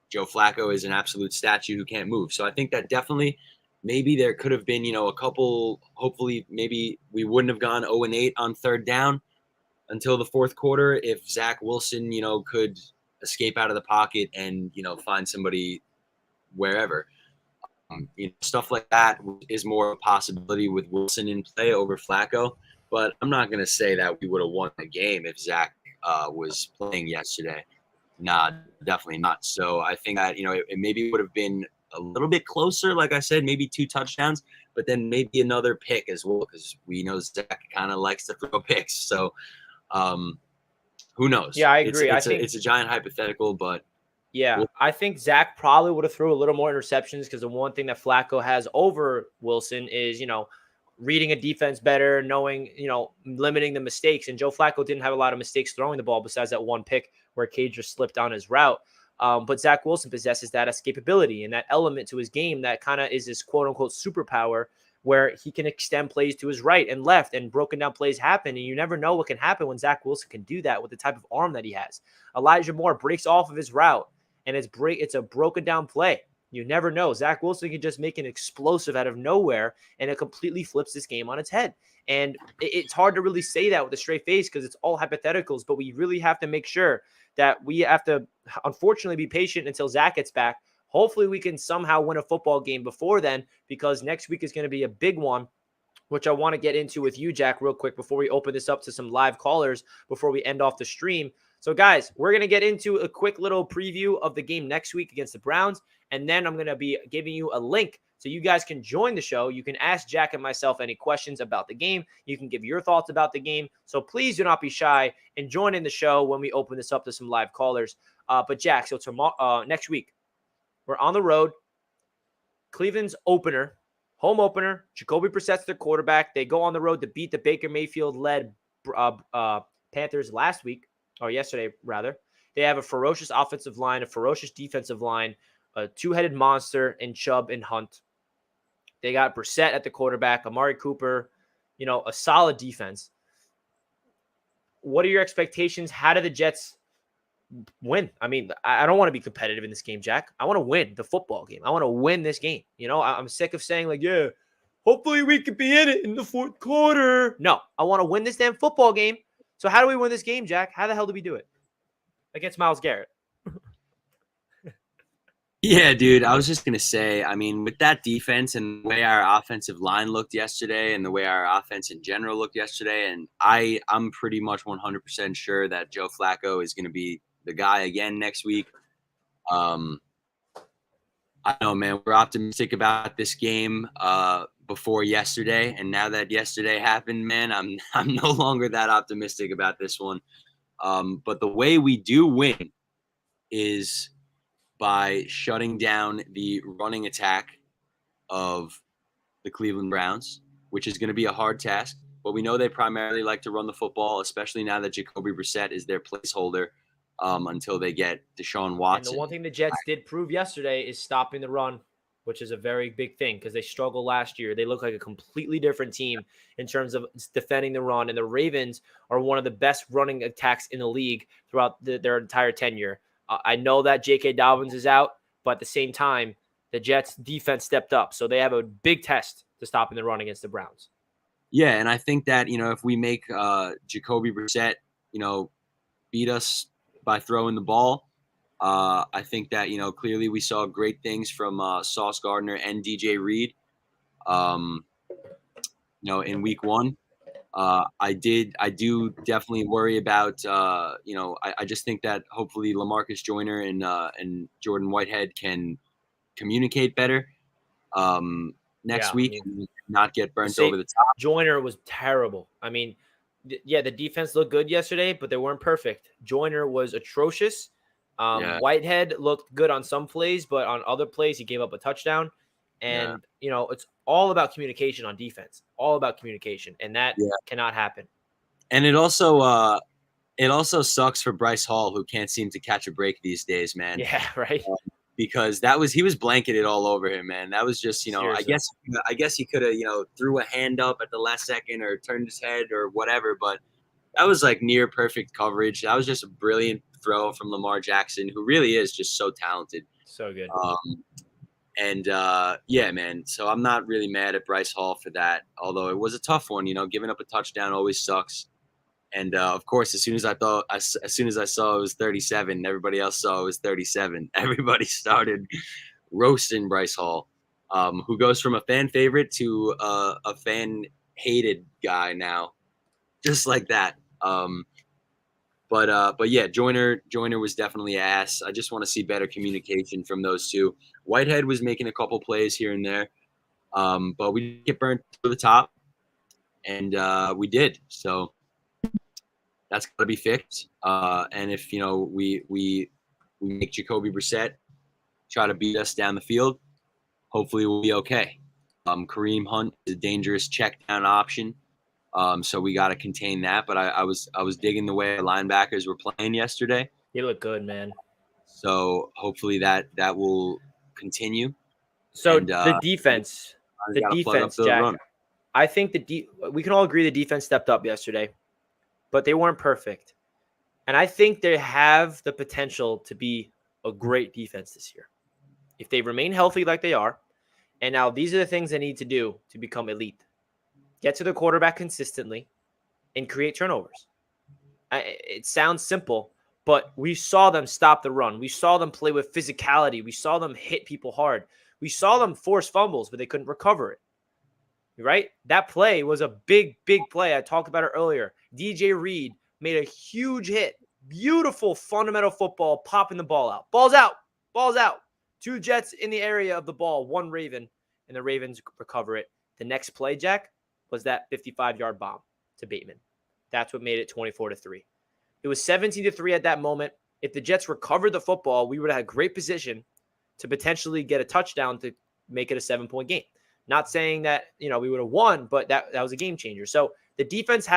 Joe Flacco is an absolute statue who can't move. So I think that definitely maybe there could have been, a couple, hopefully maybe we wouldn't have gone 0-8 on third down until the fourth quarter if Zach Wilson, could escape out of the pocket and, find somebody wherever. Stuff like that is more a possibility with Wilson in play over Flacco. But I'm not going to say that we would have won the game if Zach was playing yesterday. Nah, definitely not. So I think that, it maybe would have been a little bit closer. Like I said, maybe 2 touchdowns, but then maybe another pick as well, because we know Zach kind of likes to throw picks. So who knows? Yeah, I agree. It's a giant hypothetical, but yeah, I think Zach probably would have threw a little more interceptions because the one thing that Flacco has over Wilson is, reading a defense better, knowing, limiting the mistakes. And Joe Flacco didn't have a lot of mistakes throwing the ball besides that one pick where Cage just slipped on his route. But Zach Wilson possesses that escapability and that element to his game that kind of is his quote unquote superpower where he can extend plays to his right and left, and broken down plays happen. And you never know what can happen when Zach Wilson can do that with the type of arm that he has. Elijah Moore breaks off of his route, and it's a broken down play. You never know. Zach Wilson can just make an explosive out of nowhere, and it completely flips this game on its head. And it's hard to really say that with a straight face because it's all hypotheticals, but we really have to make sure that we have to, unfortunately, be patient until Zach gets back. Hopefully, we can somehow win a football game before then, because next week is going to be a big one, which I want to get into with you, Jack, real quick before we open this up to some live callers before we end off the stream. So, guys, we're going to get into a quick little preview of the game next week against the Browns, and then I'm going to be giving you a link so you guys can join the show. You can ask Jack and myself any questions about the game. You can give your thoughts about the game. So please do not be shy and join in the show when we open this up to some live callers. But, Jack, so tomorrow, next week, we're on the road. Cleveland's home opener. Jacoby Brissett's their quarterback. They go on the road to beat the Baker Mayfield-led Panthers yesterday, rather. They have a ferocious offensive line, a ferocious defensive line, a two-headed monster in Chubb and Hunt. They got Brissett at the quarterback, Amari Cooper, a solid defense. What are your expectations? How do the Jets win? I mean, I don't want to be competitive in this game, Jack. I want to win the football game. I want to win this game. I'm sick of saying hopefully we could be in it in the fourth quarter. No, I want to win this damn football game. So how do we win this game, Jack? How the hell do we do it against Myles Garrett? Yeah, dude, I was just going to say, I mean, with that defense and the way our offensive line looked yesterday and the way our offense in general looked yesterday, and I'm pretty much 100% sure that Joe Flacco is going to be the guy again next week. I know, man, we're optimistic about this game before yesterday, and now that yesterday happened, man, I'm no longer that optimistic about this one. But the way we do win is by shutting down the running attack of the Cleveland Browns, which is going to be a hard task. But we know they primarily like to run the football, especially now that Jacoby Brissett is their placeholder until they get Deshaun Watson. And the one thing the Jets did prove yesterday is stopping the run, which is a very big thing because they struggled last year. They look like a completely different team in terms of defending the run, and the Ravens are one of the best running attacks in the league throughout their entire tenure. I know that J.K. Dobbins is out, but at the same time, the Jets' defense stepped up. So they have a big test to stopping the run against the Browns. Yeah, and I think that, if we make Jacoby Brissett, beat us by throwing the ball, I think that, clearly we saw great things from Sauce Gardner and DJ Reed, in week one. I do definitely worry about, I just think that hopefully LaMarcus Joyner and Jordan Whitehead can communicate better next week and not get burnt over the top. Joyner was terrible. I mean, the defense looked good yesterday, but they weren't perfect. Joyner was atrocious. Whitehead looked good on some plays, but on other plays, he gave up a touchdown. And, it's all about communication on defense, all about communication. And that cannot happen. And it also sucks for Bryce Hall, who can't seem to catch a break these days, man. Yeah, right. Because he was blanketed all over him, man. That was just, I guess he could have, threw a hand up at the last second or turned his head or whatever. But that was like near perfect coverage. That was just a brilliant throw from Lamar Jackson, who really is just so talented. So good. Man. So I'm not really mad at Bryce Hall for that, although it was a tough one. Giving up a touchdown always sucks. And of course, as soon as I saw it was 37, and everybody else saw it was 37, everybody started roasting Bryce Hall, who goes from a fan favorite to a fan hated guy now, just like that. But yeah, Joyner was definitely ass. I just want to see better communication from those two. Whitehead was making a couple plays here and there, but we didn't get burnt to the top, and we did. So that's got to be fixed. And if we make Jacoby Brissett try to beat us down the field, hopefully we'll be okay. Kareem Hunt is a dangerous check down option. So we got to contain that. But I was digging the way our linebackers were playing yesterday. They look good, man. So hopefully that will continue. So the defense, the defense, Jack. Run. I think we can all agree the defense stepped up yesterday, but they weren't perfect. And I think they have the potential to be a great defense this year. If they remain healthy like they are, and now these are the things they need to do to become elite. Get to the quarterback consistently and create turnovers. It sounds simple, but we saw them stop the run. We saw them play with physicality. We saw them hit people hard. We saw them force fumbles, but they couldn't recover it. Right? That play was a big, big play. I talked about it earlier. DJ Reed made a huge hit. Beautiful fundamental football, popping the ball out. Ball's out. Ball's out. 2 Jets in the area of the ball, 1 Raven, and the Ravens recover it. The next play, Jack, was that 55-yard bomb to Bateman. That's what made it 24-3. It was 17-3 at that moment. If the Jets recovered the football, we would have had great position to potentially get a touchdown to make it a 7-point game. Not saying that, we would have won, but that was a game changer. So the defense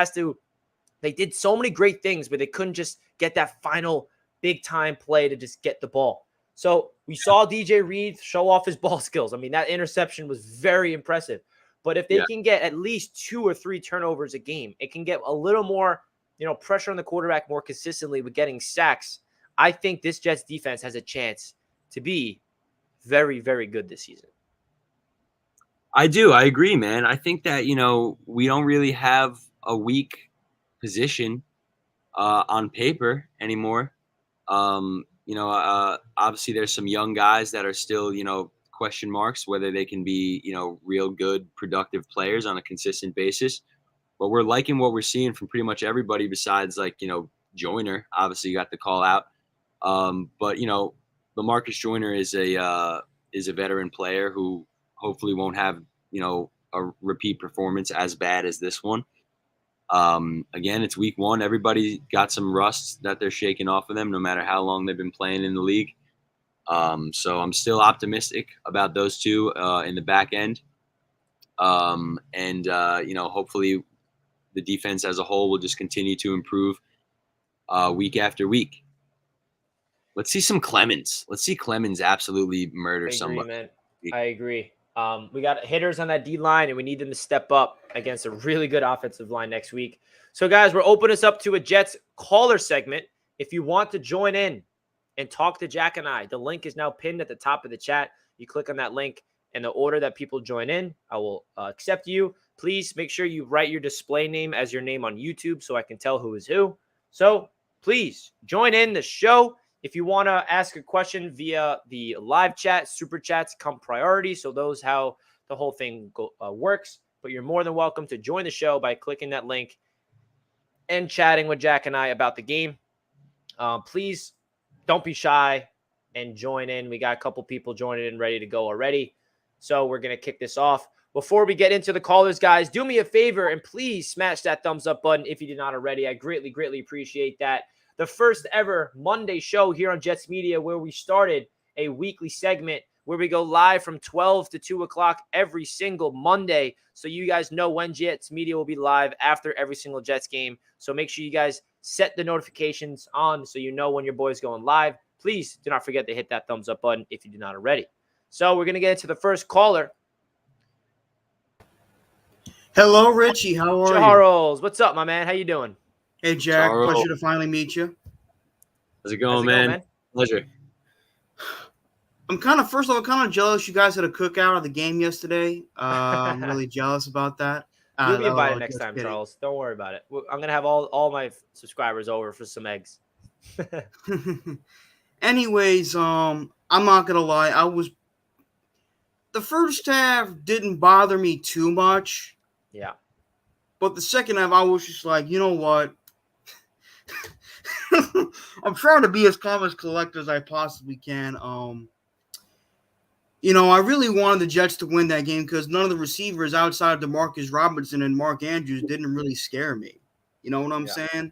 they did so many great things, but they couldn't just get that final big-time play to just get the ball. So we saw DJ Reed show off his ball skills. I mean, that interception was very impressive. But if they can get at least 2 or 3 turnovers a game, it can get a little more, pressure on the quarterback more consistently with getting sacks. I think this Jets defense has a chance to be very, very good this season. I do. I agree, man. I think that, we don't really have a weak position on paper anymore. Obviously there's some young guys that are still, question marks whether they can be, real good, productive players on a consistent basis. But we're liking what we're seeing from pretty much everybody besides Joyner. Obviously you got the call out. But LaMarcus Joyner is a veteran player who hopefully won't have, a repeat performance as bad as this one. Again, it's week 1. Everybody got some rust that they're shaking off of them, no matter how long they've been playing in the league. So I'm still optimistic about those two in the back end. Hopefully the defense as a whole will just continue to improve week after week. Let's see some Clemens. Let's see Clemens absolutely murder somebody. Man. I agree. We got hitters on that D line, and we need them to step up against a really good offensive line next week. So, guys, we're opening this up to a Jets caller segment. If you want to join in and talk to Jack and I, the link is now pinned at the top of the chat. You click on that link, and the order that people join in, I will accept you. Please make sure you write your display name as your name on YouTube so I can tell who is who. So, please join in the show. If you want to ask a question via the live chat, super chats come priority. So those how the whole thing works. But you're more than welcome to join the show by clicking that link and chatting with Jack and I about the game. Please don't be shy and join in. We got a couple people joining in ready to go already. So we're going to kick this off. Before we get into the callers, guys, do me a favor and please smash that thumbs up button if you did not already. I greatly, greatly appreciate that. The first ever Monday show here on Jets Media, where we started a weekly segment where we go live from 12 to 2 o'clock every single Monday. So you guys know when Jets Media will be live after every single Jets game. So make sure you guys set the notifications on so you know when your boy's going live. Please do not forget to hit that thumbs up button if you do not already. So we're going to get into the first caller. Hello, Richie. How are you? Charles, what's up, my man? How you doing? Hey, Jack. Charles. Pleasure to finally meet you. How's it going, man? Pleasure. I'm kind of jealous you guys had a cookout of the game yesterday. I'm really jealous about that. You'll be invited next time, kidding. Charles. Don't worry about it. I'm going to have all my subscribers over for some eggs. Anyways, I'm not going to lie. The first half didn't bother me too much. Yeah. But the second half, I was just like, you know what? I'm trying to be as calm as collected as I possibly can. I really wanted the Jets to win that game because none of the receivers outside of DeMarcus Robinson and Mark Andrews didn't really scare me. You know what I'm saying?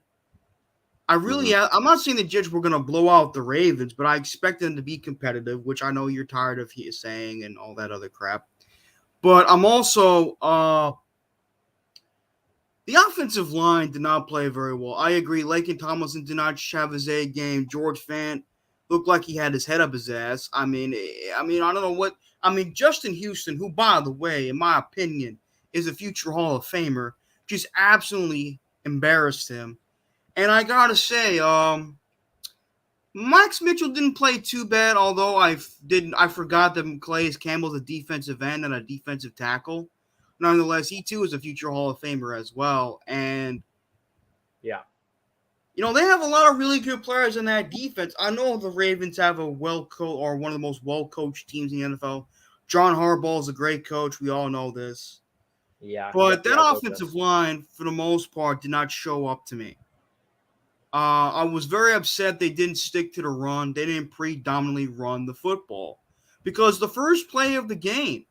I'm not saying the Jets were going to blow out the Ravens, but I expect them to be competitive, which I know you're tired of saying and all that other crap. But I'm also the offensive line did not play very well. I agree. Laken Tomlinson did not have his A game. George Fant looked like he had his head up his ass. I mean, I don't know what I mean, Justin Houston, who, by the way, in my opinion, is a future Hall of Famer, just absolutely embarrassed him. And I gotta say, Max Mitchell didn't play too bad, although I forgot that Calais Campbell's a defensive end and a defensive tackle. Nonetheless, he too is a future Hall of Famer as well. And yeah, they have a lot of really good players in that defense. I know the Ravens have a one of the most well-coached teams in the NFL. John Harbaugh is a great coach. We all know this. Yeah. But that offensive line, for the most part, did not show up to me. I was very upset they didn't stick to the run. They didn't predominantly run the football. Because the first play of the game,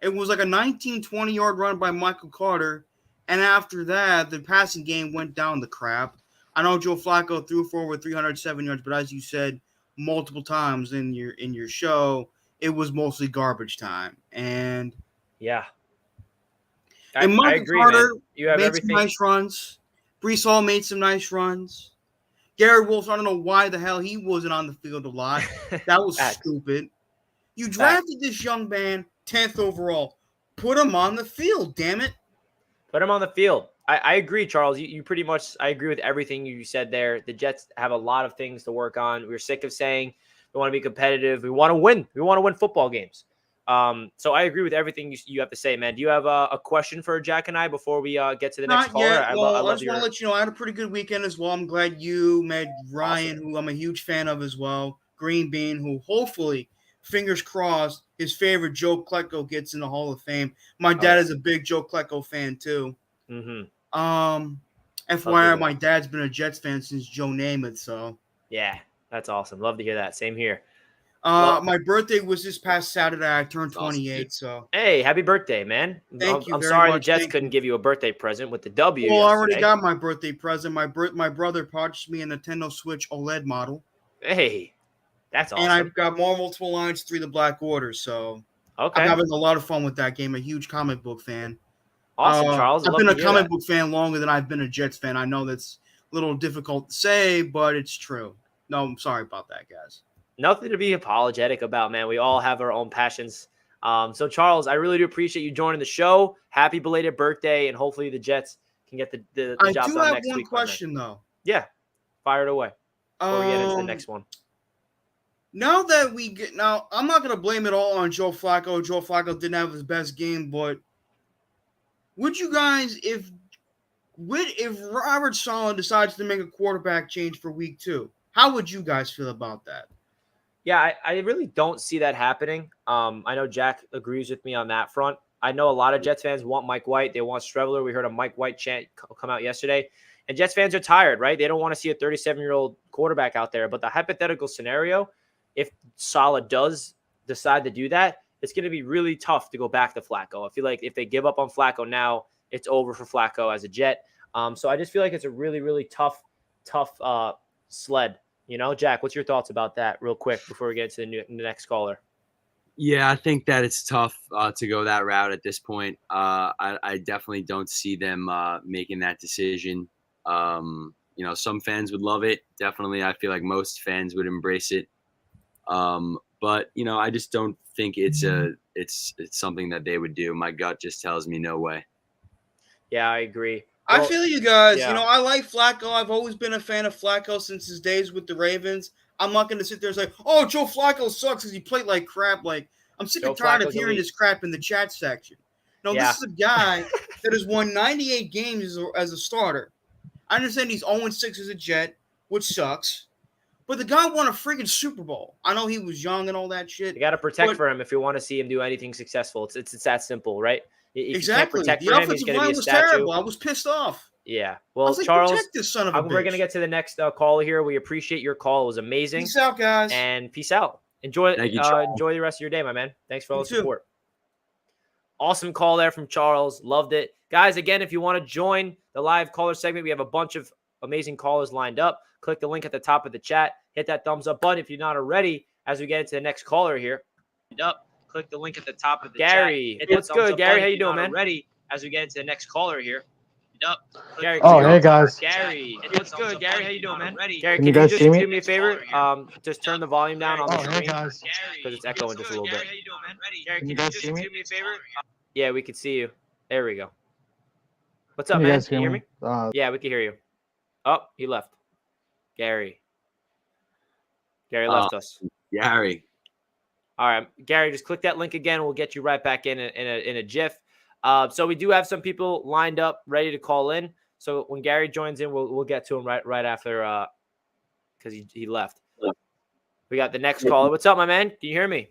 it was like a 19, 20-yard run by Michael Carter. And after that, the passing game went down the crap. I know Joe Flacco threw for over 307 yards, but as you said multiple times in your show, it was mostly garbage time. And yeah, Michael I agree, Carter man. You have made everything. some nice runs. Brees Hall made some nice runs. Garrett Wilson, I don't know why the hell he wasn't on the field a lot. That was stupid. You drafted this young man 10th overall. Put him on the field, damn it. Put him on the field. I agree, Charles. You pretty much, I agree with everything you said there. The Jets have a lot of things to work on. We're sick of saying we want to be competitive. We want to win. We want to win football games. So I agree with everything you have to say, man. Do you have a question for Jack and I before we get to the next caller? I just want to let you know I had a pretty good weekend as well. I'm glad you met Ryan, who I'm a huge fan of as well. Green Bean, who hopefully, fingers crossed, his favorite Joe Klecko gets in the Hall of Fame. My dad is a big Joe Klecko fan too. Mm-hmm. FYI, my dad's been a Jets fan since Joe Namath. So yeah, that's awesome. Love to hear that. Same here. My birthday was this past Saturday. I turned 28. So hey, happy birthday, man! Thank you. I'm sorry much. the Jets couldn't give you a birthday present with the W. Well, I already got my birthday present. My brother purchased me a Nintendo Switch OLED model. Hey, that's awesome. And I've got more multiple lines, 3 The Black Order. So okay, I'm having a lot of fun with that game. A huge comic book fan. Awesome, Charles. I've been a comic book fan longer than I've been a Jets fan. I know that's a little difficult to say, but it's true. No, I'm sorry about that, guys. Nothing to be apologetic about, man. We all have our own passions. So, Charles, I really do appreciate you joining the show. Happy belated birthday, and hopefully the Jets can get the job done next week. I do have one question, though. Yeah, fire it away before we get into the next one. Now, I'm not going to blame it all on Joe Flacco. Joe Flacco didn't have his best game, but would you guys, if Robert Saleh decides to make a quarterback change for week 2, how would you guys feel about that? Yeah, I really don't see that happening. I know Jack agrees with me on that front. I know a lot of Jets fans want Mike White. They want Streveler. We heard a Mike White chant come out yesterday. And Jets fans are tired, right? They don't want to see a 37-year-old quarterback out there. But the hypothetical scenario, if Saleh does decide to do that, it's going to be really tough to go back to Flacco. I feel like if they give up on Flacco now, it's over for Flacco as a Jet. So I just feel like it's a really, really tough sled. You know, Jack, what's your thoughts about that real quick before we get to the next caller? Yeah, I think that it's tough to go that route at this point. I definitely don't see them making that decision. Some fans would love it. Definitely, I feel like most fans would embrace it. But I just don't think it's something that they would do. My gut just tells me no way. Yeah, I agree. I feel you guys. Yeah. I like Flacco. I've always been a fan of Flacco since his days with the Ravens. I'm not going to sit there and say, oh, Joe Flacco sucks because he played like crap. Like, I'm sick and tired of hearing this crap in the chat section. This is a guy that has won 98 games as a starter. I understand he's 0-6 as a Jet, which sucks. But the guy won a freaking Super Bowl. I know he was young and all that shit. You got to protect for him if you want to see him do anything successful. It's that simple, right? If exactly. You can't protect the for him, offensive he's line be a was statue. terrible. I was pissed off. Yeah. Well, like, Charles, protect this son of a bitch. We're going to get to the next caller here. We appreciate your call. It was amazing. Peace out, guys. And peace out. Enjoy the rest of your day, my man. Thanks for all the support. Awesome call there from Charles. Loved it. Guys, again, if you want to join the live caller segment, we have a bunch of amazing callers lined up. Click the link at the top of the chat. Hit that thumbs up button if you're not already as we get into the next caller here. Click the link at the top of the chat. Gary, what's good? Gary, how you doing, man? Ready as we get into the next caller here. Gary, Oh, hey guys. Gary, what's good? Gary, how you doing, man? Gary, Can you can you guys just see me? do me a favor? Just turn the volume down on the Oh, hey screen guys. because it's echoing just a little bit. Can you guys see me? Yeah, we can see you. There we go. What's Can up, you man? guys Can you hear hear me? me? Yeah, we can hear you. Oh, he left. Gary left us. Gary. All right, Gary, just click that link again. We'll get you right back in a jiff. So we do have some people lined up, ready to call in. So when Gary joins in, we'll get to him right after because he left. We got the next caller. What's up, my man? Can you hear me?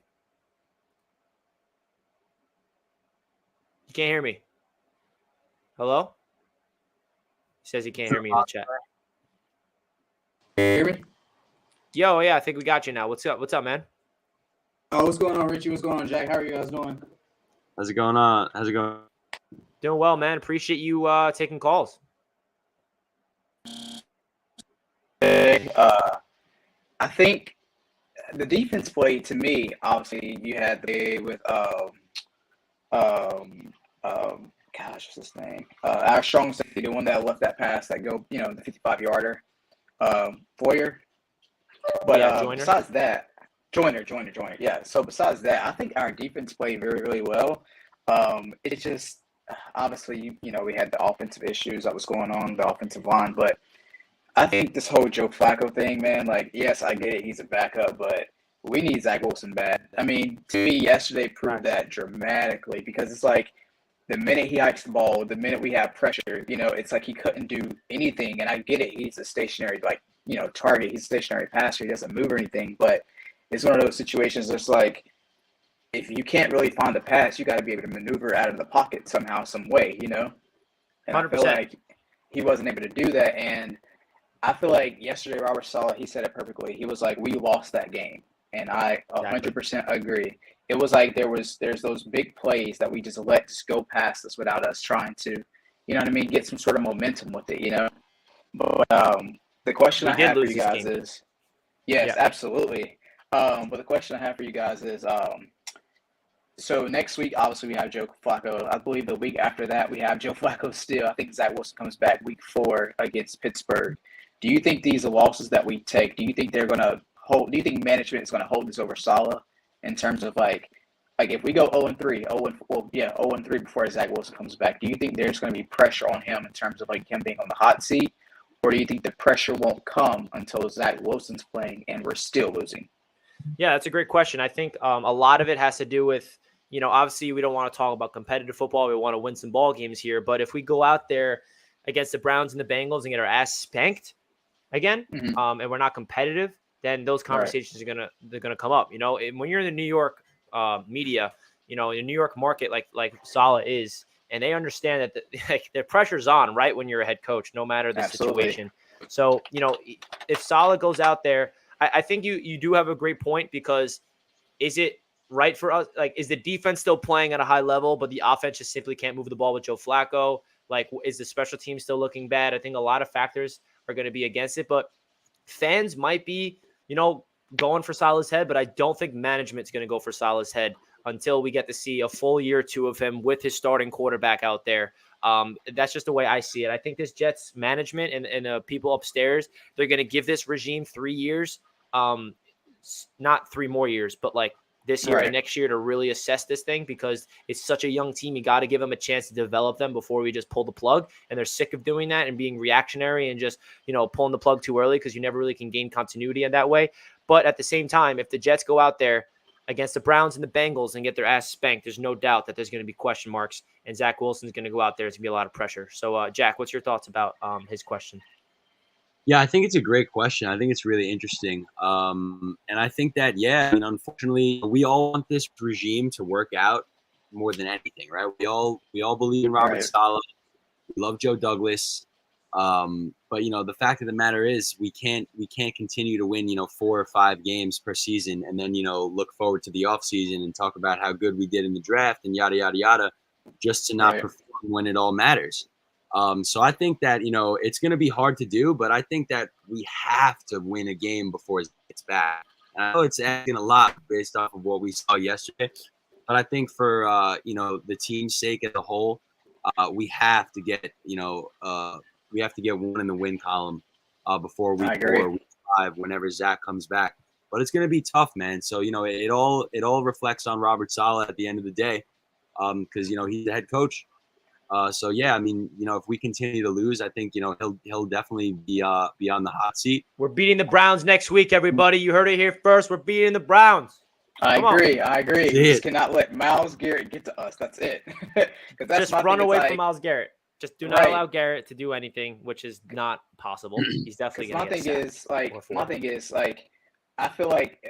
You can't hear me. Hello? He says he can't hear me in the chat. Can you hear me? Yo, yeah, I think we got you now. What's up? What's up, man? Oh, what's going on, Richie? What's going on, Jack? How are you guys doing? How's it going on? How's it going? Doing well, man. Appreciate you taking calls. I think the defense played to me. Obviously, you had the with gosh, what's his name? Our strong safety, the one that left that pass that go, the 55-yarder, Foyer. But Joyner. Besides that, Joyner. Yeah. So besides that, I think our defense played very, really well. It's just obviously, we had the offensive issues that was going on, the offensive line, but I think this whole Joe Flacco thing, man, like, yes, I get it. He's a backup, but we need Zach Wilson bad. I mean, to me, yesterday proved that dramatically because it's like the minute he hikes the ball, the minute we have pressure, it's like he couldn't do anything. And I get it. He's a stationary, target. He's a stationary passer. He doesn't move or anything, but it's one of those situations that's like, if you can't really find the pass, you got to be able to maneuver out of the pocket somehow, some way, And 100%. I feel like he wasn't able to do that. And I feel like yesterday, Robert Saleh, he said it perfectly. He was like, we lost that game. And I 100% agree. It was like there's those big plays that we just let go past us without us trying to, get some sort of momentum with it, But the question I have for you guys is, yes, absolutely. But the question I have for you guys is, so next week, obviously, we have Joe Flacco. I believe the week after that, we have Joe Flacco still. I think Zach Wilson comes back week 4 against Pittsburgh. Do you think these are losses that we take? Do you think they're going to hold? Do you think management is going to hold this over Saleh in terms of like if we go 0-3, 0-3 before Zach Wilson comes back? Do you think there's going to be pressure on him in terms of him being on the hot seat, or do you think the pressure won't come until Zach Wilson's playing and we're still losing? Yeah, that's a great question. I think a lot of it has to do with, obviously we don't want to talk about competitive football. We want to win some ball games here. But if we go out there against the Browns and the Bengals and get our ass spanked again, and we're not competitive, then those conversations are gonna come up. And when you're in the New York media, in the New York market, like Saleh is, and they understand that the pressure's on right when you're a head coach, no matter the situation. So if Saleh goes out there, I think you do have a great point, because is it right for us? Like, is the defense still playing at a high level, but the offense just simply can't move the ball with Joe Flacco? Like, is the special team still looking bad? I think a lot of factors are going to be against it, but fans might be, going for Saleh's head, but I don't think management's going to go for Saleh's head until we get to see a full year or two of him with his starting quarterback out there. That's just the way I see it. I think this Jets management and people upstairs, they're going to give this regime 3 years, not 3 more years, but like this year and next year to really assess this thing, because it's such a young team. You got to give them a chance to develop them before we just pull the plug. And they're sick of doing that and being reactionary and just, pulling the plug too early, because you never really can gain continuity in that way. But at the same time, if the Jets go out there against the Browns and the Bengals and get their ass spanked, there's no doubt that there's going to be question marks, and Zach Wilson's going to go out there. It's going to be a lot of pressure. So, Jack, what's your thoughts about his question? Yeah, I think it's a great question. I think it's really interesting. And I think that, unfortunately, we all want this regime to work out more than anything, right? We all believe in Robert Saleh. We love Joe Douglas. But the fact of the matter is we can't continue to win, 4 or 5 games per season and then, look forward to the offseason and talk about how good we did in the draft and yada, yada, yada, just to not perform when it all matters. So I think that, it's going to be hard to do, but I think that we have to win a game before it's back. And I know it's asking a lot based off of what we saw yesterday, but I think for, the team's sake as a whole, we have to get we have to get one in the win column before week 4 or week 5 whenever Zach comes back. But it's going to be tough, man. So it all reflects on Robert Saleh at the end of the day, because he's the head coach. So yeah, I mean, if we continue to lose, I think he'll definitely be on the hot seat. We're beating the Browns next week, everybody. You heard it here first. We're beating the Browns. I agree. We just cannot let Myles Garrett get to us. That's it. Just run away from Myles Garrett. Just do not allow Garrett to do anything, which is not possible. He's definitely going to get my thing is I feel like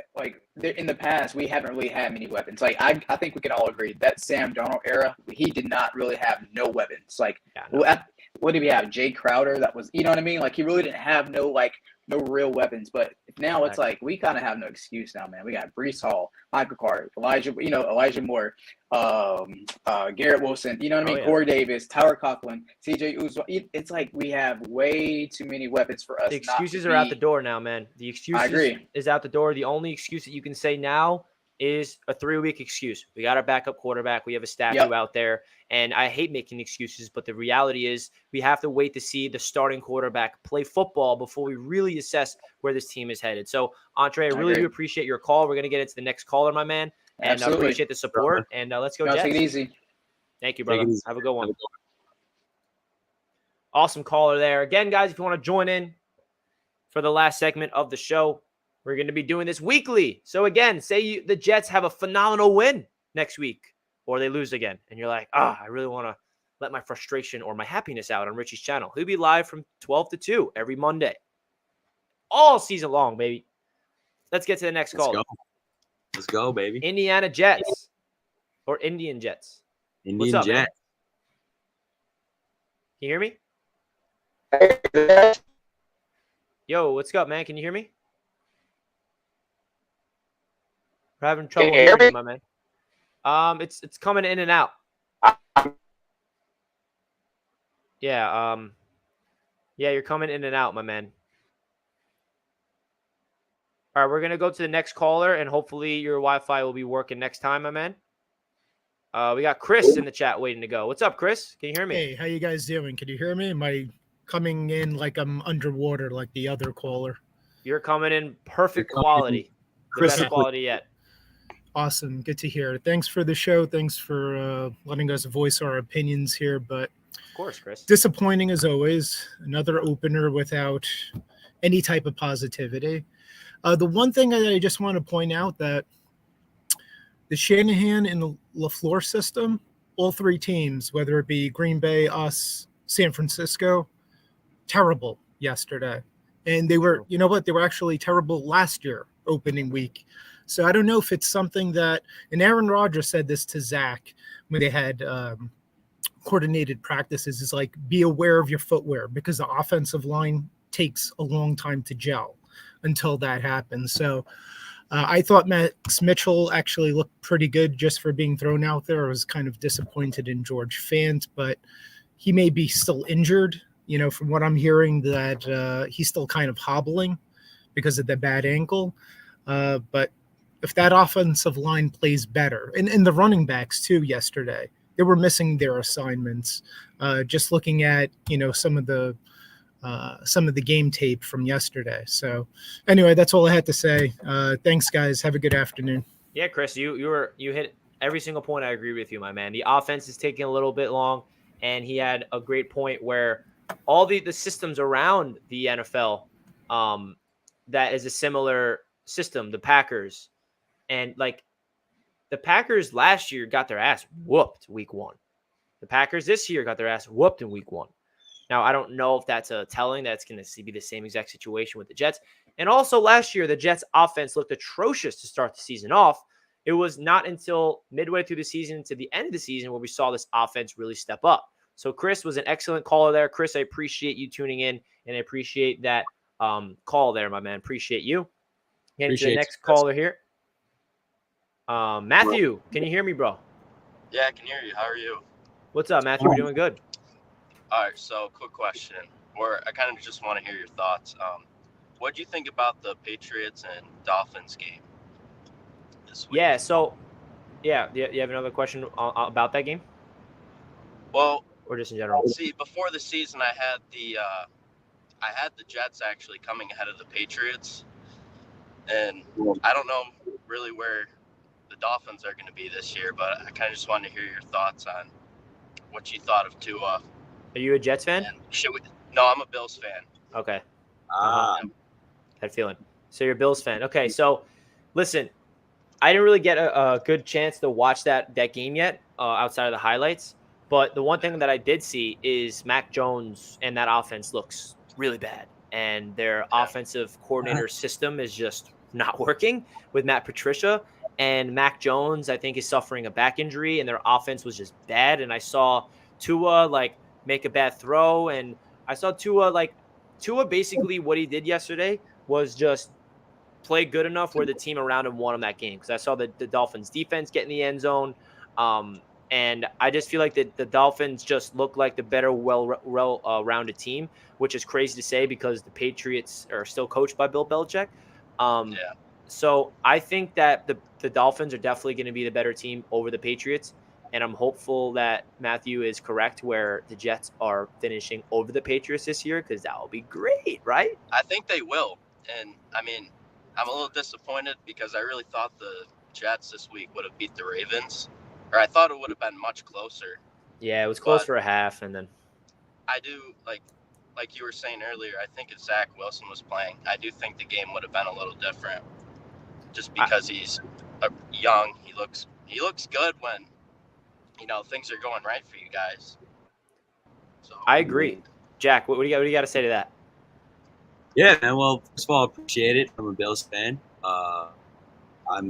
in the past we haven't really had many weapons. Like I think we can all agree that Sam Darnold era, he did not really have no weapons. What did we have? Jay Crowder, that was, you know what I mean? Like he really didn't have no real weapons. But now it's like we kind of have no excuse now, man. We got Breece Hall, Michael Carter, Elijah Moore, Garrett Wilson, you know what I mean? Yeah. Corey Davis, Tyler Conklin, CJ Uzomah. It's like we have way too many weapons for us. The excuses are out the door now, man. The excuses is out the door. The only excuse that you can say now is a 3-week excuse. We got our backup quarterback. We have a statue out there. And I hate making excuses, but the reality is we have to wait to see the starting quarterback play football before we really assess where this team is headed. So, Andre, I really do appreciate your call. We're going to get into the next caller, my man. And I appreciate the support. And let's go, Jets. Take it easy. Thank you, brother. Have a good one. Awesome caller there. Again, guys, if you want to join in for the last segment of the show, we're going to be doing this weekly. So, again, say the Jets have a phenomenal win next week or they lose again. And you're like, I really want to let my frustration or my happiness out on Richie's channel. He'll be live from 12 to 2 every Monday. All season long, baby. Let's get to the next call. Let's go, baby. Indiana Jets or Indian Jets. What's up, man? Can you hear me? Yo, what's up, man? Can you hear me? We're having trouble hearing you, my man. It's coming in and out. Yeah, you're coming in and out, my man. All right, we're going to go to the next caller, and hopefully your Wi-Fi will be working next time, my man. We got Chris in the chat waiting to go. What's up, Chris? Can you hear me? Hey, how you guys doing? Can you hear me? Am I coming in like I'm underwater like the other caller? You're coming in perfect quality. The best quality yet. Awesome. Good to hear. Thanks for the show. Thanks for letting us voice our opinions here. But of course, Chris. Disappointing as always. Another opener without any type of positivity. The one thing that I just want to point out that the Shanahan and the LaFleur system, all three teams, whether it be Green Bay, us, San Francisco, terrible yesterday. And they were, you know what, they were actually terrible last year, opening week. So I don't know if it's something that, and Aaron Rodgers said this to Zach when they had coordinated practices, is like, be aware of your footwear because the offensive line takes a long time to gel until that happens. So I thought Max Mitchell actually looked pretty good just for being thrown out there. I was kind of disappointed in George Fant, but he may be still injured. You know, from what I'm hearing, that he's still kind of hobbling because of the bad ankle. But if that offensive line plays better, and the running backs too yesterday, they were missing their assignments. Just looking at, you know, some of the game tape from yesterday. So anyway, that's all I had to say. Thanks, guys. Have a good afternoon. Yeah, Chris, you hit every single point. I agree with you, my man. The offense is taking a little bit long, and he had a great point where all the systems around the NFL, that is a similar system, the Packers, and like the Packers last year got their ass whooped week 1. The Packers this year got their ass whooped in week 1. Now, I don't know if that's a telling that's going to be the same exact situation with the Jets. And also last year, the Jets offense looked atrocious to start the season off. It was not until midway through the season to the end of the season where we saw this offense really step up. So Chris was an excellent caller there. Chris, I appreciate you tuning in, and I appreciate that call there, my man. Appreciate you. Getting to the next caller here. Matthew, can you hear me, bro? Yeah, I can hear you. How are you? What's up, Matthew? We're doing good. All right, so quick question, or I kind of just want to hear your thoughts. What do you think about the Patriots and Dolphins game this week? Yeah, so, you have another question about that game? Well, or just in general? See, before the season, I had the Jets actually coming ahead of the Patriots, and I don't know really where the Dolphins are going to be this year, but I kind of just wanted to hear your thoughts on what you thought of Tua. Are you a Jets fan? And no, I'm a Bills fan. Okay. Yep. That feeling. So you're a Bills fan. Okay, so listen, I didn't really get a good chance to watch that game yet, outside of the highlights. But the one thing that I did see is Mac Jones and that offense looks really bad, and their offensive coordinator system is just not working with Matt Patricia. And Mac Jones, I think, is suffering a back injury, and their offense was just bad. And I saw Tua make a bad throw, and I saw Tua basically what he did yesterday was just play good enough where the team around him won him that game, because I saw the Dolphins defense get in the end zone. And I just feel like the Dolphins just look like the better, well-rounded team, which is crazy to say because the Patriots are still coached by Bill Belichick. So I think that the Dolphins are definitely going to be the better team over the Patriots. And I'm hopeful that Matthew is correct where the Jets are finishing over the Patriots this year, because that will be great, right? I think they will. And, I mean, I'm a little disappointed because I really thought the Jets this week would have beat the Ravens. Or I thought it would have been much closer. Yeah, it was close for a half, and then I do, like you were saying earlier, I think if Zach Wilson was playing, I do think the game would have been a little different. Just because he's young, he looks good when things are going right for you guys. So I agree. Jack, what do you got to say to that? Yeah, man. Well, first of all, I appreciate it. I'm a Bills fan. I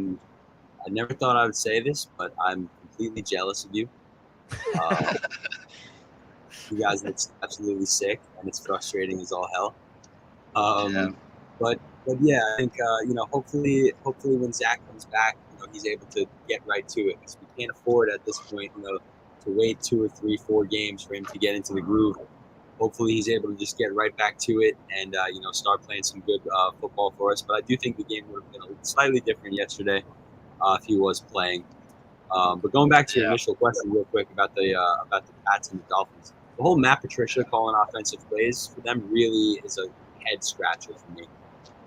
never thought I would say this, but I'm completely jealous of you. You guys look absolutely sick, and it's frustrating as all hell. But yeah, I think hopefully when Zach comes back, he's able to get right to it, because we can't afford at this point, to wait 2 or 3, 4 games for him to get into the groove. Hopefully he's able to just get right back to it and start playing some good football for us. But I do think the game would have been slightly different yesterday if he was playing. But going back to your initial question real quick about the Pats and the Dolphins, the whole Matt Patricia calling offensive plays for them really is a head scratcher for me.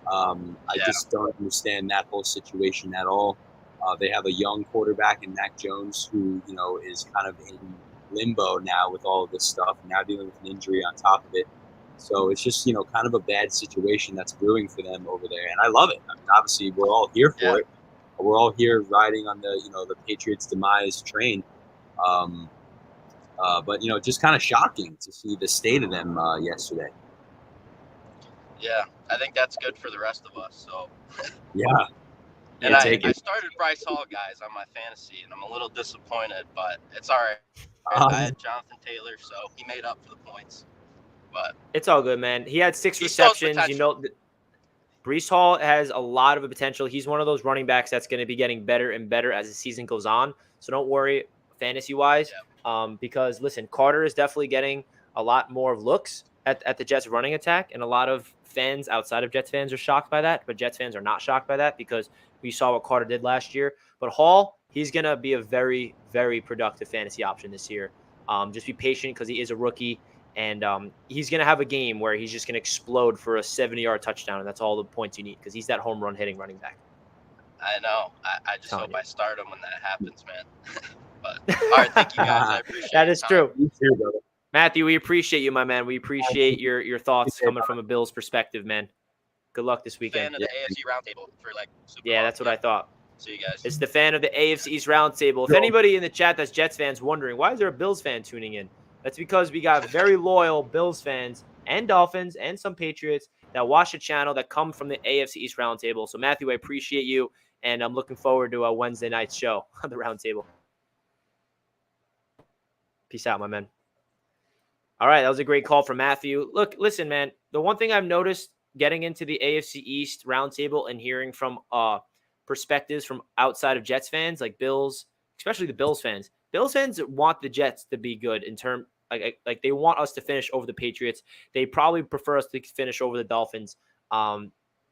I just don't understand that whole situation at all. They have a young quarterback in Mac Jones who, is kind of in limbo now with all of this stuff, and now dealing with an injury on top of it. So it's just, kind of a bad situation that's brewing for them over there. And I love it. I mean, obviously we're all here for it. We're all here riding on the Patriots' demise train. But, just kind of shocking to see the state of them yesterday. Yeah, I think that's good for the rest of us. So yeah. And I started Bryce Hall, guys, on my fantasy, and I'm a little disappointed, but it's all right. I had Jonathan Taylor, so he made up for the points. But it's all good, man. He had 6 receptions. Breece Hall has a lot of potential. He's one of those running backs that's going to be getting better and better as the season goes on. So don't worry fantasy-wise, because, listen, Carter is definitely getting a lot more looks at the Jets running attack, and a lot of fans outside of Jets fans are shocked by that, but Jets fans are not shocked by that because we saw what Carter did last year. But Hall, he's going to be a very, very productive fantasy option this year. Just be patient because he is a rookie, and he's going to have a game where he's just going to explode for a 70-yard touchdown, and that's all the points you need because he's that home run hitting running back. I know. I just hope I start him when that happens, man. But all right, thank you guys. I appreciate it. That is true. You too, brother. Matthew, we appreciate you, my man. We appreciate your thoughts coming from a Bills perspective, man. Good luck this weekend. Fan of the AFC Roundtable for Super Bowl. That's what I thought. See you guys. It's the fan of the AFC East Roundtable. If anybody in the chat that's Jets fans wondering, why is there a Bills fan tuning in? That's because we got very loyal Bills fans and Dolphins and some Patriots that watch the channel that come from the AFC East Roundtable. So, Matthew, I appreciate you, and I'm looking forward to a Wednesday night show on the Roundtable. Peace out, my man. All right, that was a great call from Matthew. Look, listen, man, the one thing I've noticed getting into the AFC East Roundtable and hearing from perspectives from outside of Jets fans, like Bills, especially the Bills fans want the Jets to be good in term, like they want us to finish over the Patriots. They probably prefer us to finish over the Dolphins.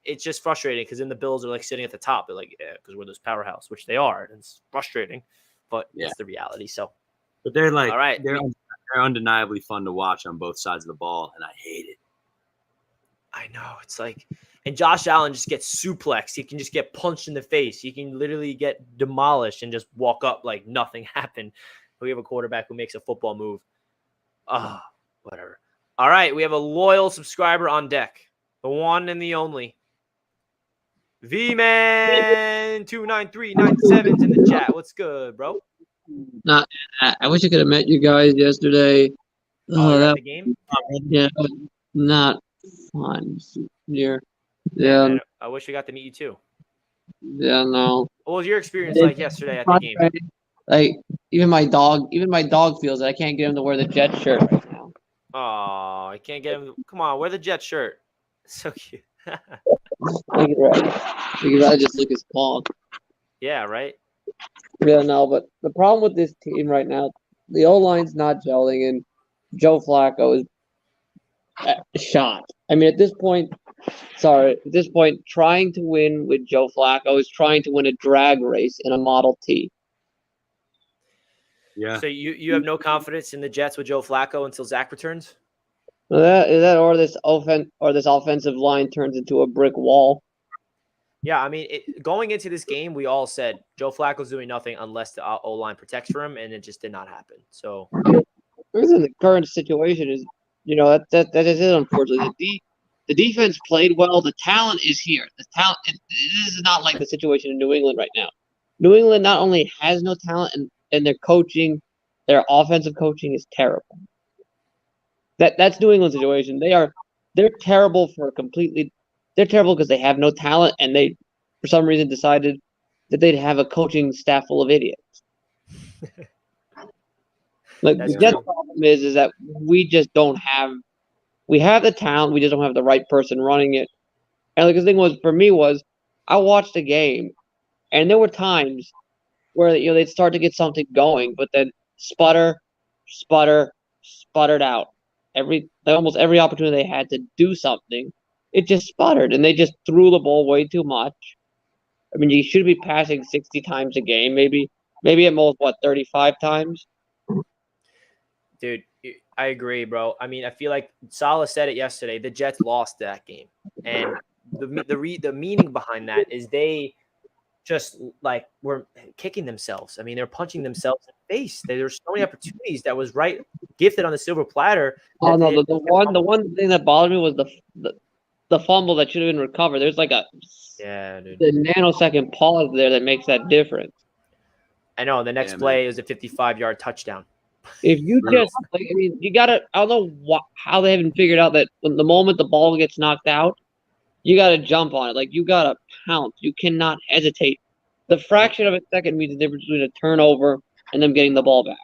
It's just frustrating because then the Bills are like sitting at the top. They're like, yeah, because we're this powerhouse, which they are. And it's frustrating, but it's the reality. So, but they're like, all right, they're they're undeniably fun to watch on both sides of the ball, and I hate it. I know. It's like, and Josh Allen just gets suplexed. He can just get punched in the face. He can literally get demolished and just walk up like nothing happened. We have a quarterback who makes a football move. Whatever. All right, we have a loyal subscriber on deck. The one and the only. V-Man 29397's in the chat. What's good, bro? I wish I could have met you guys yesterday. Oh, you're at the game? Yeah, not fun. Yeah. Yeah, man, I wish we got to meet you too. Yeah, no. What was your experience like yesterday at the game? Like even my dog feels it. I can't get him to wear the Jet shirt right now. Oh, I can't get him. Come on, wear the Jet shirt. So cute. Because I just look as small. Yeah, right? Yeah, no, but the problem with this team right now, the O-line's not gelling, and Joe Flacco is shot. I mean, at this point, trying to win with Joe Flacco is trying to win a drag race in a Model T. Yeah. So you have no confidence in the Jets with Joe Flacco until Zach returns? That or this offensive line turns into a brick wall. Yeah, I mean, going into this game, we all said Joe Flacco's doing nothing unless the O-line protects for him, and it just did not happen. So, the current situation is, that is it. Unfortunately, the defense played well. The talent is here. The talent. This is not like the situation in New England right now. New England not only has no talent, and their coaching, their offensive coaching is terrible. That's New England's situation. They're terrible They're terrible because they have no talent, and they, for some reason, decided that they'd have a coaching staff full of idiots. Like the Jets' problem is that we just don't have. We have the talent, we just don't have the right person running it. And like the thing was for me was, I watched the game, and there were times where they'd start to get something going, but then sputtered out. Almost every opportunity they had to do something, it just sputtered, and they just threw the ball way too much. I mean, you should be passing 60 times a game, maybe at most 35 times. dude, I agree, bro. I mean, I feel like Saleh said it yesterday. The Jets lost that game, and the meaning behind that is they just like were kicking themselves. I mean, they're punching themselves in the face. There's so many opportunities that was gifted on the silver platter. Oh no, the one thing that bothered me was the fumble that should have been recovered. There's like the nanosecond pause there that makes that difference. I know. The next play is a 55-yard touchdown. If you just, you gotta. I don't know how they haven't figured out that when the moment the ball gets knocked out, you gotta jump on it. Like you gotta pounce. You cannot hesitate. The fraction of a second means the difference between a turnover and them getting the ball back.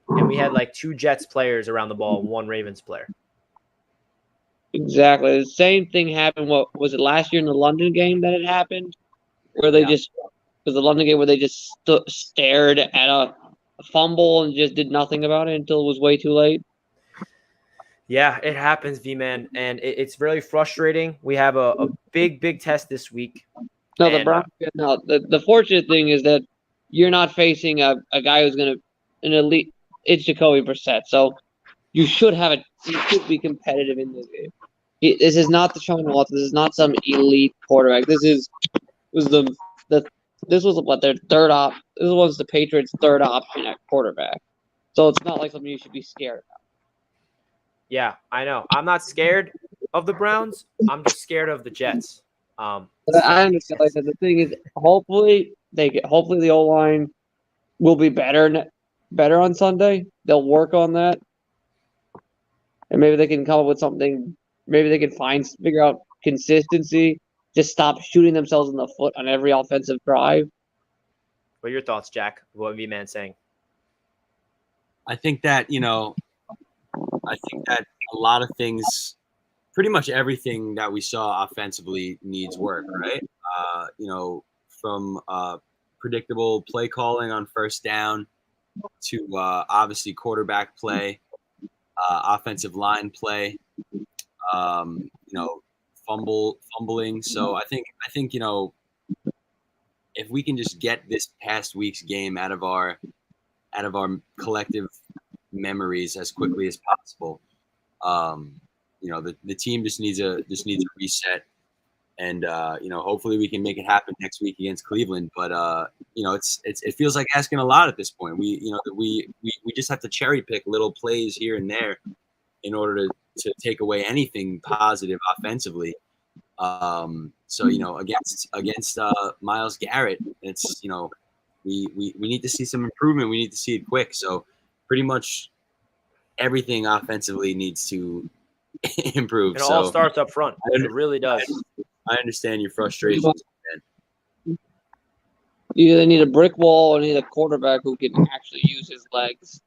And we had like 2 Jets players around the ball, 1 Ravens player. Exactly. The same thing happened. What was it last year in the London game that it happened? Where they was the London game where they just stared at a fumble and just did nothing about it until it was way too late. Yeah, it happens, V-Man, and it's really frustrating. We have a big test this week. No, the fortunate thing is that you're not facing a guy who's an elite. It's Jacoby Brissett, so you should be competitive in this game. This is not the Deshaun Watson. This is not some elite quarterback. This was their third op. This was the Patriots' third option at quarterback. So it's not like something you should be scared about. Yeah, I know. I'm not scared of the Browns. I'm just scared of the Jets. I understand. Like the thing is, hopefully the O-line will be better on Sunday. They'll work on that, and maybe they can come up with something. Maybe they can figure out consistency. Just stop shooting themselves in the foot on every offensive drive. What are your thoughts, Jack? What V-Man saying? I think that a lot of things, pretty much everything that we saw offensively needs work, right? From predictable play calling on first down to obviously quarterback play, offensive line play, fumbling. So I think if we can just get this past week's game out of our collective memories as quickly as possible. The team just needs a reset, and hopefully we can make it happen next week against Cleveland. But it feels like asking a lot at this point. We just have to cherry pick little plays here and there in order to take away anything positive offensively. Against Myles Garrett, it's we need to see some improvement. We need to see it quick. So pretty much everything offensively needs to improve. It all starts up front. It really does. I understand your frustrations, man. You either need a brick wall or need a quarterback who can actually use his legs.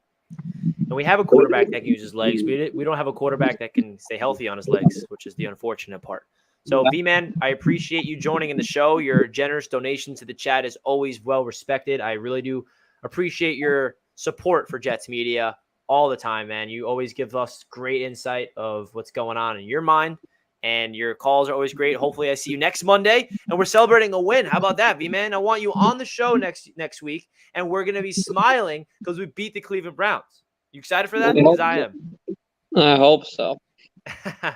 And we have a quarterback that can use his legs. We don't have a quarterback that can stay healthy on his legs, which is the unfortunate part. So, V-Man, I appreciate you joining in the show. Your generous donation to the chat is always well respected. I really do appreciate your support for Jets Media all the time, man. You always give us great insight of what's going on in your mind, and your calls are always great. Hopefully I see you next Monday, and we're celebrating a win. How about that, V-Man? I want you on the show next week, and we're going to be smiling because we beat the Cleveland Browns. You excited for that? Because I am. I hope so. I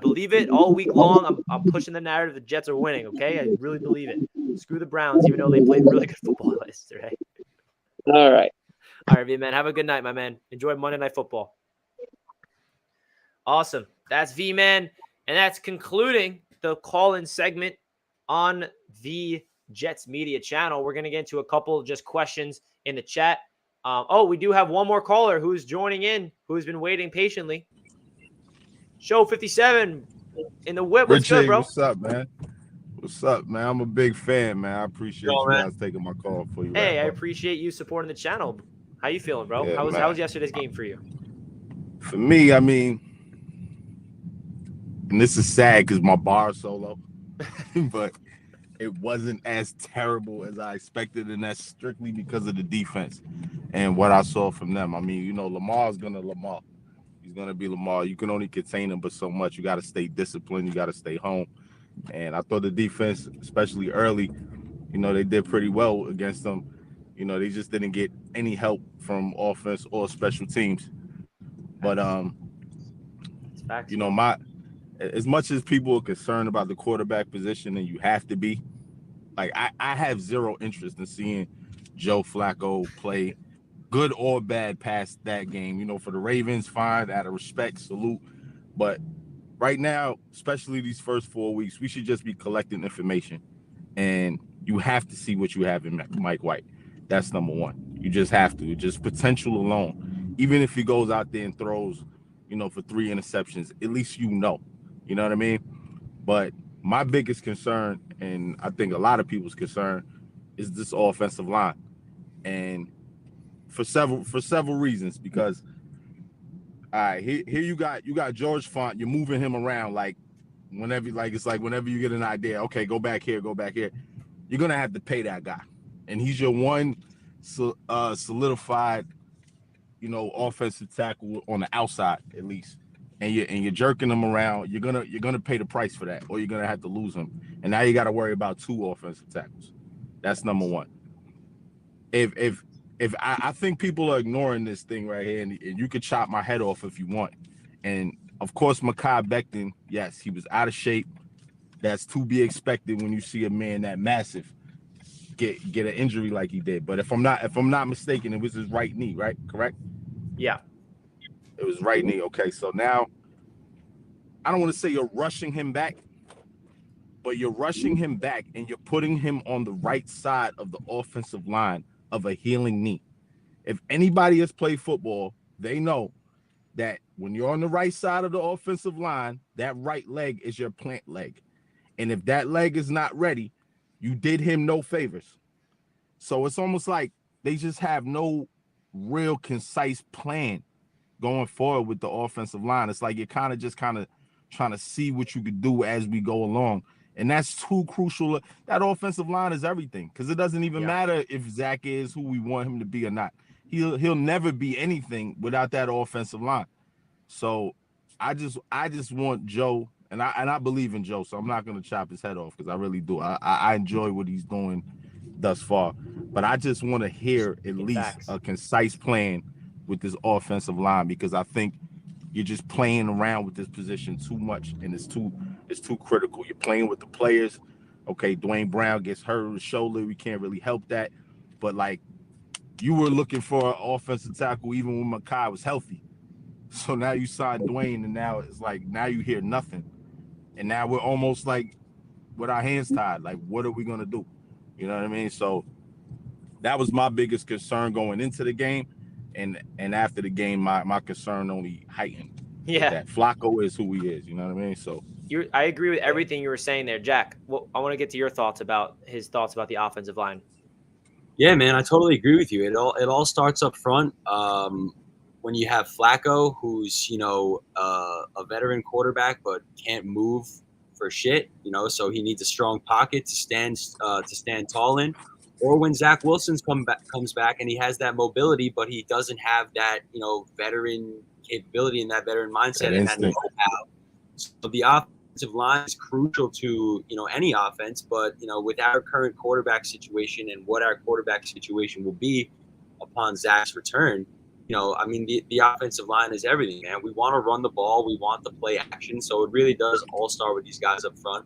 believe it all week long. I'm pushing the narrative the Jets are winning, okay? I really believe it. Screw the Browns, even though they played really good football yesterday. All right. All right, V-Man. Have a good night, my man. Enjoy Monday Night Football. Awesome. That's V-Man. And that's concluding the call-in segment on the Jets Media channel. We're going to get into a couple of just questions in the chat. We do have one more caller who's joining in, who's been waiting patiently. Show 57 in the whip. What's good, bro? What's up, man? What's up, man? I'm a big fan, man. I appreciate you guys taking my call for you. Hey, I appreciate you supporting the channel. How you feeling, bro? Yeah, how was yesterday's game for you? For me, I mean, and this is sad because my bar is so low, but it wasn't as terrible as I expected, and that's strictly because of the defense and what I saw from them. I mean, Lamar's gonna Lamar. He's gonna be Lamar. You can only contain him but so much. You got to stay disciplined. You got to stay home. And I thought the defense, especially early, they did pretty well against them. They just didn't get any help from offense or special teams. But as much as people are concerned about the quarterback position, and you have to be, like I have zero interest in seeing Joe Flacco play, good or bad, past that game. For the Ravens, fine, out of respect, salute. But right now, especially these first 4 weeks, we should just be collecting information. And you have to see what you have in Mike White. That's number one. You just have to. Just potential alone. Even if he goes out there and throws, for 3 interceptions, at least you know. You know what I mean? But my biggest concern, and I think a lot of people's concern, is this offensive line. And for several reasons, because all right, here you got George Font, you're moving him around whenever you get an idea, okay, go back here, you're gonna have to pay that guy. And he's your one solidified, offensive tackle on the outside at least. And you're jerking him around, you're gonna pay the price for that, or you're gonna have to lose him. And now you gotta worry about 2 offensive tackles. That's number one. If I think people are ignoring this thing right here, and you could chop my head off if you want. And of course, Mekhi Becton, yes, he was out of shape. That's to be expected when you see a man that massive get an injury like he did. But if I'm not mistaken, it was his right knee, right? Correct? Yeah. It was right knee. Okay, so now I don't want to say you're rushing him back, but you're rushing him back and you're putting him on the right side of the offensive line of a healing knee. If anybody has played football, they know that when you're on the right side of the offensive line, that right leg is your plant leg. And if that leg is not ready, you did him no favors. So it's almost like they just have no real concise plan going forward with the offensive line. It's like you're kind of trying to see what you could do as we go along. And that's too crucial. That offensive line is everything, because it doesn't even matter if Zach is who we want him to be or not. He'll never be anything without that offensive line. So I just want Joe, and I believe in Joe, so I'm not going to chop his head off, because I really do. I enjoy what he's doing thus far. But I just want to hear at least a concise plan with this offensive line, because I think you're just playing around with this position too much, and it's too critical. You're playing with the players. Okay, Dwayne Brown gets hurt with his shoulder. We can't really help that. But, like, you were looking for an offensive tackle even when Mekhi was healthy. So now you signed Dwayne, and now it's like, now you hear nothing. And now we're almost like with our hands tied. Like, what are we going to do? You know what I mean? So that was my biggest concern going into the game. And after the game, my concern only heightened. Yeah. That Flacco is who he is. You know what I mean? So I agree with everything you were saying there, Jack. Well, I want to get to your thoughts about the offensive line. Yeah, man, I totally agree with you. It all starts up front. When you have Flacco, who's a veteran quarterback but can't move for shit, so he needs a strong pocket to stand tall in. Or when Zach Wilson comes back and he has that mobility, but he doesn't have that veteran capability and that veteran mindset and that know-how. So the offensive line is crucial to any offense, but with our current quarterback situation and what our quarterback situation will be upon Zach's return, the offensive line is everything, man. We want to run the ball, we want the play action, so it really does all start with these guys up front.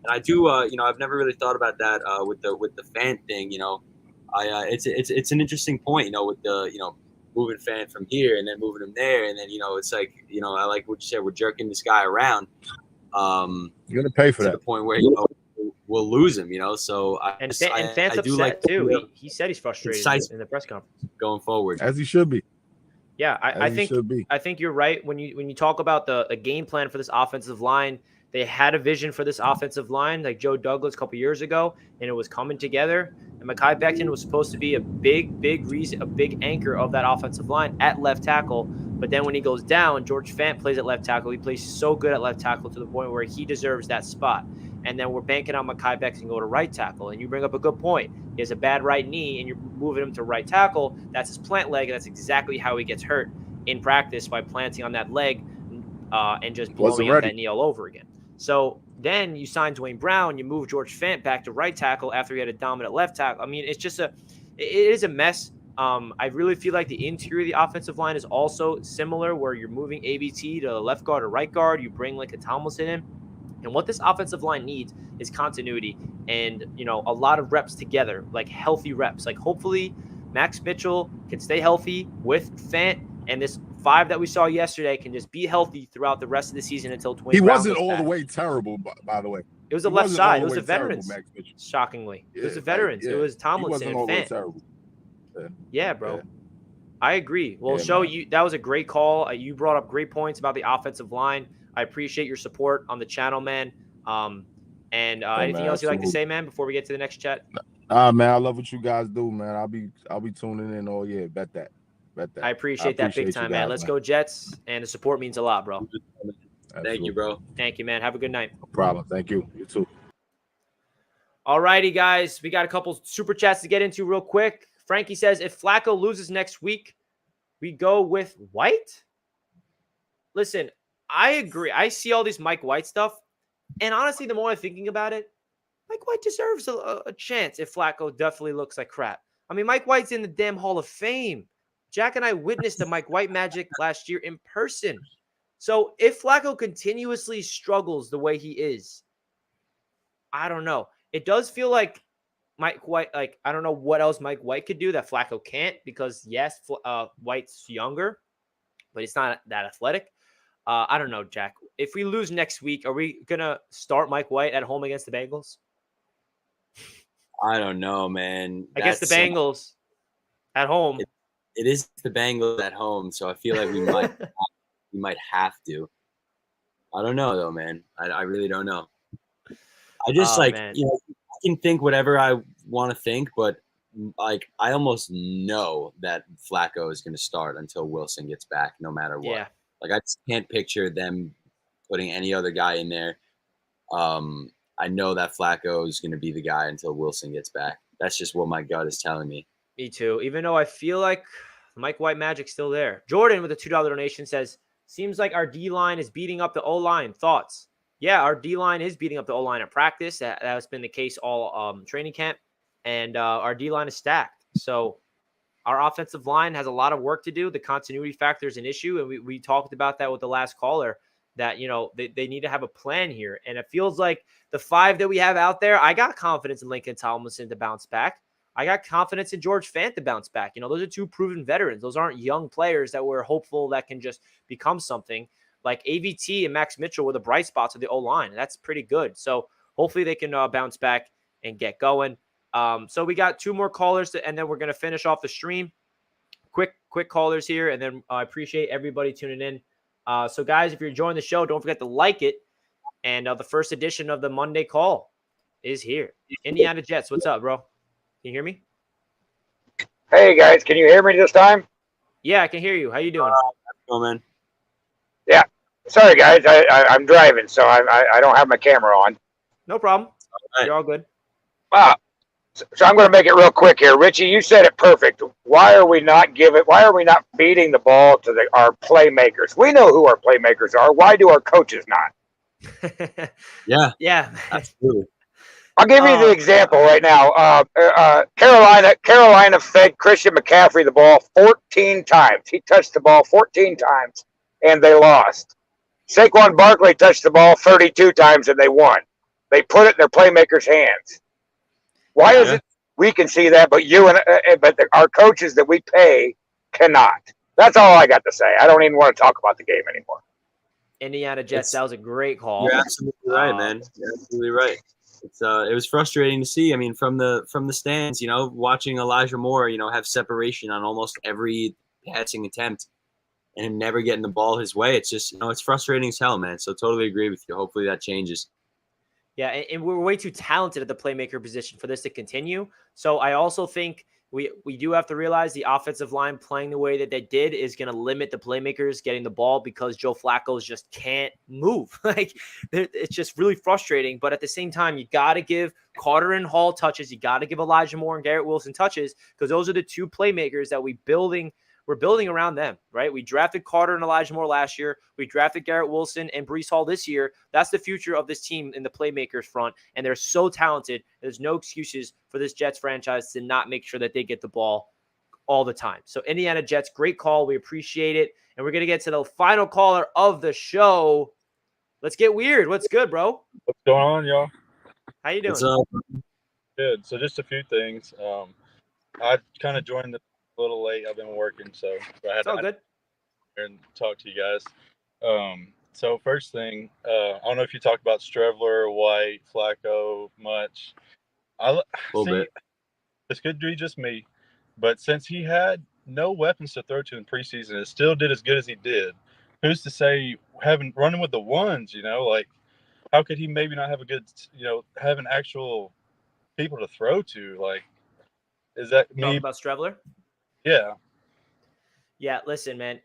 And I do, I've never really thought about that with the fan thing. It's an interesting point, with the moving fan from here and then moving him there, and then it's like I like what you said, we're jerking this guy around. You're gonna pay for that to the point where we'll lose him. So Fans I do upset like too. He said he's frustrated in the press conference going forward, as he should be. Yeah, I think you're right when you talk about the game plan for this offensive line. They had a vision for this offensive line, like Joe Douglas a couple years ago, and it was coming together. And Mekhi Becton was supposed to be a big anchor of that offensive line at left tackle. But then when he goes down, George Fant plays at left tackle. He plays so good at left tackle to the point where he deserves that spot. And then we're banking on Mekhi Becton to go to right tackle. And you bring up a good point. He has a bad right knee, and you're moving him to right tackle. That's his plant leg, and that's exactly how he gets hurt in practice, by planting on that leg and just blowing up that knee all over again. So then you sign Dwayne Brown, you move George Fant back to right tackle after he had a dominant left tackle. I mean, it is a mess. I really feel like the interior of the offensive line is also similar, where you're moving ABT to left guard or right guard. You bring like a Tomlinson in. And what this offensive line needs is continuity and, a lot of reps together, like healthy reps. Like hopefully Max Mitchell can stay healthy with Fant, and this 5 that we saw yesterday can just be healthy throughout the rest of the season until Dwayne Brown wasn't goes all back. the way terrible, by the way. It was the left side. It was the veterans. Shockingly, it was the veterans. It was Tomlinson and Fant. Terrible. Yeah, bro. Yeah. I agree. Well, that was a great call. You brought up great points about the offensive line. I appreciate your support on the channel, man. Anything else you'd like to say, man, before we get to the next chat? Man, I love what you guys do, man. I'll be tuning in all year. Bet that. I appreciate that big time, man. Let's go Jets, and the support means a lot, bro. Absolutely. Thank you, bro. Thank you, man. Have a good night. No problem. Thank you. You too. All righty, guys. We got a couple super chats to get into real quick. Frankie says, if Flacco loses next week, we go with White? Listen, I agree. I see all this Mike White stuff, and honestly, the more I'm thinking about it, Mike White deserves a chance if Flacco definitely looks like crap. I mean, Mike White's in the damn Hall of Fame. Jack and I witnessed the Mike White magic last year in person. So if Flacco continuously struggles the way he is, I don't know. It does feel like Mike White, like, I don't know what else Mike White could do that Flacco can't, because yes, White's younger, but he's not that athletic. I don't know, Jack. If we lose next week, are we going to start Mike White at home against the Bengals? I don't know, man. I guess the Bengals at home. It is the Bengals at home, so I feel like we might have to. I don't know, though, man. I really don't know. I just I can think whatever I want to think, but like I almost know that Flacco is going to start until Wilson gets back, no matter what. Yeah. Like I just can't picture them putting any other guy in there. I know that Flacco is going to be the guy until Wilson gets back. That's just what my gut is telling me. Me too. Even though I feel like Mike White magic's still there. Jordan with a $2 donation says, seems like our D-line is beating up the O-line. Thoughts? Yeah, our D-line is beating up the O-line at practice. That's been the case all training camp. And our D-line is stacked. So our offensive line has a lot of work to do. The continuity factor is an issue, and we talked about that with the last caller, that, you know, they need to have a plan here. And it feels like the 5 that we have out there, I got confidence in Lincoln Tomlinson to bounce back. I got confidence in George Fant to bounce back. You know, those are 2 proven veterans. Those aren't young players that we're hopeful that can just become something. Like AVT and Max Mitchell were the bright spots of the O-line. That's pretty good. So hopefully they can bounce back and get going. So we got 2 more callers, and then we're going to finish off the stream. Quick callers here, and then I appreciate everybody tuning in. So guys, if you're enjoying the show, don't forget to like it. And the first edition of the Monday Call is here. Indiana Jets, what's up, bro? Can you hear me? Hey guys, can you hear me this time? Yeah, I can hear you. How you doing? Oh man. Yeah. Sorry guys, I'm driving, so I don't have my camera on. No problem. You're all good. So I'm going to make it real quick here. Richie, you said it perfect. Why are we not feeding the ball to our playmakers? We know who our playmakers are. Why do our coaches not? Yeah. Absolutely. I'll give you the example right now. Carolina fed Christian McCaffrey the ball 14 times. He touched the ball 14 times, and they lost. Saquon Barkley touched the ball 32 times, and they won. They put it in their playmakers' hands. Why is it we can see that, but our coaches that we pay cannot? That's all I got to say. I don't even want to talk about the game anymore. Indiana Jets, that was a great call. You're absolutely right, man. You're absolutely right. It was frustrating to see. I mean, from the stands, you know, watching Elijah Moore, you know, have separation on almost every passing attempt and him never getting the ball his way. It's just, you know, it's frustrating as hell, man. So totally agree with you. Hopefully that changes. Yeah, and we're way too talented at the playmaker position for this to continue. So I also think we do have to realize the offensive line playing the way that they did is going to limit the playmakers getting the ball, because Joe Flacco just can't move. Like, it's just really frustrating. But at the same time, you got to give Carter and Hall touches. You got to give Elijah Moore and Garrett Wilson touches, because those are the 2 playmakers that we're building around them, right? We drafted Carter and Elijah Moore last year. We drafted Garrett Wilson and Breece Hall this year. That's the future of this team in the playmakers front, and they're so talented. There's no excuses for this Jets franchise to not make sure that they get the ball all the time. So Indiana Jets, great call. We appreciate it. And we're going to get to the final caller of the show. Let's get weird. What's good, bro? What's going on, y'all? How you doing? What's up? Good. So just a few things. I kind of joined a little late. I've been working, so I had to good. And talk to you guys. So first thing, I don't know if you talked about Strevler, White, Flacco much. A little bit. This could be just me, but since he had no weapons to throw to in preseason, it still did as good as he did. Who's to say running with the ones? You know, like how could he maybe not have a good, having actual people to throw to? Like, is that me? Talking about Strevler? Yeah. Yeah, listen, man.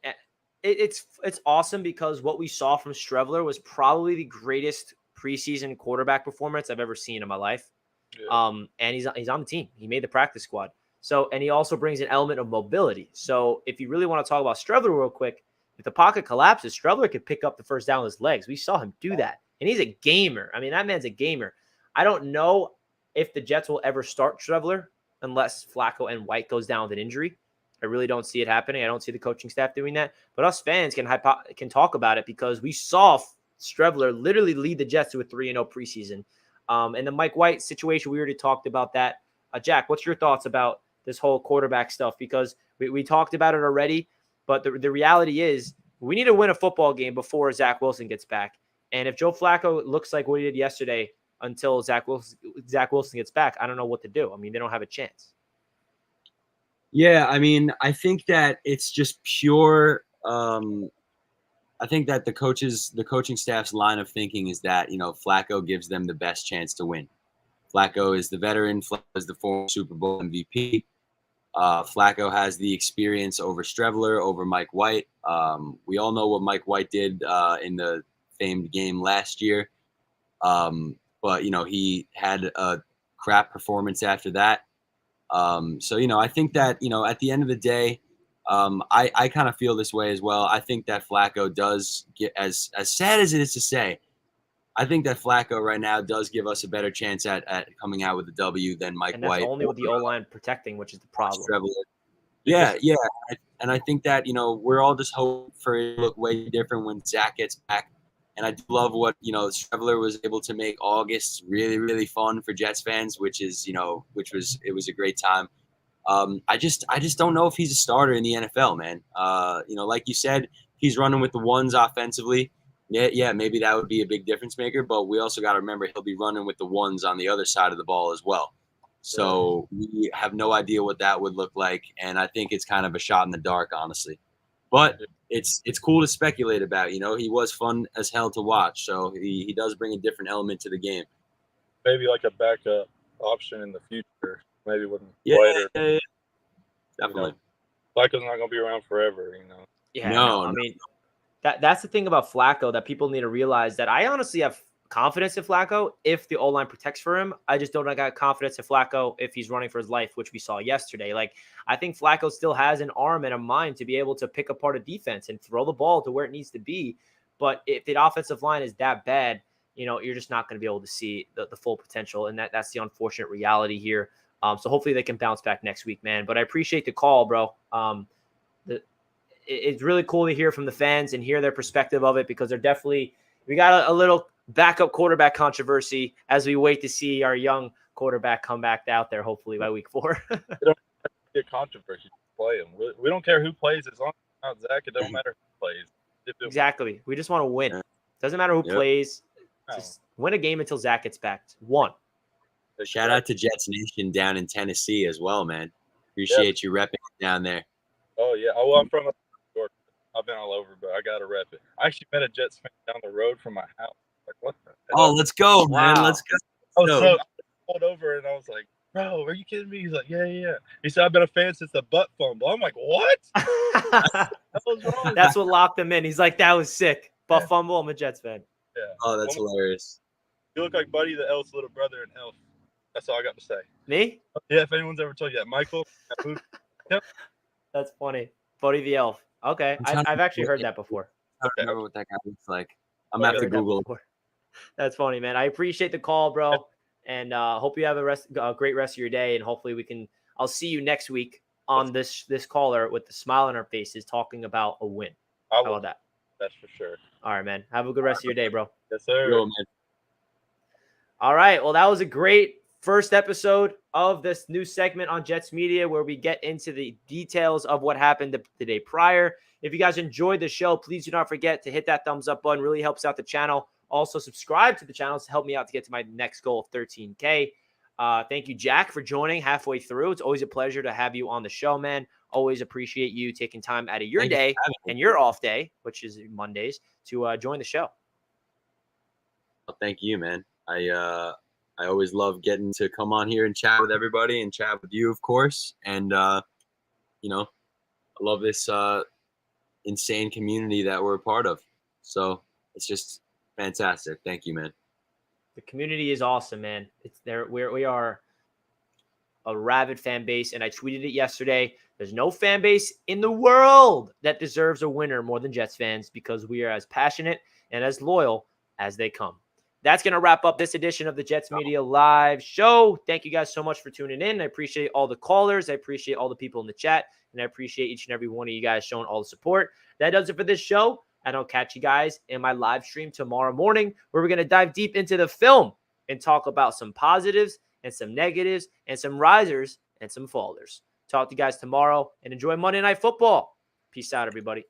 It's awesome, because what we saw from Strevler was probably the greatest preseason quarterback performance I've ever seen in my life. Yeah. And he's on the team. He made the practice squad. So, and he also brings an element of mobility. So if you really want to talk about Strevler real quick, if the pocket collapses, Strevler could pick up the first down with his legs. We saw him do that. And he's a gamer. I mean, that man's a gamer. I don't know if the Jets will ever start Strevler unless Flacco and White goes down with an injury. I really don't see it happening. I don't see the coaching staff doing that. But us fans can talk about it, because we saw Strevler literally lead the Jets to a 3-0 preseason. And the Mike White situation, we already talked about that. Jack, what's your thoughts about this whole quarterback stuff? Because we talked about it already, but the reality is we need to win a football game before Zach Wilson gets back. And if Joe Flacco looks like what he did yesterday until Zach Wilson gets back, I don't know what to do. I mean, they don't have a chance. Yeah, I mean, I think that it's just pure. I think that the coaching staff's line of thinking is that, Flacco gives them the best chance to win. Flacco is the veteran. Flacco is the former Super Bowl MVP. Flacco has the experience over Strevler, over Mike White. We all know what Mike White did in the famed game last year. But, he had a crap performance after that. So, I think that, at the end of the day, I kind of feel this way as well. I think that Flacco does get, as sad as it is to say, I think that Flacco right now does give us a better chance at coming out with a W than Mike White. And that's only with the O-line protecting, which is the problem. Yeah. And I think that, we're all just hoping for it to look way different when Zach gets back. And I do love what, Streveler was able to make August really, really fun for Jets fans, it was a great time. I just don't know if he's a starter in the NFL, man. Like you said, he's running with the ones offensively. Yeah, maybe that would be a big difference maker, but we also got to remember he'll be running with the ones on the other side of the ball as well. So we have no idea what that would look like, and I think it's kind of a shot in the dark, honestly. But it's cool to speculate about. He was fun as hell to watch, so he does bring a different element to the game. Maybe like a backup option in the future. Maybe when later. Yeah. Definitely. Flacco's not going to be around forever, Yeah, no. I mean, that's the thing about Flacco that people need to realize, that I honestly have confidence in Flacco if the O-line protects for him. I just don't got confidence in Flacco if he's running for his life, which we saw yesterday. Like, I think Flacco still has an arm and a mind to be able to pick apart a defense and throw the ball to where it needs to be. But if the offensive line is that bad, you're just not going to be able to see the full potential. And that's the unfortunate reality here. So hopefully they can bounce back next week, man. But I appreciate the call, bro. It's really cool to hear from the fans and hear their perspective of it, because we got a little backup quarterback controversy as we wait to see our young quarterback come back out there, hopefully by week 4. It don't be a controversy. Play him. We don't care who plays, as long as it's not Zach. It don't matter who plays. Exactly. We just want to win. Doesn't matter who plays. Just win a game until Zach gets back. One. Shout out to Jets Nation down in Tennessee as well, man. Appreciate you repping it down there. Oh, yeah. Oh, well, I'm from Georgia. I've been all over, but I got to rep it. I actually met a Jets fan down the road from my house. Like, what the hell? Oh, let's go, man. Let's go. So I pulled over, and I was like, bro, are you kidding me? He's like, yeah. He said, I've been a fan since the butt fumble. I'm like, what? That's what locked him in. He's like, that was sick. Butt fumble. I'm a Jets fan. Yeah. Oh, that's hilarious. You look like Buddy the Elf's little brother in Elf. That's all I got to say. Me? Yeah, if anyone's ever told you that. Michael. Yep. That's funny. Buddy the Elf. Okay. I've actually heard that before. I don't remember what that guy looks like. I'm going to have to Google it. That's funny, man. I appreciate the call, bro. And hope you have a great rest of your day. And hopefully I'll see you next week on this caller with the smile on our faces talking about a win. How about that? That's for sure. All right, man. Have a good rest of your day, bro. Yes, sir. Yo, man. All right. Well, that was a great first episode of this new segment on Jets Media, where we get into the details of what happened the day prior. If you guys enjoyed the show, please do not forget to hit that thumbs up button. Really helps out the channel. Also, subscribe to the channel to help me out to get to my next goal of 13K. Thank you, Jack, for joining halfway through. It's always a pleasure to have you on the show, man. Always appreciate you taking time out of your day and your off day, which is Mondays, to join the show. Well, thank you, man. I always love getting to come on here and chat with everybody and chat with you, of course. And, I love this insane community that we're a part of. So it's just fantastic. Thank you, man. The community is awesome, man. It's there. We are a rabid fan base, and I tweeted it yesterday. There's no fan base in the world that deserves a winner more than Jets fans, because we are as passionate and as loyal as they come. That's going to wrap up this edition of the Jets Media Live Show. Thank you guys so much for tuning in. I appreciate all the callers. I appreciate all the people in the chat. And I appreciate each and every one of you guys showing all the support. That does it for this show. And I'll catch you guys in my live stream tomorrow morning, where we're going to dive deep into the film and talk about some positives and some negatives and some risers and some fallers. Talk to you guys tomorrow, and enjoy Monday Night Football. Peace out, everybody.